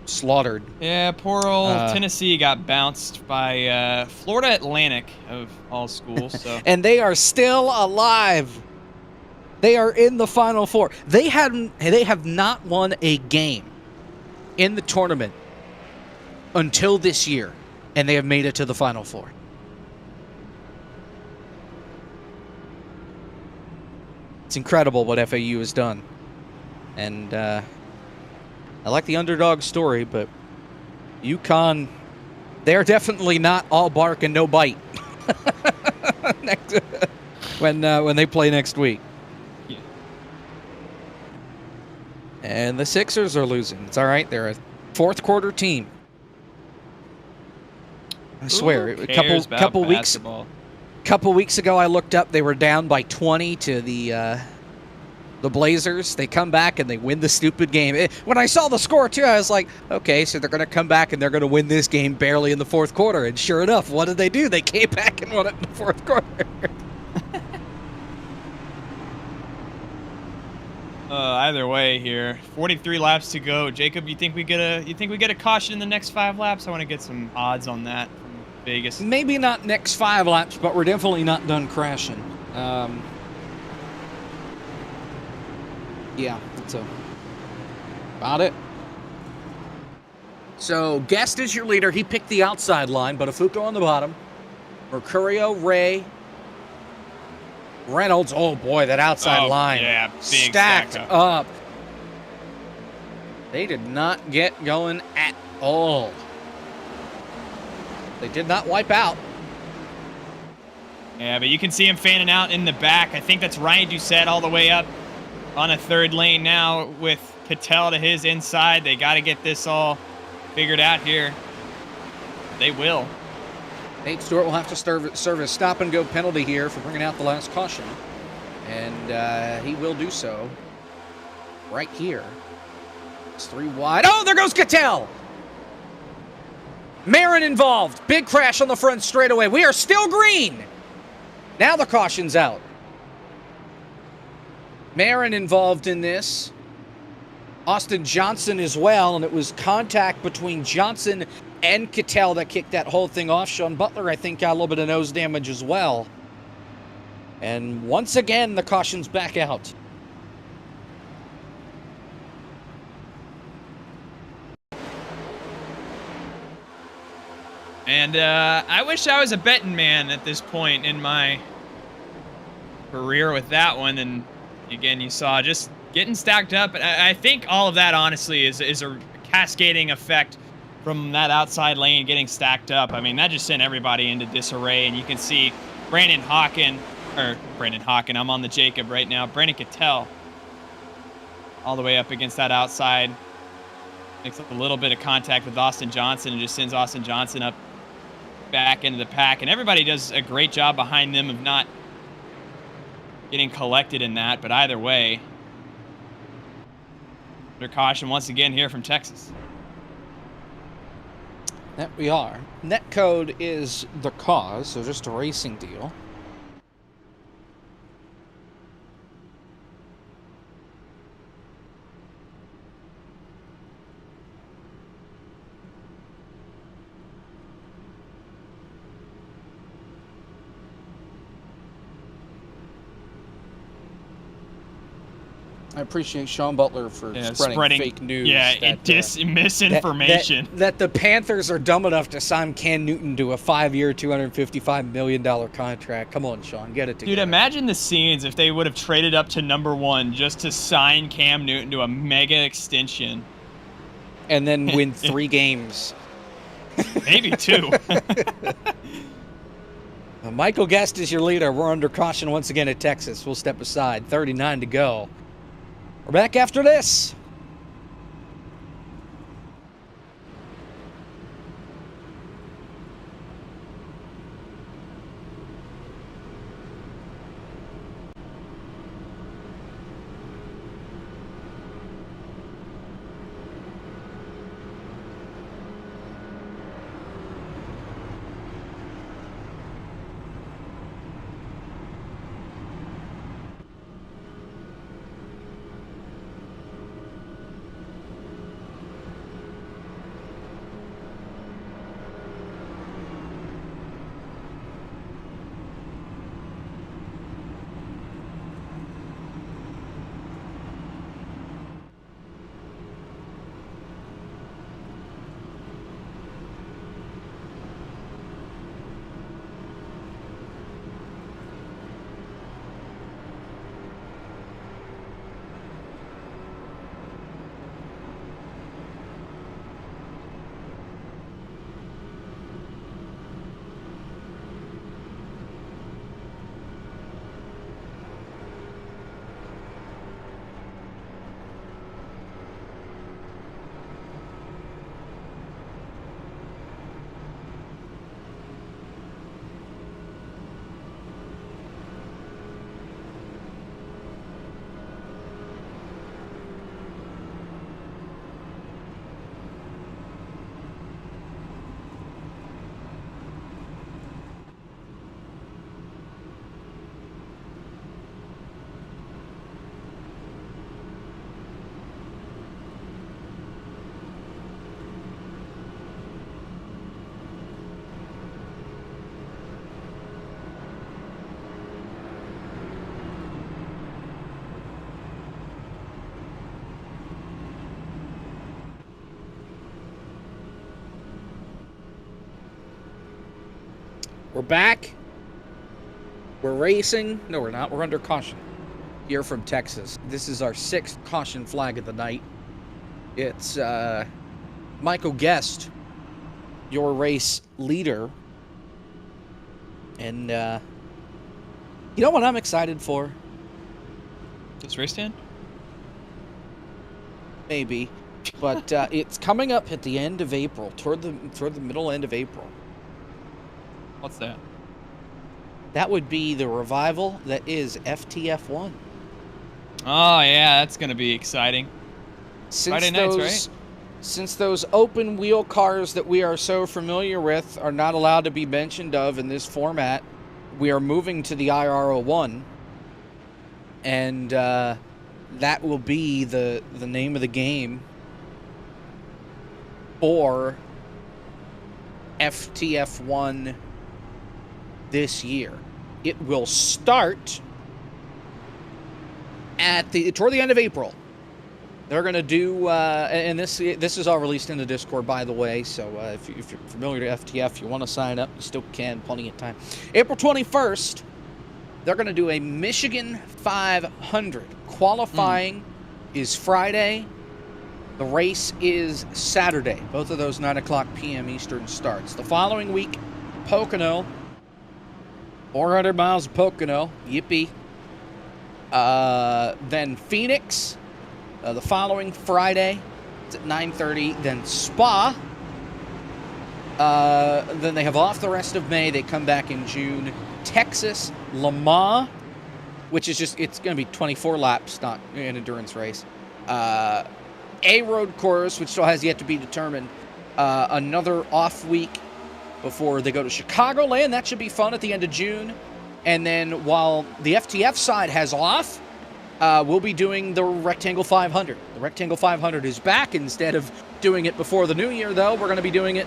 slaughtered. Yeah, poor old Tennessee got bounced by Florida Atlantic of all schools. So. And they are still alive. They are in the Final Four. They have not won a game in the tournament until this year, and they have made it to the Final Four. It's incredible what FAU has done. And I like the underdog story, but UConn, they're definitely not all bark and no bite when they play next week. And the Sixers are losing. It's all right. They're a fourth quarter team. I swear. A couple weeks ago, I looked up. They were down by 20 to the Blazers. They come back and they win the stupid game. When I saw the score too, I was like, okay, so they're going to come back and they're going to win this game barely in the fourth quarter. And sure enough, what did they do? They came back and won it in the fourth quarter. Either way here, 43 laps to go. Jacob, you think we get a caution in the next 5 laps? I want to get some odds on that from Vegas. Maybe not next 5 laps, but we're definitely not done crashing. Yeah, that's about it. So Guest is your leader. He picked the outside line, but Buttafuoco on the bottom. Mercurio, Ray, Reynolds, oh boy, that outside line yeah, big stacked up. They did not get going at all. They did not wipe out. Yeah, but you can see him fanning out in the back. I think that's Ryan Doucette all the way up on a third lane now with Cattell to his inside. They got to get this all figured out here. They will. Nate Stewart will have to serve a stop-and-go penalty here for bringing out the last caution. And he will do so right here. It's 3 wide. Oh, there goes Cattell! Marin involved. Big crash on the front straightaway. We are still green. Now the caution's out. Marin involved in this. Austin Johnson as well, and it was contact between Johnson and Cattell that kicked that whole thing off. Sean Butler, I think, got a little bit of nose damage as well. And once again, the caution's back out. And I wish I was a betting man at this point in my career with that one. And again, you saw just getting stacked up. And I think all of that, honestly, is a cascading effect from that outside lane getting stacked up. I mean, that just sent everybody into disarray. And you can see Brandon Hawken, I'm on the Jacob right now. Brandon Cattell all the way up against that outside. Makes a little bit of contact with Austin Johnson and just sends Austin Johnson up back into the pack. And everybody does a great job behind them of not getting collected in that. But either way, under caution once again here from Texas. That we are. Net code is the cause, so just a racing deal. I appreciate Sean Butler for spreading fake news. Yeah, misinformation. That the Panthers are dumb enough to sign Cam Newton to a 5-year, $255 million contract. Come on, Sean, get it together. Dude, imagine the scenes if they would have traded up to #1 just to sign Cam Newton to a mega extension. And then win 3 games. Maybe 2. Michael Guest is your leader. We're under caution once again at Texas. We'll step aside. 39 to go. We're back after this. We're back. We're racing. No, we're not. We're under caution. Here from Texas. This is our 6th caution flag of the night. It's Michael Guest, your race leader. And you know what I'm excited for? This race stand? Maybe. But it's coming up at the end of April, toward the middle end of April. What's that? That would be the revival that is FTF1. Oh, yeah, that's going to be exciting. Friday nights, right? Since those open wheel cars that we are so familiar with are not allowed to be mentioned of in this format, we are moving to the IR01. And that will be the name of the game for FTF1 this year. It will start toward the end of April. They're going to do, and this is all released in the Discord, by the way, so if you're familiar to FTF, you want to sign up, you still can, plenty of time. April 21st, they're going to do a Michigan 500. Qualifying is Friday. The race is Saturday. Both of those 9 o'clock p.m. Eastern starts. The following week, Pocono. 400 miles of Pocono. Yippee. Then Phoenix. The following Friday, it's at 9:30. Then Spa. Then they have off the rest of May. They come back in June. Texas, Le Mans, which is it's going to be 24 laps, not an endurance race. A road course, which still has yet to be determined. Another off week before they go to Chicagoland. That should be fun at the end of June. And then while the FTF side has off, we'll be doing the Rectangle 500. The Rectangle 500 is back. Instead of doing it before the new year, though, we're going to be doing it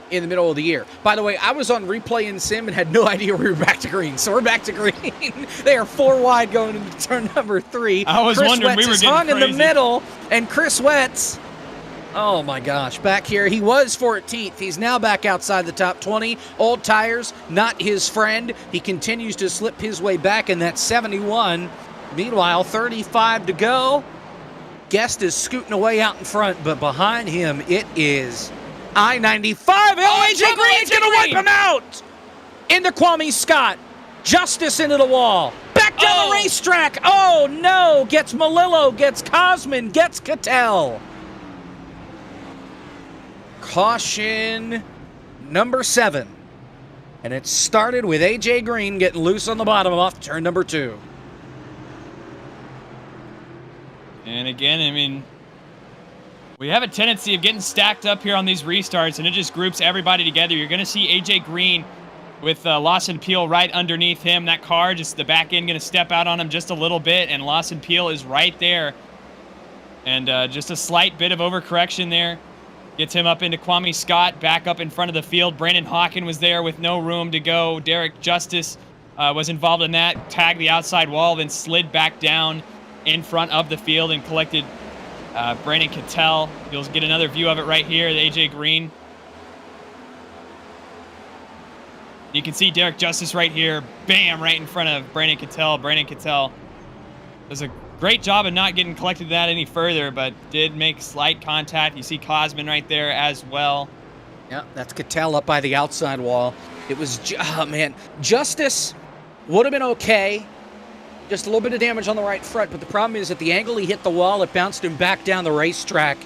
in the middle of the year. By the way, I was on replay in sim and had no idea we were back to green. So we're back to green. They are 4 wide going into turn number 3. I was wondering, we were getting hung crazy. in the middle, and Chris Wetz, oh my gosh, back here. He was 14th. He's now back outside the top 20. Old tires, not his friend. He continues to slip his way back in that 71. Meanwhile, 35 to go. Guest is scooting away out in front, but behind him it is I-95. AJ Green's going to wipe him out. Into Kwame Scott. Justice into the wall. Back down the racetrack. Oh, no. Gets Malillo. Gets Cosman. Gets Cattell. Caution number 7. And it started with AJ Green getting loose on the bottom off turn number 2. And again, I mean, we have a tendency of getting stacked up here on these restarts, and it just groups everybody together. You're going to see AJ Green with Lawson Peel right underneath him. That car, just the back end going to step out on him just a little bit, and Lawson Peel is right there. And just a slight bit of overcorrection there. Gets him up into Kwame Scott, back up in front of the field. Brandon Hawken was there with no room to go. Derek Justice was involved in that. Tagged the outside wall, then slid back down in front of the field and collected Brandon Cattell. You'll get another view of it right here, the AJ Green. You can see Derek Justice right here, bam, right in front of Brandon Cattell. Brandon Cattell does a great job of not getting collected that any further, but did make slight contact. You see Cosman right there as well. Yeah, that's Cattell up by the outside wall. It was, Justice would have been okay. Just a little bit of damage on the right front, but the problem is at the angle he hit the wall, it bounced him back down the racetrack,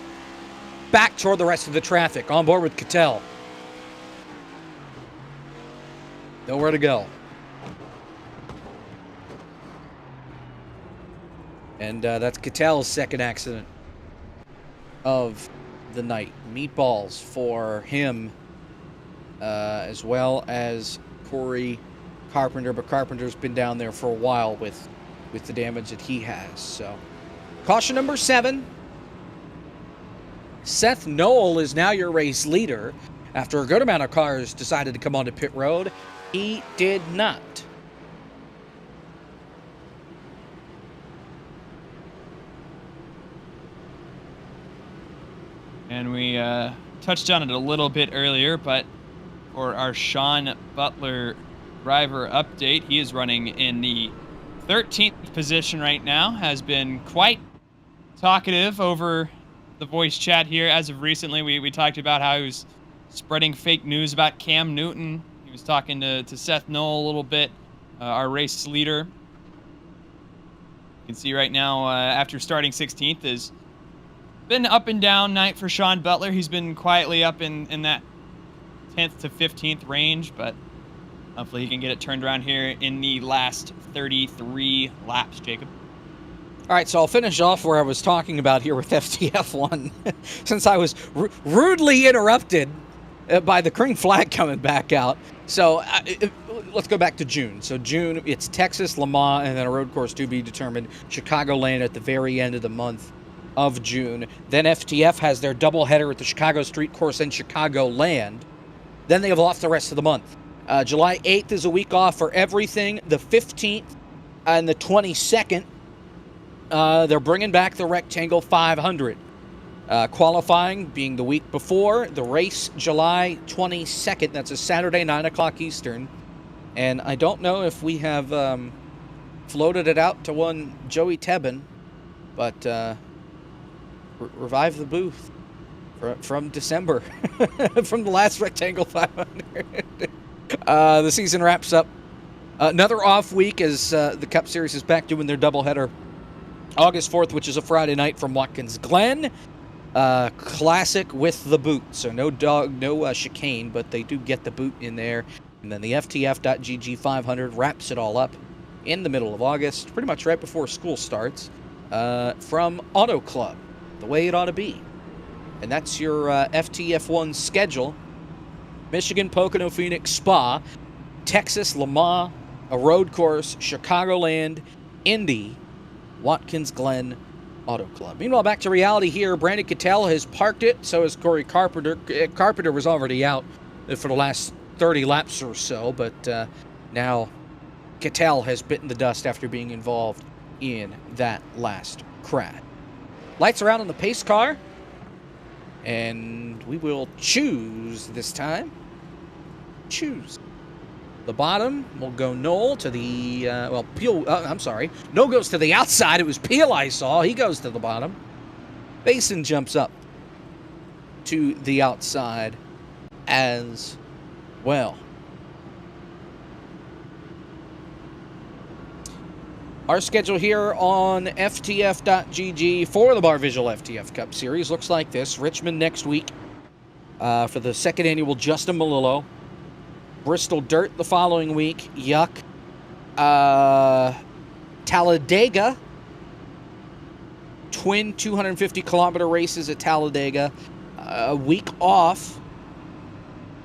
back toward the rest of the traffic, on board with Cattell. Nowhere to go. And that's Cattell's second accident of the night. Meatballs for him, as well as Corey Carpenter, but Carpenter's been down there for a while with the damage that he has. So, caution number 7. Seth Noel is now your race leader. After a good amount of cars decided to come onto pit road, he did not. And we touched on it a little bit earlier, but for our Sean Butler driver update, he is running in the 13th position right now, has been quite talkative over the voice chat here. As of recently, we talked about how he was spreading fake news about Cam Newton. He was talking to Seth Knoll a little bit, our race leader. You can see right now, after starting 16th, is been up and down night for Sean Butler. He's been quietly up in that 10th to 15th range, but hopefully he can get it turned around here in the last 33 laps, Jacob. All right, so I'll finish off where I was talking about here with FTF1, since I was rudely interrupted by the green flag coming back out. So let's go back to June. So June, it's Texas, Le Mans, and then a road course to be determined, Chicagoland at the very end of the month of June. Then FTF has their doubleheader at the Chicago Street Course and Chicagoland. Then they have off the rest of the month. July 8th is a week off for everything. The 15th and the 22nd, they're bringing back the Rectangle 500. Qualifying being the week before. The race, July 22nd. That's a Saturday, 9 o'clock Eastern. And I don't know if we have floated it out to one Joey Tebbin, but revive the booth from December, from the last Rectangle 500. The season wraps up. Another off week as the Cup Series is back doing their doubleheader. August 4th, which is a Friday night from Watkins Glen. Classic with the boot. So no chicane, but they do get the boot in there. And then the FTF.GG 500 wraps it all up in the middle of August, pretty much right before school starts, from Auto Club, the way it ought to be. And that's your FTF1 schedule. Michigan, Pocono, Phoenix, Spa, Texas, Le Mans, a road course, Chicagoland, Indy, Watkins Glen, Auto Club. Meanwhile, back to reality here. Brandon Cattell has parked it. So has Corey Carpenter. Carpenter was already out for the last 30 laps or so, but now Cattell has bitten the dust after being involved in that last crash. Lights are out on the pace car, and we will choose this time. Choose. The bottom will go Knoll to the, Peel, I'm sorry. Knoll goes to the outside. It was Peel I saw. He goes to the bottom. Basin jumps up to the outside as well. Our schedule here on FTF.GG for the Barr Visual FTF Cup Series looks like this. Richmond next week for the second annual Justin Melillo. Bristol Dirt the following week. Yuck. Talladega. Twin 250-kilometer races at Talladega. A week off.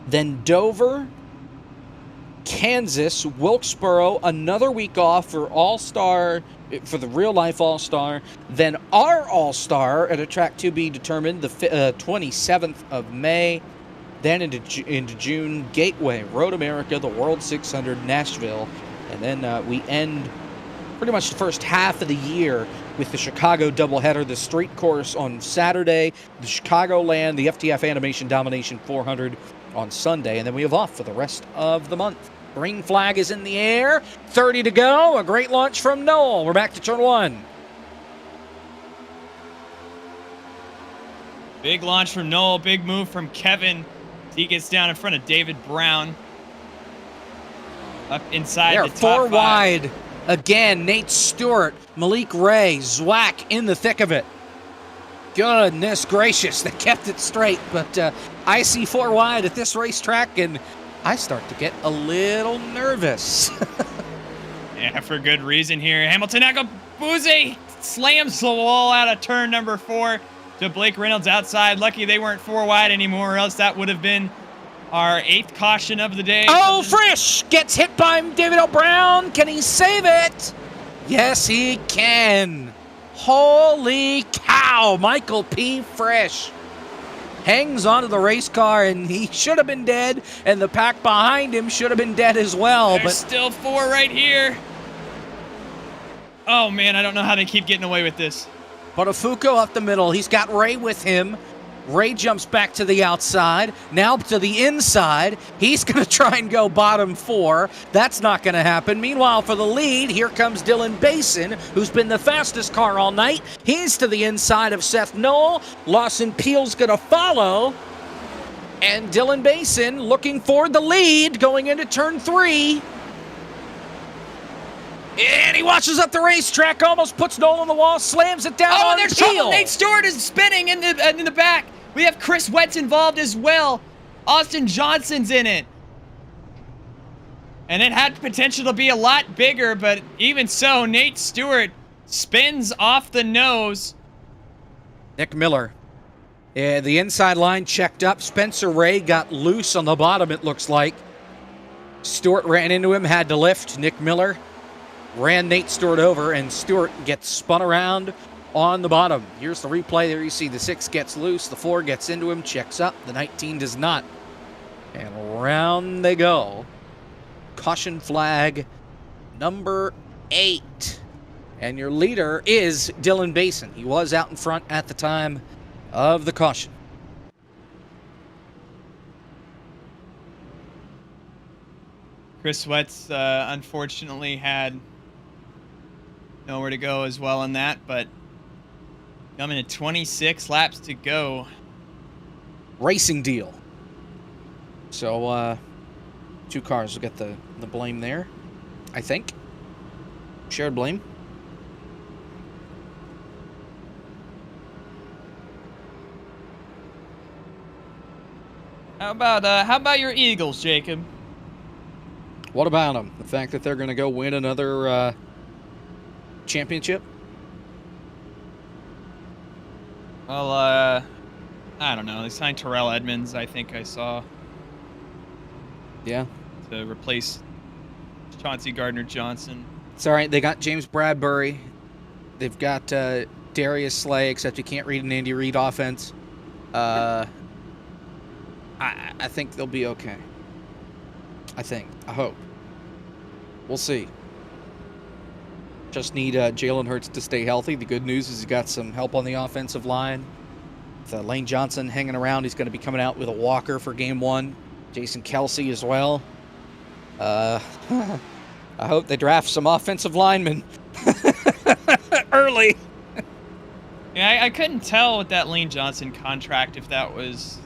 Then Dover, Kansas, Wilkesboro, another week off for All-Star, for the real-life All-Star. Then our All-Star at a track to be determined, the 27th of May. Then into June, Gateway, Road America, the World 600, Nashville. And then we end pretty much the first half of the year with the Chicago doubleheader, the street course on Saturday, the Chicagoland, the FTF Animation Domination 400 on Sunday, and then we have off for the rest of the month. Green flag is in the air, 30 to go, a great launch from Knoll. We're back to turn one. Big launch from Knoll, big move from Kevin. He gets down in front of David Brown. Up inside the top four five. Wide. Again, Nate Stewart, Malik Ray, Zwack in the thick of it. Goodness gracious, they kept it straight, but I see 4 wide at this racetrack, and I start to get a little nervous. Yeah, for good reason here. Hamilton Agabuzzi slams the wall out of turn number 4 to Blake Reynolds outside. Lucky they weren't 4 wide anymore, or else that would have been our 8th caution of the day. Oh, Frisch gets hit by David O'Brown. Can he save it? Yes, he can. Holy cow, Michael P. Frisch hangs onto the race car, and he should have been dead, and the pack behind him should have been dead as well. There's but still 4 right here. Oh, man, I don't know how they keep getting away with this. Botafuku up the middle. He's got Ray with him. Ray jumps back to the outside, now to the inside. He's going to try and go bottom 4. That's not going to happen. Meanwhile, for the lead, here comes Dylan Basin, who's been the fastest car all night. He's to the inside of Seth Knoll. Lawson Peel's going to follow. And Dylan Basin looking for the lead going into turn 3. And he washes up the racetrack, almost puts Knoll on the wall, slams it down Oh, on and there's trouble. Peel. Nate Stewart is spinning in the back. We have Chris Wetz involved as well. Austin Johnson's in it. And it had potential to be a lot bigger, but even so, Nate Stewart spins off the nose. Nick Miller. Yeah, the inside line checked up. Spencer Ray got loose on the bottom, it looks like. Stewart ran into him, had to lift. Nick Miller ran Nate Stewart over, and Stewart gets spun around on the bottom. Here's the replay. There you see the 6 gets loose, the 4 gets into him, checks up, the 19 does not. And round they go. Caution flag number 8. And your leader is Dylan Basin. He was out in front at the time of the caution. Chris Wetz unfortunately had nowhere to go as well on that, but coming to 26 laps to go. Racing deal. So, 2 cars will get the blame there, I think. Shared blame. How about your Eagles, Jacob? What about them? The fact that they're going to go win another championship? Well, I don't know. They signed Terrell Edmonds, I think I saw, Yeah. to replace Chauncey Gardner-Johnson. It's all right. They got James Bradbury. They've got Darius Slay, except you can't read an Andy Reid offense. I think they'll be okay. I hope. We'll see. Just need Jalen Hurts to stay healthy. The good news is he's got some help on the offensive line. With Lane Johnson hanging around, he's going to be coming out with a walker for game 1. Jason Kelsey as well. I hope they draft some offensive linemen early. Yeah, I couldn't tell with that Lane Johnson contract if that was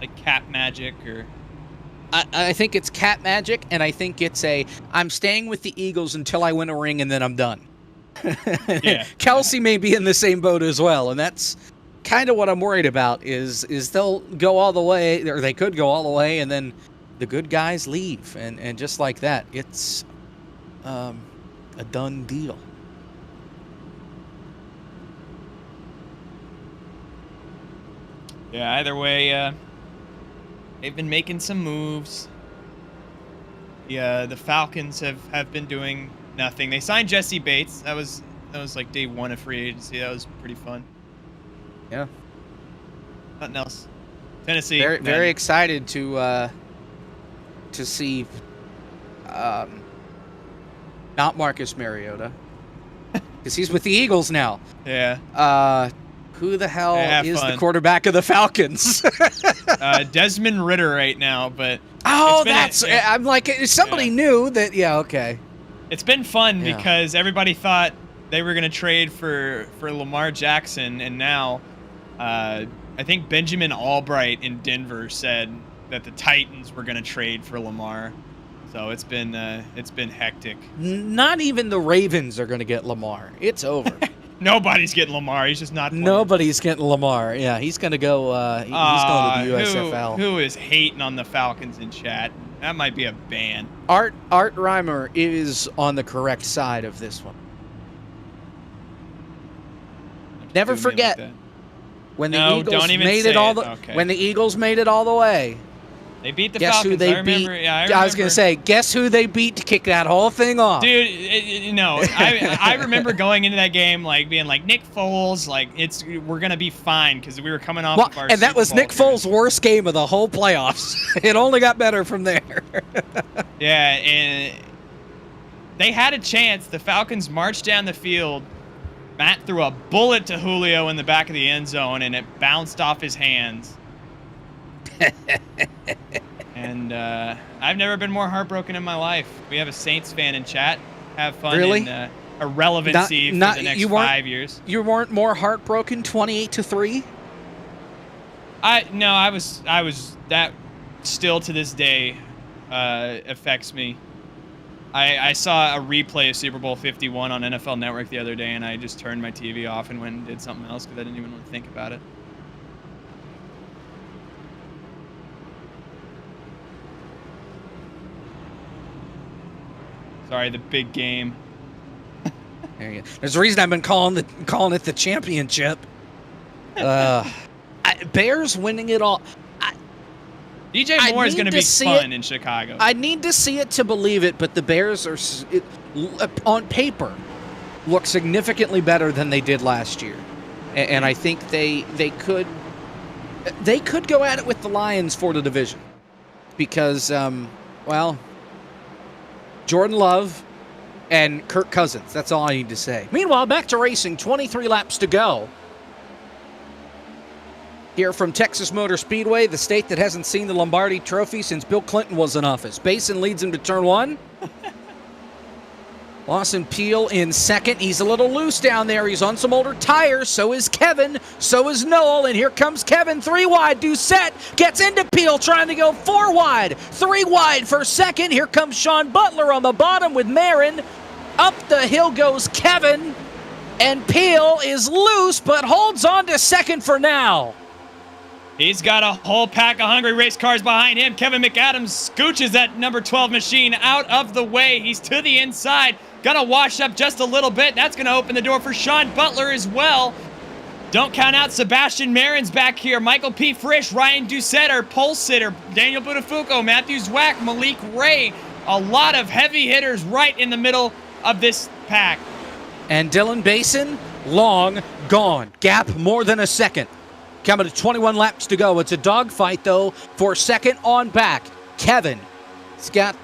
like cap magic or... I think it's cat magic, and I think it's I'm staying with the Eagles until I win a ring, and then I'm done. Yeah. Kelsey may be in the same boat as well, and that's kind of what I'm worried about, is they'll go all the way, or they could go all the way, and then the good guys leave, and just like that, it's a done deal. Yeah, either way, they've been making some moves. The Falcons have been doing nothing. They signed Jesse Bates. That was like day 1 of free agency. That was pretty fun. Yeah. Nothing else. Tennessee. Very excited to see not Marcus Mariota, because he's with the Eagles now. Yeah. Who the hell Yeah, is fun. the quarterback of the Falcons? Desmond Ridder right now, but Oh, it's been I'm like, somebody knew that. Yeah, okay. it's been fun Yeah. because everybody thought they were gonna trade for Lamar Jackson, and now I think Benjamin Albright in Denver said that the Titans were gonna trade for Lamar. So it's been hectic. Not even the Ravens are going to get Lamar. It's over. Nobody's getting Lamar. He's just not playing. Nobody's getting Lamar. Yeah, he's going to go. He's going to the USFL. Who is hating on the Falcons in chat? That might be a ban. Art Reimer is on the correct side of this one. Never Do me like forget that. when the No, Eagles don't even made say it all it. the Okay. when the Eagles made it all the way. They beat the Guess Falcons. who they I remember. beat? Yeah, I I was going remember. to say, guess who they beat to kick that whole thing off? Dude, I remember going into that game like being like Nick Foles, like we're gonna be fine because we were coming off of our and that Super was Bowl Nick appearance. Foles' worst game of the whole playoffs. It only got better from there. Yeah, and they had a chance. The Falcons marched down the field, Matt threw a bullet to Julio in the back of the end zone, and it bounced off his hands. And I've never been more heartbroken in my life. We have a Saints fan in chat. Have fun Really? in irrelevancy for the next 5 years. You weren't more heartbroken 28-3? No, I was that still to this day affects me. I saw a replay of Super Bowl 51 on NFL Network the other day, and I just turned my TV off and went and did something else because I didn't even want to think about it. Sorry, the big game. There you go. There's a reason I've been calling it the championship. Bears winning it all. DJ Moore is going to be fun in Chicago. I need to see it to believe it, but the Bears are, on paper, look significantly better than they did last year, and I think they could go at it with the Lions for the division, because Jordan Love and Kirk Cousins. That's all I need to say. Meanwhile, back to racing. 23 laps to go. Here from Texas Motor Speedway, the state that hasn't seen the Lombardi Trophy since Bill Clinton was in office. Basin leads him to turn 1. Lawson Peel in second. He's a little loose down there. He's on some older tires. So is Kevin. So is Noel. And here comes Kevin. 3 wide. Doucette gets into Peel, trying to go 4 wide. 3 wide for second. Here comes Sean Butler on the bottom with Marin. Up the hill goes Kevin. And Peel is loose, but holds on to second for now. He's got a whole pack of hungry race cars behind him. Kevin McAdams scooches that number 12 machine out of the way. He's to the inside. Gonna wash up just a little bit. That's gonna open the door for Sean Butler as well. Don't count out Sebastian Marin's back here. Michael P. Frisch, Ryan Doucette, our pole sitter. Daniel Buttafuoco, Matthew Zwack, Malik Ray. A lot of heavy hitters right in the middle of this pack. And Dylan Basin, long gone. Gap more than a second. Coming to 21 laps to go. It's a dogfight, though, for second on back. Kevin. He's got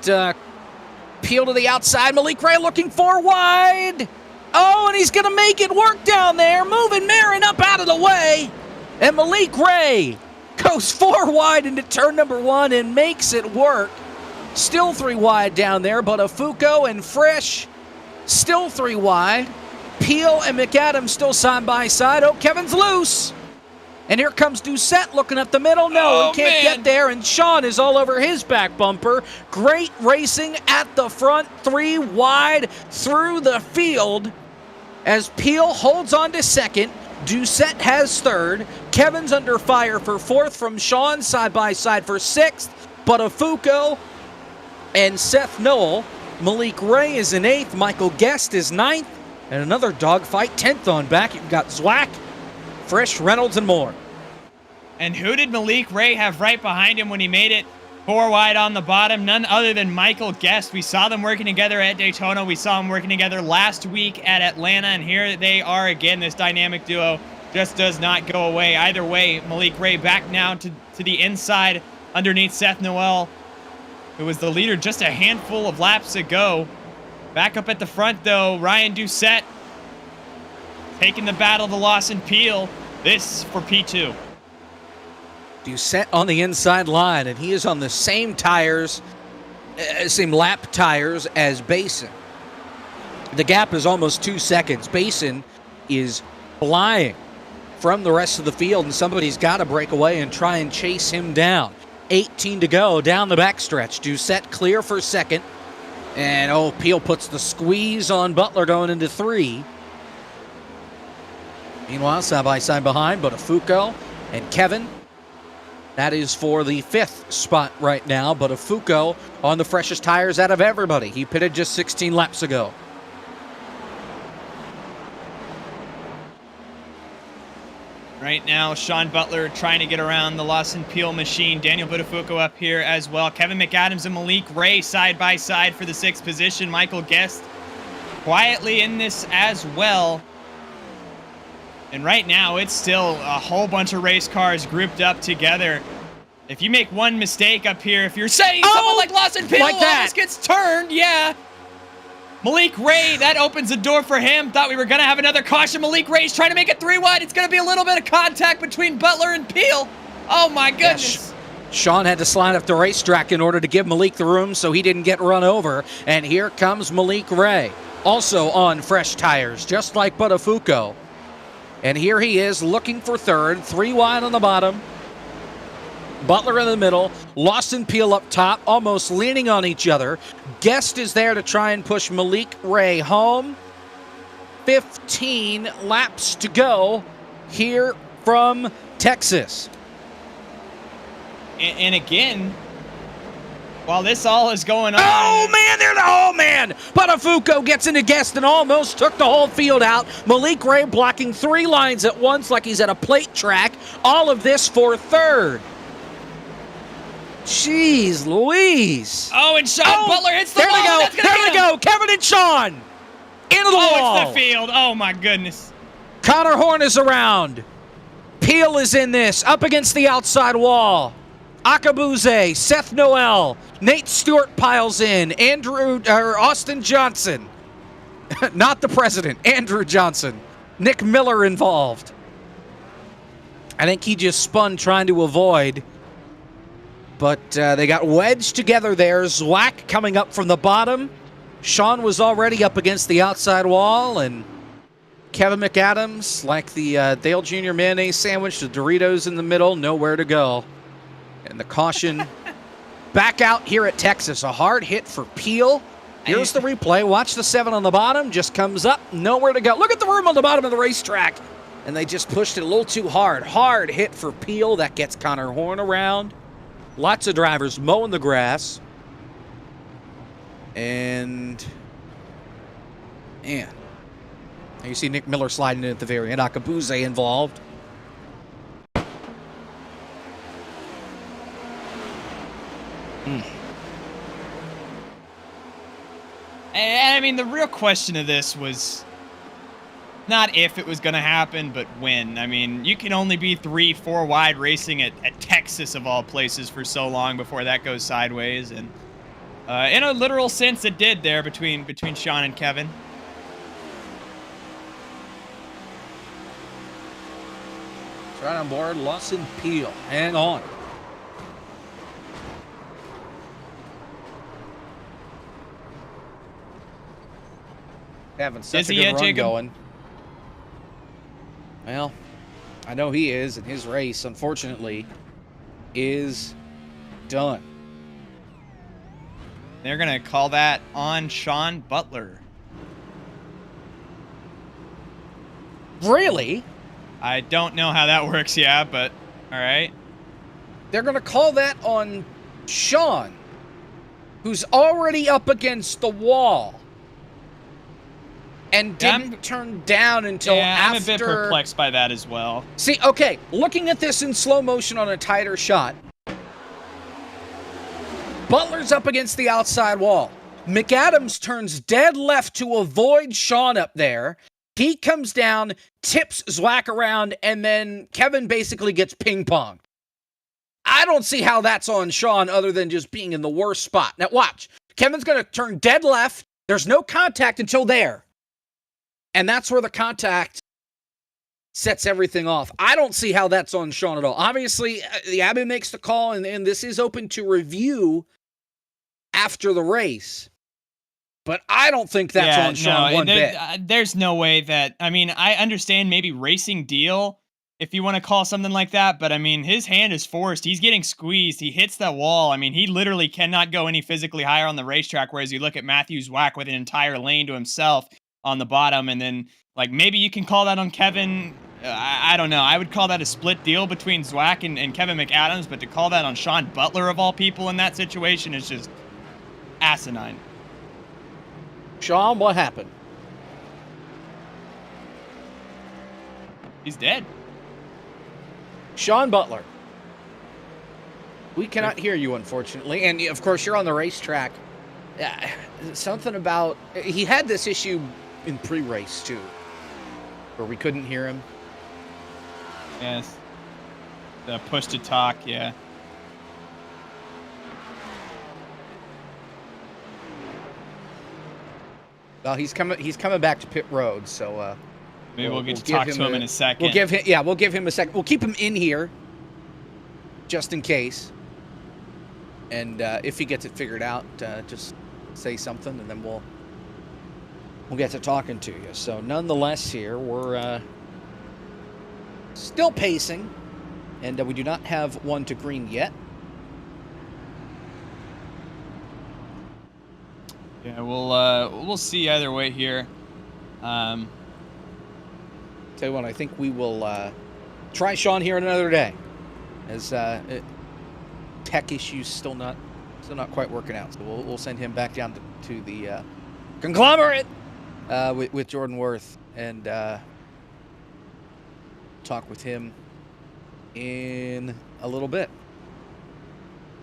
Peel to the outside. Malik Ray looking 4 wide. Oh, and he's going to make it work down there. Moving Marin up out of the way. And Malik Ray goes 4 wide into turn number 1 and makes it work. Still 3 wide down there, but Buttafuoco and Frisch still 3 wide. Peel and McAdams still side by side. Oh, Kevin's loose. And here comes Doucette looking up the middle. No, he can't get there, and Sean is all over his back bumper. Great racing at the front, 3 wide through the field as Peel holds on to second. Doucette has third. Kevin's under fire for fourth from Sean, side by side for sixth. Buttafuoco and Seth Noel. Malik Ray is in eighth. Michael Guest is ninth. And another dogfight, 10th on back. You've got Zwack, Frisch, Reynolds, and more. And who did Malik Ray have right behind him when he made it 4 wide on the bottom? None other than Michael Guest. We saw them working together at Daytona. We saw them working together last week at Atlanta. And here they are again. This dynamic duo just does not go away. Either way, Malik Ray back now to the inside underneath Seth Noel, who was the leader just a handful of laps ago. Back up at the front, though, Ryan Doucette taking the battle to Lawson Peel. This for P2. Doucette on the inside line, and he is on the same tires, same lap tires as Basin. The gap is almost 2 seconds. Basin is flying from the rest of the field, and somebody's got to break away and try and chase him down. 18 to go down the backstretch. Doucette clear for second. And, Peel puts the squeeze on Butler going into 3. Meanwhile, side by side behind, Buttafuoco and Kevin. That is for the 5th spot right now. Buttafuoco on the freshest tires out of everybody. He pitted just 16 laps ago. Right now, Sean Butler trying to get around the Lawson Peel machine. Daniel Buttafuoco up here as well. Kevin McAdams and Malik Ray side by side for the 6th position. Michael Guest quietly in this as well. And right now, it's still a whole bunch of race cars grouped up together. If you make one mistake up here, if you're saying someone like Lawson Peel like that almost gets turned, yeah. Malik Ray, that opens the door for him. Thought we were going to have another caution. Malik Ray's trying to make it 3 wide. It's going to be a little bit of contact between Butler and Peel. Oh, my goodness. Sean had to slide up the racetrack in order to give Malik the room so he didn't get run over. And here comes Malik Ray, also on fresh tires, just like Buttafuoco. And here he is looking for third, 3 wide on the bottom. Butler in the middle, Lawson Peel up top, almost leaning on each other. Guest is there to try and push Malik Ray home. 15 laps to go here from Texas. And again, while this all is going on... Oh, man! Buttafuoco gets into Guest and almost took the whole field out. Malik Ray blocking 3 lines at once like he's at a plate track. All of this for third. Jeez Louise. Oh, and Sean Butler hits the there wall. They go. There they go. Kevin and Sean. Into the wall. It's the field. Oh, my goodness. Connor Horn is around. Peel is in this. Up against the outside wall. Akabuze, Seth Noel, Nate Stewart piles in. Austin Johnson. Not the president. Andrew Johnson. Nick Miller involved. I think he just spun trying to avoid. But they got wedged together there. Zwack coming up from the bottom. Sean was already up against the outside wall. And Kevin McAdams, like the Dale Jr. mayonnaise sandwich, the Doritos in the middle, nowhere to go. And the caution back out here at Texas. A hard hit for Peel. Here's the replay. Watch the 7 on the bottom. Just comes up, nowhere to go. Look at the room on the bottom of the racetrack. And they just pushed it a little too hard. Hard hit for Peel. That gets Connor Horn around. Lots of drivers mowing the grass. And, man, you see Nick Miller sliding in at the very end. Akabuze involved. And I mean, the real question of this was not if it was going to happen, but when. I mean, you can only be 3-4 wide racing at Texas, of all places, for so long before that goes sideways. And in a literal sense, it did there between Sean and Kevin. It's right on board, Lawson Peel. Hang on. Having such a good run Jacob? going. Well, I know he is, and his race, unfortunately, is done. They're going to call that on Sean Butler. Really? I don't know how that works, yeah, but all right. They're going to call that on Sean, who's already up against the wall. And didn't turn down until after. I'm a bit perplexed by that as well. See, okay, looking at this in slow motion on a tighter shot. Butler's up against the outside wall. McAdams turns dead left to avoid Sean up there. He comes down, tips Zwack around, and then Kevin basically gets ping-ponged. I don't see how that's on Sean other than just being in the worst spot. Now, watch. Kevin's going to turn dead left. There's no contact until there. And that's where the contact sets everything off. I don't see how that's on Sean at all. Obviously, the Abbey makes the call, and this is open to review after the race. But I don't think that's on Sean one bit. There's no way that... I mean, I understand maybe racing deal, if you want to call something like that, but I mean, his hand is forced. He's getting squeezed. He hits that wall. I mean, he literally cannot go any physically higher on the racetrack, whereas you look at Matthew Zwack with an entire lane to himself on the bottom, and then, like, maybe you can call that on Kevin. I don't know. I would call that a split deal between Zwack and Kevin McAdams, but to call that on Sean Butler, of all people, in that situation is just asinine. Sean, what happened? He's dead. Sean Butler. We cannot hear you, unfortunately. And, of course, you're on the racetrack. Something about... He had this issue in pre-race, too, where we couldn't hear him. Yes. The push to talk, yeah. Well, he's coming back to pit road, so Maybe we'll get to talk to him in a second. We'll give him a second. We'll keep him in here just in case. And if he gets it figured out, just say something, and then we'll get to talking to you. So nonetheless, here we're still pacing, and we do not have one to green yet. Yeah, we'll see either way here. Tell you what, I think we will try Sean here another day, as tech issues still not quite working out. So we'll send him back down to the conglomerate with Jordan Worth and talk with him in a little bit.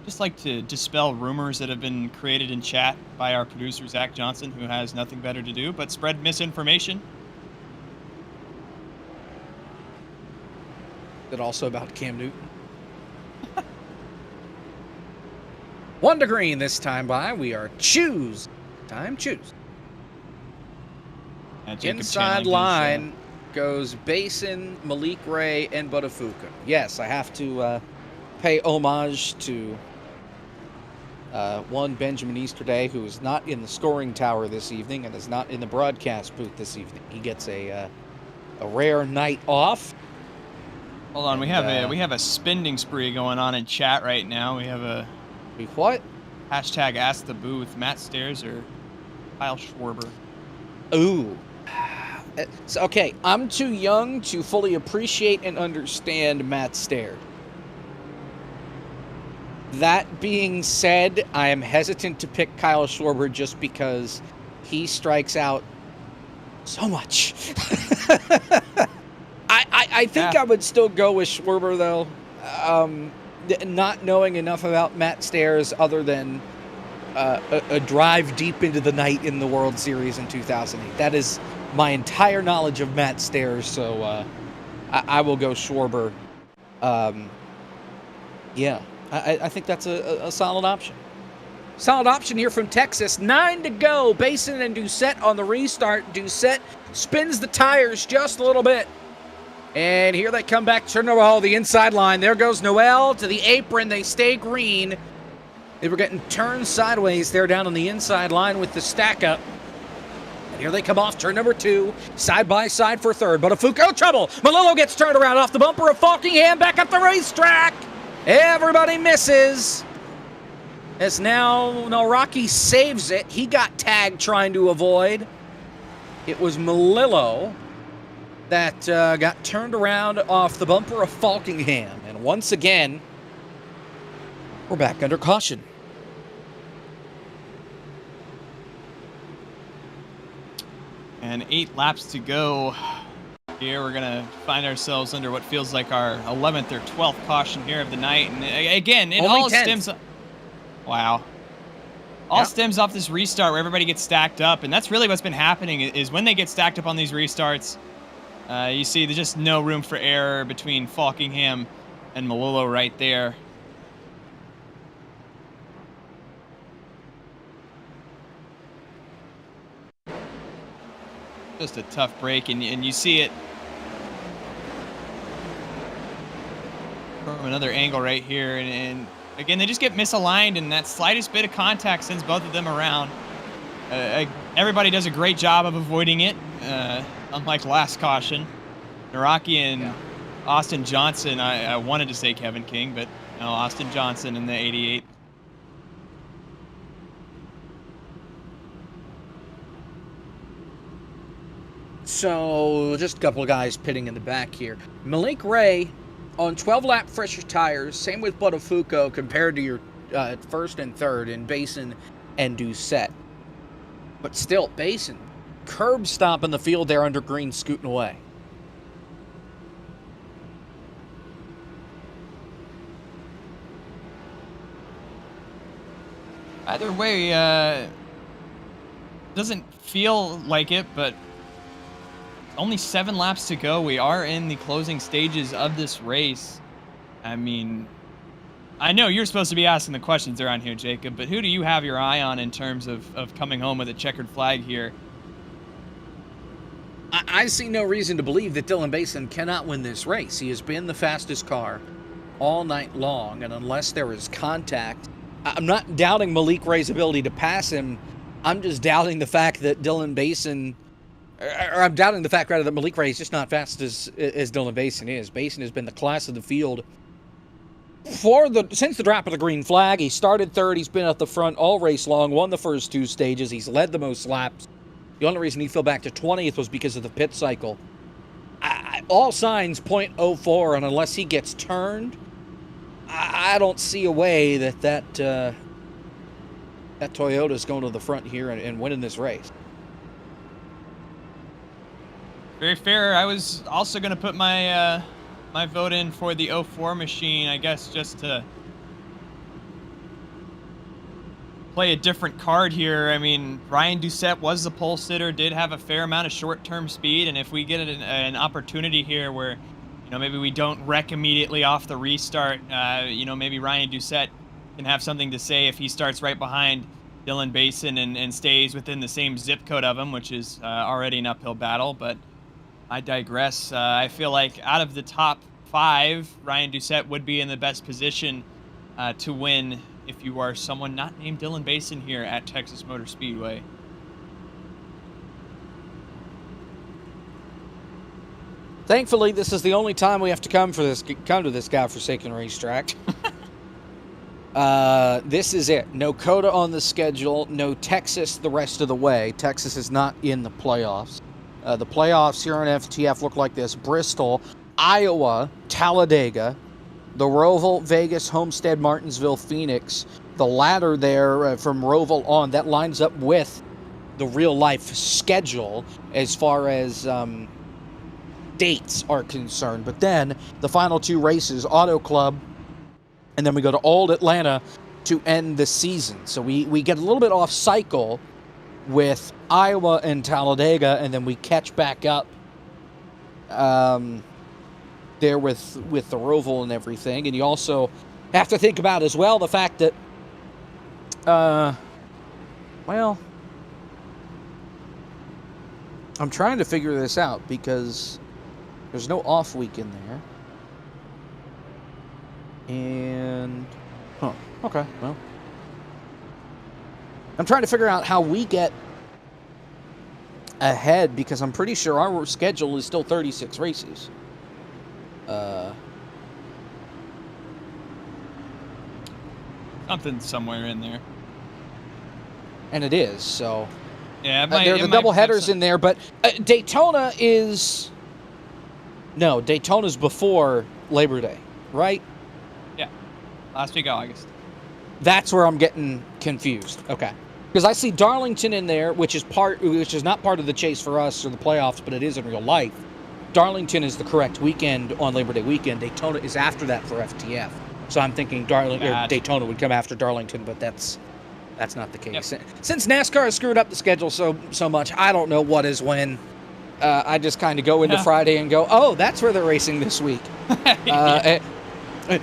Just like to dispel rumors that have been created in chat by our producer Zach Johnson, who has nothing better to do but spread misinformation. Is it also about Cam Newton? 1 to green this time by. We are choose. Choose. Inside line goes Basin, Malik Ray, and Buttafuoco. Yes, I have to pay homage to one Benjamin Easterday, who is not in the scoring tower this evening and is not in the broadcast booth this evening. He gets a rare night off. Hold on, we have a spending spree going on in chat right now. We have a what? Hashtag Ask the Booth. Matt Stairs or Kyle Schwarber. Ooh. So, okay, I'm too young to fully appreciate and understand Matt Stairs. That being said, I am hesitant to pick Kyle Schwarber just because he strikes out so much. I think I would still go with Schwarber, though. Not knowing enough about Matt Stairs other than a drive deep into the night in the World Series in 2008. That is my entire knowledge of Matt Stairs, so I will go Schwarber. Yeah, I think that's a solid option. Solid option here from Texas. 9 to go. Basin and Doucette on the restart. Doucette spins the tires just a little bit. And here they come back to Noel, the inside line. There goes Noel to the apron. They stay green. They were getting turned sideways there down on the inside line with the stack up. And here they come off turn number 2, side by side for third. But Buttafuoco, trouble. Melillo gets turned around off the bumper of Falkingham back up the racetrack. Everybody misses. As now Rocky saves it. He got tagged trying to avoid. It was Melillo that got turned around off the bumper of Falkingham. And once again, we're back under caution. And 8 laps to go. Here we're going to find ourselves under what feels like our 11th or 12th caution here of the night. And again, it all stems... Wow. All stems off this restart where everybody gets stacked up. And that's really what's been happening is when they get stacked up on these restarts, you see there's just no room for error between Falkingham and Melillo right there. Just a tough break, and you see it from another angle right here. And again, they just get misaligned, and that slightest bit of contact sends both of them around. Everybody does a great job of avoiding it, unlike last caution. Naraki and Austin Johnson, I wanted to say Kevin King, but no, Austin Johnson in the 88. So, just a couple of guys pitting in the back here. Malik Ray on 12-lap fresher tires, same with Buttafuoco compared to your first and third in Basin and Doucette. But still, Basin, curb stop in the field there under green, scooting away. Either way, doesn't feel like it, but only 7 laps to go. We are in the closing stages of this race. I mean, I know you're supposed to be asking the questions around here, Jacob, but who do you have your eye on in terms of coming home with a checkered flag here I see no reason to believe that Dylan Basin cannot win this race. He has been the fastest car all night long, and unless there is contact, I'm not doubting Malik Ray's ability to pass him. I'm just doubting the fact that Dylan Basin, or I'm doubting the fact rather that Malik Ray is just not fast as Dylan Basin is. Basin has been the class of the field since the drop of the green flag. He started third. He's been at the front all race long. Won the first 2 stages. He's led the most laps. The only reason he fell back to 20th was because of the pit cycle. All signs point 0.04, and unless he gets turned, I don't see a way that Toyota's going to the front here and winning this race. Very fair. I was also going to put my my vote in for the 04 machine, I guess, just to play a different card here. I mean, Ryan Doucette was the pole sitter, did have a fair amount of short-term speed, and if we get an opportunity here where, maybe we don't wreck immediately off the restart, maybe Ryan Doucette can have something to say if he starts right behind Dylan Basin and stays within the same zip code of him, which is already an uphill battle, but I digress. I feel like out of the top 5, Ryan Doucette would be in the best position to win if you are someone not named Dylan Basin here at Texas Motor Speedway. Thankfully, this is the only time we have to come to this godforsaken racetrack. This is it. No COTA on the schedule. No Texas the rest of the way. Texas is not in the playoffs. The playoffs here on FTF look like this. Bristol, Iowa, Talladega, the Roval, Vegas, Homestead, Martinsville, Phoenix. The ladder there from Roval on, that lines up with the real-life schedule as far as dates are concerned. But then the final 2 races, Auto Club, and then we go to Old Atlanta to end the season. So we get a little bit off cycle with Iowa and Talladega, and then we catch back up there with the Roval and everything. And you also have to think about as well the fact that I'm trying to figure this out because there's no off week in there. And okay, well, I'm trying to figure out how we get ahead because I'm pretty sure our schedule is still 36 races. Something somewhere in there. And it is, so. Yeah, there are the double headers in there, but Daytona is. No, Daytona's before Labor Day, right? Yeah, last week of August. That's where I'm getting confused. Okay, because I see Darlington in there, which is not part of the chase for us or the playoffs, but it is in real life. Darlington is the correct weekend on Labor Day weekend. Daytona is after that for FTF. So I'm thinking Daytona would come after Darlington, but that's not the case. Yep. Since NASCAR has screwed up the schedule so much, I don't know what is when. I just kind of go into Friday and go, oh, that's where they're racing this week.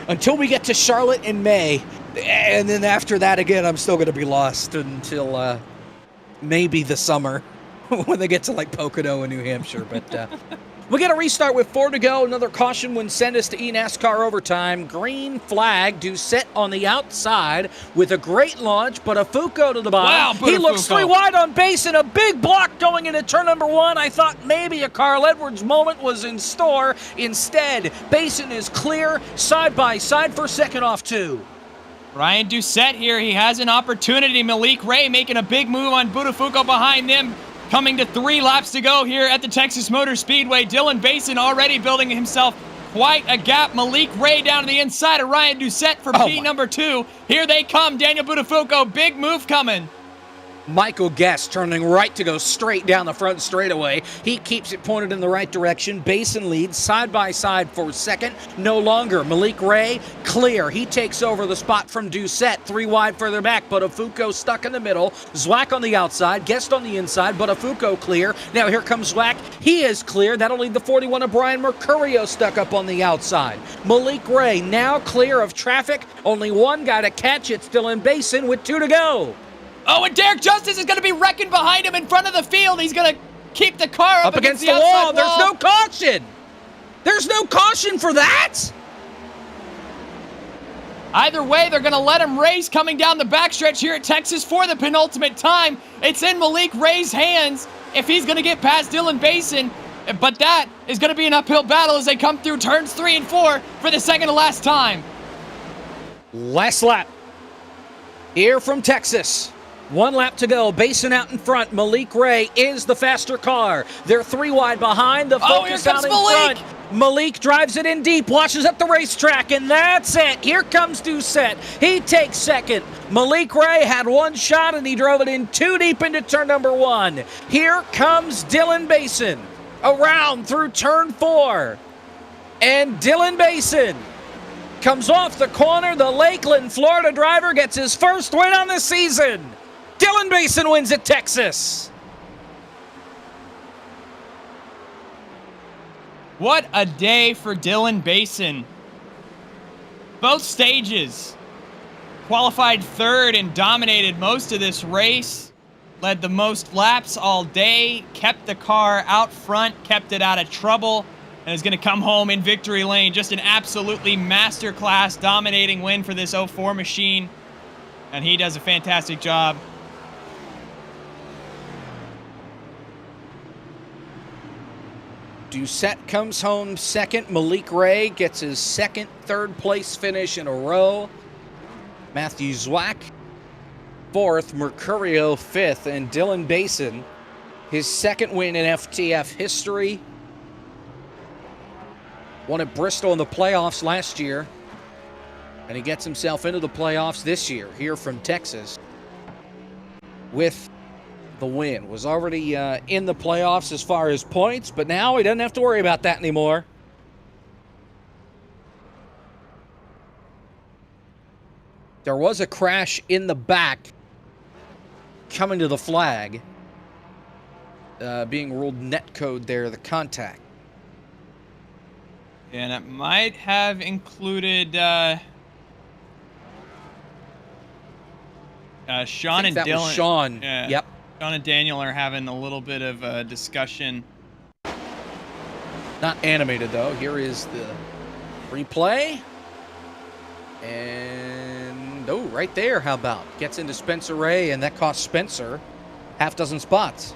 Until we get to Charlotte in May. And then after that, again, I'm still going to be lost until maybe the summer when they get to like Pocono in New Hampshire. But we get a restart with 4 to go. Another caution would send us to eNASCAR overtime. Green flag, Doucette on the outside with a great launch, but a Fuco to the bottom. Wow, he looks 3 wide on base and a big block going into turn number 1. I thought maybe a Carl Edwards moment was in store. Instead, Basin is clear, side by side for second off 2. Ryan Doucette here. He has an opportunity. Malik Ray making a big move on Buttafuoco behind them. Coming to 3 laps to go here at the Texas Motor Speedway. Dylan Basin already building himself quite a gap. Malik Ray down to the inside of Ryan Doucette for P number 2. Here they come. Daniel Buttafuoco, big move coming. Michael Guest turning right to go straight down the front straightaway. He keeps it pointed in the right direction. Basin leads side by side for second. No longer. Malik Ray clear. He takes over the spot from Doucette. 3 wide further back. Buttafuoco stuck in the middle. Zwack on the outside. Guest on the inside. Buttafuoco clear. Now here comes Zwack. He is clear. That'll lead the 41 of Brian Mercurio stuck up on the outside. Malik Ray now clear of traffic. Only one guy to catch. It's Dylan Basin with 2 to go. Oh, and Derek Justice is going to be wrecking behind him in front of the field. He's going to keep the car Up against the outside wall. There's no caution. There's no caution for that. Either way, they're going to let him race coming down the backstretch here at Texas for the penultimate time. It's in Malik Ray's hands if he's going to get past Dylan Basin. But that is going to be an uphill battle as they come through turns 3 and 4 for the second to last time. Last lap. Here from Texas. 1 lap to go. Basin out in front. Malik Ray is the faster car. They're 3 wide behind. The focus here out comes in Malik. front. Malik drives it in deep, washes up the racetrack, and that's it. Here comes Doucette. He takes second. Malik Ray had 1 shot, and he drove it in too deep into turn number 1. Here comes Dylan Basin around through turn 4. And Dylan Basin comes off the corner. The Lakeland, Florida driver gets his first win on the season. Dylan Basin wins at Texas. What a day for Dylan Basin. Both stages. Qualified 3rd and dominated most of this race. Led the most laps all day. Kept the car out front. Kept it out of trouble. And is going to come home in victory lane. Just an absolutely masterclass dominating win for this 04 machine. And he does a fantastic job. Doucette comes home second. Malik Ray gets his second third-place finish in a row. Matthew Zwack, 4th. Mercurio, 5th. And Dylan Basin, his second win in FTF history. Won at Bristol in the playoffs last year. And he gets himself into the playoffs this year, here from Texas, with the win. Was already in the playoffs as far as points, but now he doesn't have to worry about that anymore. There was a crash in the back coming to the flag, being ruled net code there, the contact. And it might have included Sean and that Dylan. was Sean. Yeah. Yep. Sean and Daniel are having a little bit of a discussion. Not animated, though. Here is the replay. And, oh, right there, how about? Gets into Spencer Ray, and that costs Spencer half dozen spots.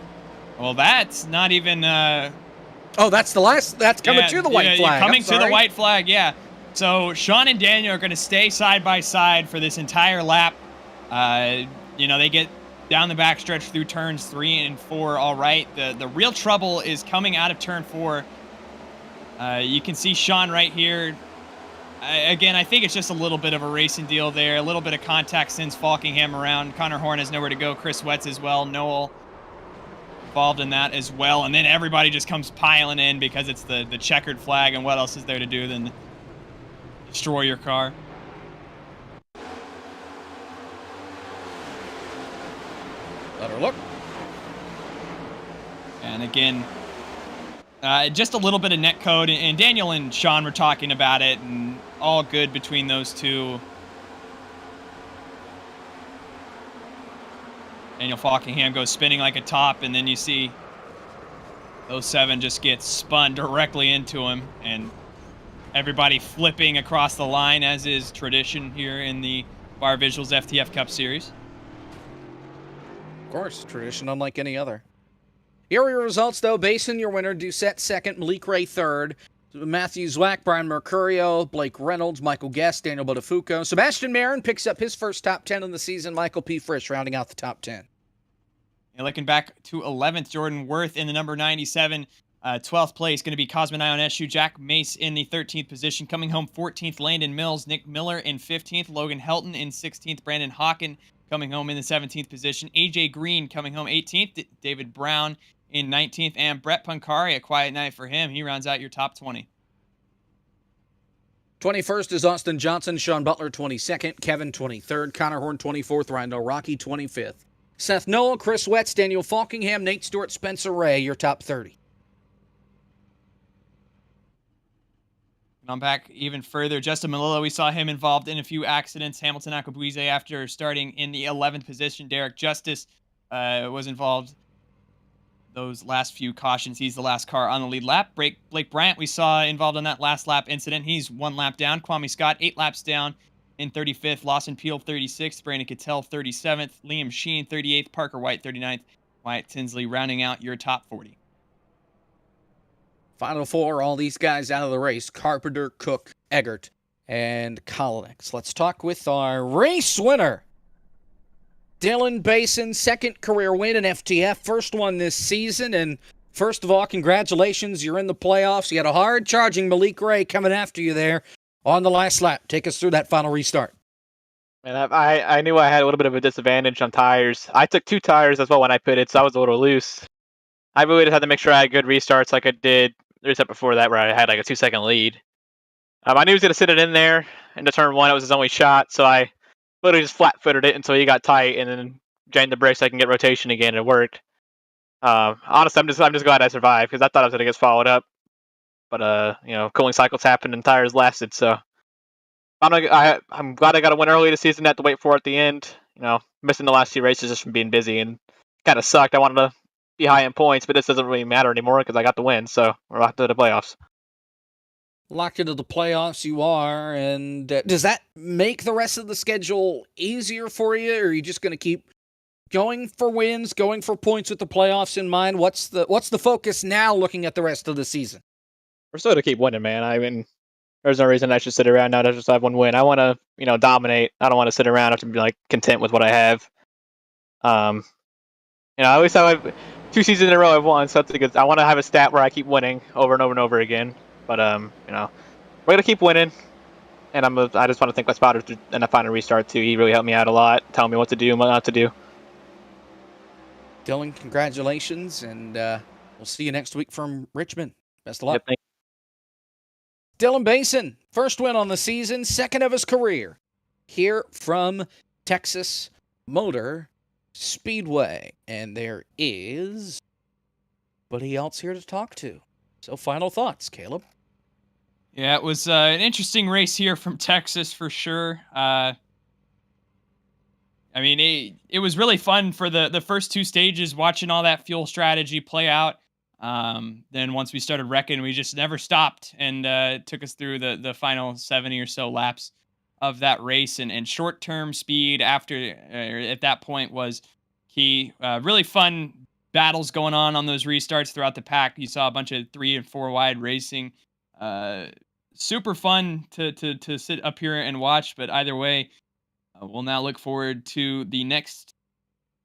Well, that's not even... Oh, that's the last. That's coming to the white flag. Coming to the white flag, yeah. So Sean and Daniel are going to stay side by side for this entire lap. You know, they get down the backstretch through turns 3 and 4 all right. The real trouble is coming out of turn 4. You can see Sean right here. Again, I think it's just a little bit of a racing deal there. A little bit of contact sends Falkingham around. Connor Horn has nowhere to go. Chris Wetz as well. Noel involved in that as well. And then everybody just comes piling in because it's the checkered flag. And what else is there to do than destroy your car? Let her look. And again, just a little bit of net code. And Daniel and Sean were talking about it, and all good between those two. Daniel Falkingham goes spinning like a top, and then you see 07 just gets spun directly into him, and everybody flipping across the line, as is tradition here in the Barr Visuals FTF Cup Series. Of course, tradition unlike any other. Here are your results, though. Basin, your winner. Doucette, second. Malik Ray, third. Matthew Zwack, Brian Mercurio, Blake Reynolds, Michael Guest, Daniel Botafuco. Sebastian Marin picks up his first top 10 in the season. Michael P. Frisch rounding out the top 10. And looking back to 11th, Jordan Worth in the number 97. 12th place going to be Cosmonai on SU. Jack Mace in the 13th position. Coming home 14th, Landon Mills. Nick Miller in 15th. Logan Helton in 16th. Brandon Hawken coming home in the 17th position. AJ Green coming home 18th. David Brown in 19th. And Brett Pancari, a quiet night for him. He rounds out your top 20. 21st is Austin Johnson. Sean Butler, 22nd. Kevin, 23rd. Connor Horn, 24th. Ryan Rocky, 25th. Seth Noel, Chris Wetz, Daniel Falkingham, Nate Stewart, Spencer Ray, your top 30. And I'm back even further. Justin Malillo, we saw him involved in a few accidents. Hamilton Akabuize after starting in the 11th position. Derek Justice was involved those last few cautions. He's the last car on the lead lap. Blake Bryant, we saw involved in that last lap incident. He's 1 lap down. Kwame Scott, 8 laps down in 35th. Lawson Peel, 36th. Brandon Cattell, 37th. Liam Sheen, 38th. Parker White, 39th. Wyatt Tinsley rounding out your top 40. Final 4, all these guys out of the race: Carpenter, Cook, Eggert, and Kolonix. Let's talk with our race winner, Dylan Basin. Second career win in FTF, first one this season. And first of all, congratulations, you're in the playoffs. You had a hard charging Malik Ray coming after you there on the last lap. Take us through that final restart. And I knew I had a little bit of a disadvantage on tires. I took 2 tires as well when I pitted, so I was a little loose. I really just had to make sure I had good restarts like I did the reset before that, where I had like a 2-second lead. I knew he was going to sit it in there into turn 1. It was his only shot, so I literally just flat-footed it until he got tight, and then jammed the brakes so I can get rotation again. It worked. Honestly, I'm just glad I survived, because I thought I was going to get followed up. But cooling cycles happened and tires lasted, so I'm glad I got a win early this season. Had to wait for it at the end. Missing the last 2 races just from being busy and kind of sucked. I wanted to be high in points, but this doesn't really matter anymore because I got the win, so we're locked into the playoffs. Locked into the playoffs you are, and does that make the rest of the schedule easier for you, or are you just going to keep going for wins, going for points with the playoffs in mind? What's the focus now looking at the rest of the season? We're still to keep winning, man. I mean, there's no reason I should sit around now to just have 1 win. I want to, dominate. I don't want to sit around. I have to be content with what I have. At least I have 2 seasons in a row I've won, so that's good. I want to have a stat where I keep winning over and over and over again. But we're gonna keep winning, and I just want to thank my spotter in the final restart too. He really helped me out a lot, telling me what to do and what not to do. Dylan, congratulations, and we'll see you next week from Richmond. Best of luck. Yep, Dylan Basin, first win on the season, second of his career, here from Texas Motor Speedway. And there is nobody else here to talk to. So final thoughts, Caleb. Yeah, it was an interesting race here from Texas for sure. I mean, it was really fun for the first 2 stages, watching all that fuel strategy play out. Then once we started wrecking, we just never stopped, and it took us through the final 70 or so laps of that race. And short-term speed after at that point was key. Really fun battles going on those restarts throughout the pack. You saw a bunch of 3 and 4 wide racing. Super fun to sit up here and watch. But either way, we'll now look forward to the next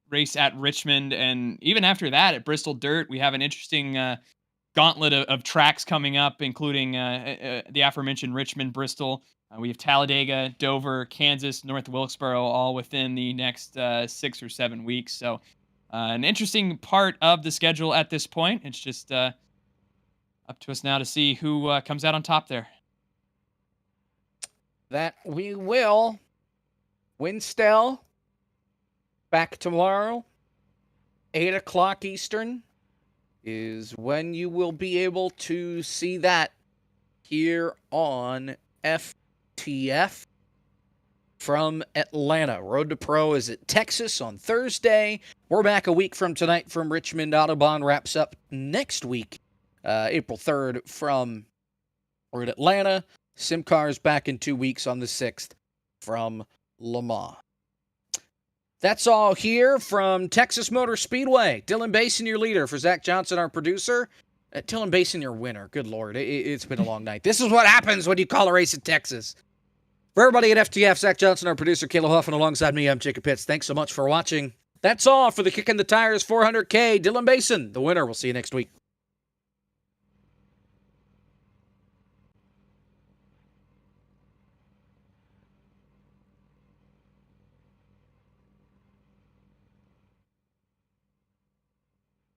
race at Richmond, and even after that at Bristol Dirt, we have an interesting gauntlet of tracks coming up, including the aforementioned Richmond, Bristol. We have Talladega, Dover, Kansas, North Wilkesboro, all within the next 6 or 7 weeks. So an interesting part of the schedule at this point. It's just up to us now to see who comes out on top there. That we will. Winstel, back tomorrow, 8 o'clock Eastern, is when you will be able to see that here on FTF from Atlanta. Road to Pro is at Texas on Thursday. We're back a week from tonight from Richmond. Autobahn wraps up next week, April 3rd from we're at Atlanta. SimCars back in 2 weeks on the 6th from Le Mans. That's all here from Texas Motor Speedway. Dylan Basin, your leader. For Zach Johnson, our producer. Dylan Basin, your winner. Good Lord. It's been a long night. This is what happens when you call a race in Texas. For everybody at FTF, Zach Johnson, our producer, Kayla Huff, and alongside me, I'm Jacob Pitts. Thanks so much for watching. That's all for the Kicking the Tires 400K. Dylan Basin, the winner. We'll see you next week.